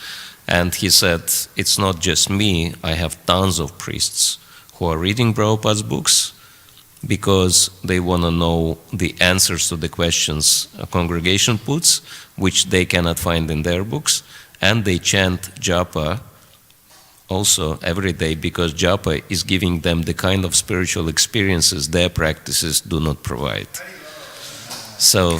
And he said, it's not just me, I have tons of priests who are reading Prabhupada's books, because they want to know the answers to the questions a congregation puts, which they cannot find in their books, and they chant japa also every day, because japa is giving them the kind of spiritual experiences their practices do not provide. So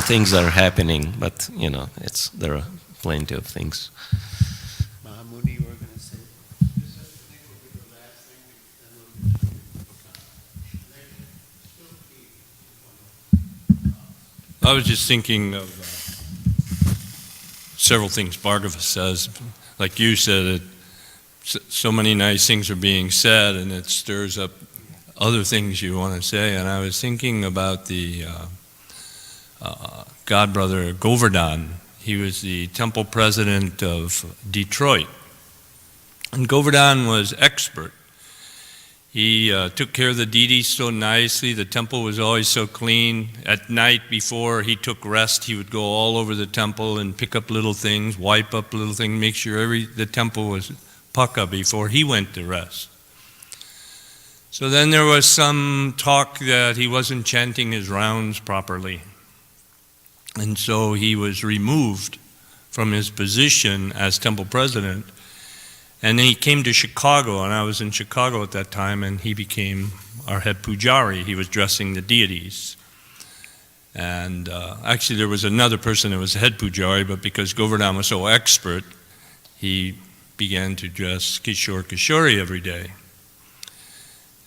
things are happening, but there are plenty of things.
Mahamuni, you were going to say?
I was just thinking of several things Bhargava says. Like you said, so many nice things are being said, and it stirs up other things you want to say. And I was thinking about the godbrother Govardhan. He was the temple president of Detroit. And Govardhan was expert. He took care of the deities so nicely. The temple was always so clean. At night before he took rest, he would go all over the temple and pick up little things, wipe up little things, make sure the temple was pukka before he went to rest. So then there was some talk that he wasn't chanting his rounds properly. And so he was removed from his position as temple president. And then he came to Chicago, and I was in Chicago at that time, and he became our head pujari. He was dressing the deities. And actually there was another person that was head pujari, but because Govardhan was so expert, he began to dress Kishore Kishori every day.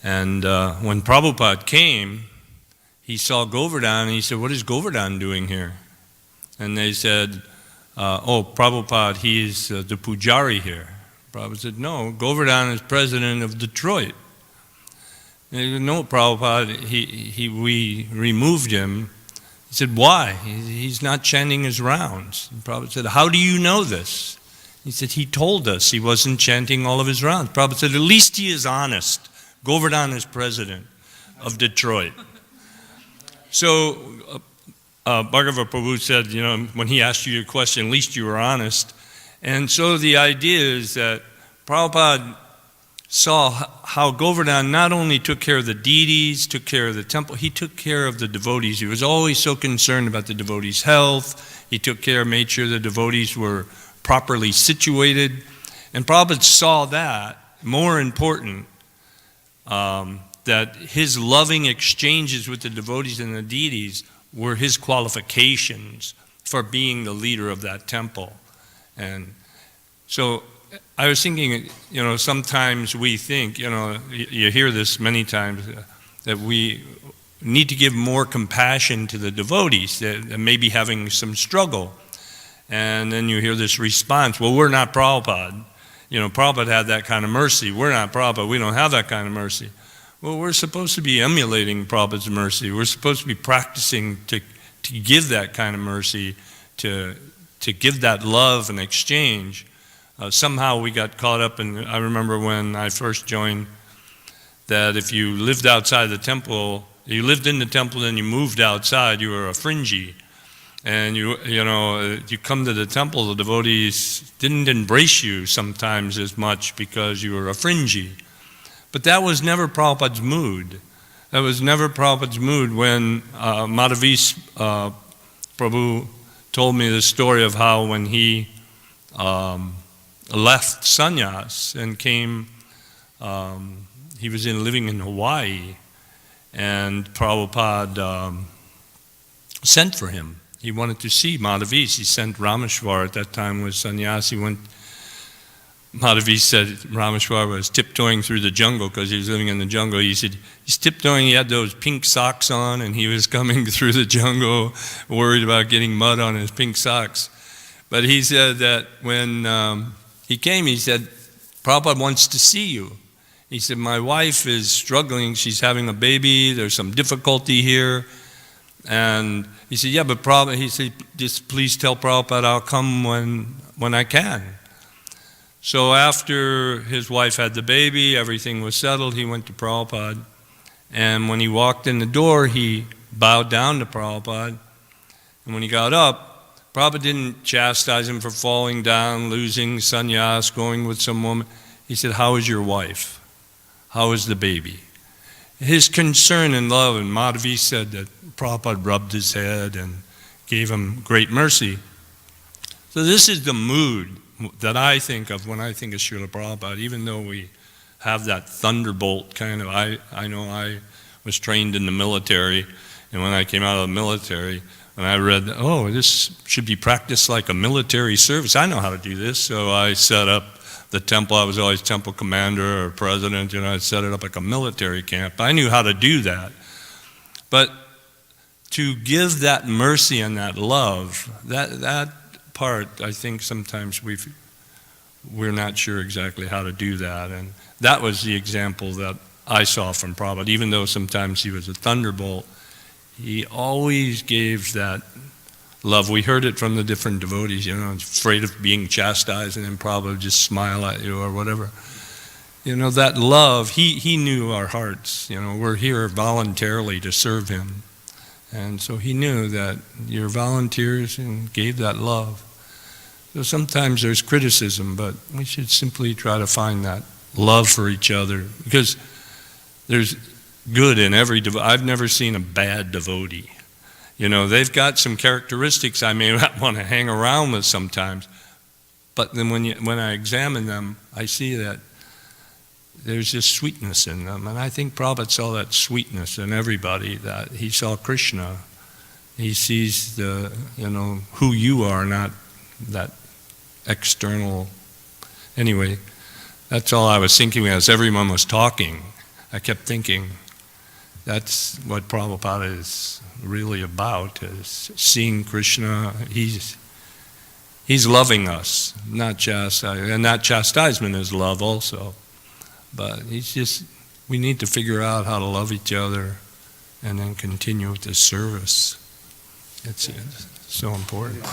And when Prabhupada came, he saw Govardhan, and he said, "What is Govardhan doing here?" And they said, "Oh, Prabhupada, he is the pujari here." Prabhupada said, "No, Govardhan is president of Detroit." And he said, "No, Prabhupada, we removed him." He said, "Why? He's not chanting his rounds." And Prabhupada said, "How do you know this?" He said, "He told us he wasn't chanting all of his rounds." Prabhupada said, "At least he is honest. Govardhan is president of Detroit." So Bhargava Prabhu said, when he asked you your question, at least you were honest. And so the idea is that Prabhupada saw how Govardhan not only took care of the deities, took care of the temple, he took care of the devotees. He was always so concerned about the devotees' health. He took care, made sure the devotees were properly situated. And Prabhupada saw that, more important, that his loving exchanges with the devotees and the deities were his qualifications for being the leader of that temple. And so I was thinking, sometimes we think, you hear this many times, that we need to give more compassion to the devotees that may be having some struggle. And then you hear this response, well, we're not Prabhupada. Prabhupada had that kind of mercy. We're not Prabhupada. We don't have that kind of mercy. Well, we're supposed to be emulating Prabhupada's mercy. We're supposed to be practicing to give that kind of mercy, to give that love and exchange. Somehow we got caught up in, I remember when I first joined, that if you lived outside the temple, you lived in the temple and you moved outside, you were a fringy. And you come to the temple, the devotees didn't embrace you sometimes as much because you were a fringy. But that was never Prabhupada's mood. That was never Prabhupada's mood. When Madhavis Prabhu told me the story of how when he left sannyas and came, he was living in Hawaii, and Prabhupada sent for him. He wanted to see Madhavis. He sent Rameshwar at that time was sannyas. Madhavis said Rameshwar was tiptoeing through the jungle because he was living in the jungle. He said he's tiptoeing, he had those pink socks on, and he was coming through the jungle worried about getting mud on his pink socks. But he said that when he came, he said, Prabhupada wants to see you. He said, my wife is struggling, she's having a baby, there's some difficulty here. And he said, yeah, but Prabhupada, he said, just please tell Prabhupada I'll come when I can. So after his wife had the baby, everything was settled, he went to Prabhupada. And when he walked in the door, he bowed down to Prabhupada. And when he got up, Prabhupada didn't chastise him for falling down, losing sannyas, going with some woman. He said, how is your wife? How is the baby? His concern and love, and Madhavi said that Prabhupada rubbed his head and gave him great mercy. So this is the mood that I think of when I think of Srila Prabhupada, even though we have that thunderbolt kind of. I know I was trained in the military, and when I came out of the military, and I read, oh, this should be practiced like a military service. I know how to do this, so I set up the temple. I was always temple commander or president, I set it up like a military camp. I knew how to do that. But to give that mercy and that love, that part, I think sometimes we're not sure exactly how to do that. And that was the example that I saw from Prabhupada. Even though sometimes he was a thunderbolt, he always gave that love. We heard it from the different devotees, afraid of being chastised, and then Prabhupada would just smile at you or whatever. That love, he knew our hearts. We're here voluntarily to serve him. And so he knew that you're volunteers and gave that love. So sometimes there's criticism, but we should simply try to find that love for each other, because there's good in every devotee. I've never seen a bad devotee. They've got some characteristics I may not want to hang around with sometimes, but then when I examine them, I see that there's just sweetness in them. And I think Prabhupada saw that sweetness in everybody, that he saw Krishna. He sees who you are, not that external. Anyway, that's all I was thinking as everyone was talking. I kept thinking, that's what Prabhupada is really about, is seeing Krishna. He's loving us, not chastising. And that chastisement is love also. But we need to figure out how to love each other and then continue with this service. It's so important.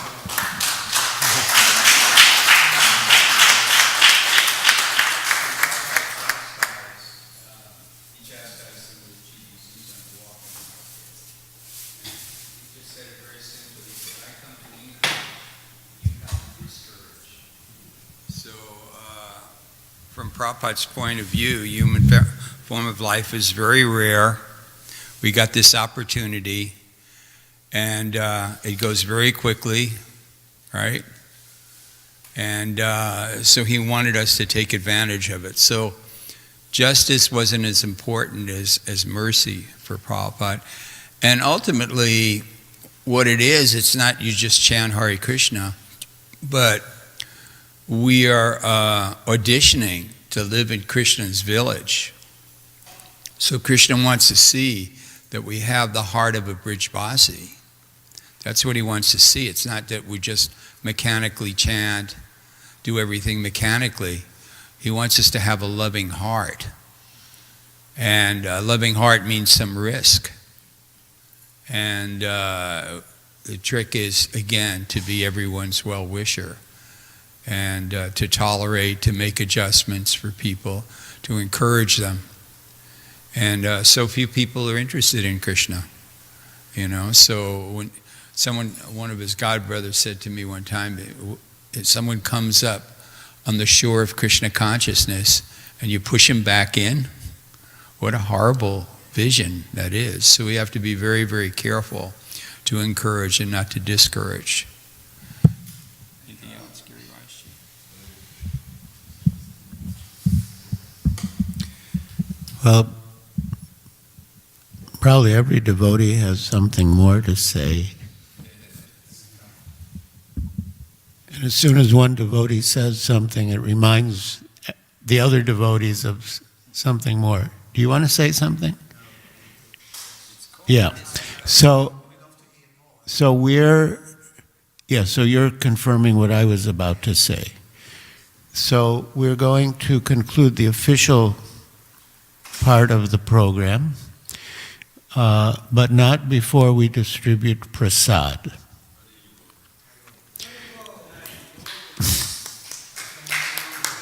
From Prabhupada's point of view, human form of life is very rare. We got this opportunity, and it goes very quickly, right? And so he wanted us to take advantage of it. So justice wasn't as important as mercy for Prabhupada. And ultimately, what it is, it's not you just chant Hare Krishna, but we are auditioning to live in Krishna's village. So Krishna wants to see that we have the heart of a Brijvasi. That's what he wants to see. It's not that we just mechanically chant, do everything mechanically. He wants us to have a loving heart. And a loving heart means some risk. And the trick is, again, to be everyone's well-wisher. And to tolerate, to make adjustments for people, to encourage them. And so few people are interested in Krishna, So when one of his godbrothers said to me one time, if someone comes up on the shore of Krishna consciousness and you push him back in, what a horrible vision that is. So we have to be very, very careful to encourage and not to discourage.
Well, probably every devotee has something more to say. And as soon as one devotee says something, it reminds the other devotees of something more. Do you want to say something? Yeah. So you're confirming what I was about to say. So we're going to conclude the official part of the program, but not before we distribute prasad.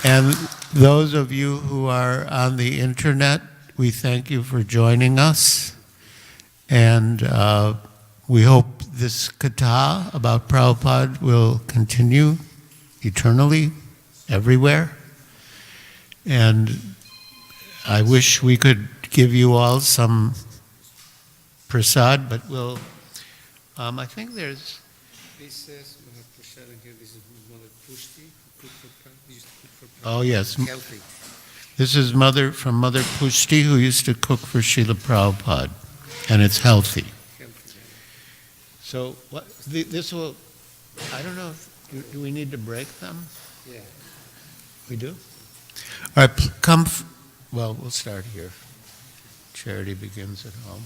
And those of you who are on the internet, we thank you for joining us. And we hope this katha about Prabhupada will continue eternally, everywhere. And I wish we could give you all some prasad, but we'll, I think there's...
This says we have prasad in here. This is Mother Pushti.
Oh, yes.
Healthy.
This is from Mother Pushti, who used to cook for Sheila Prabhupada, and it's healthy. So this will, I don't know, do we need to break them?
Yeah.
We do? All right, we'll start here. Charity begins at home.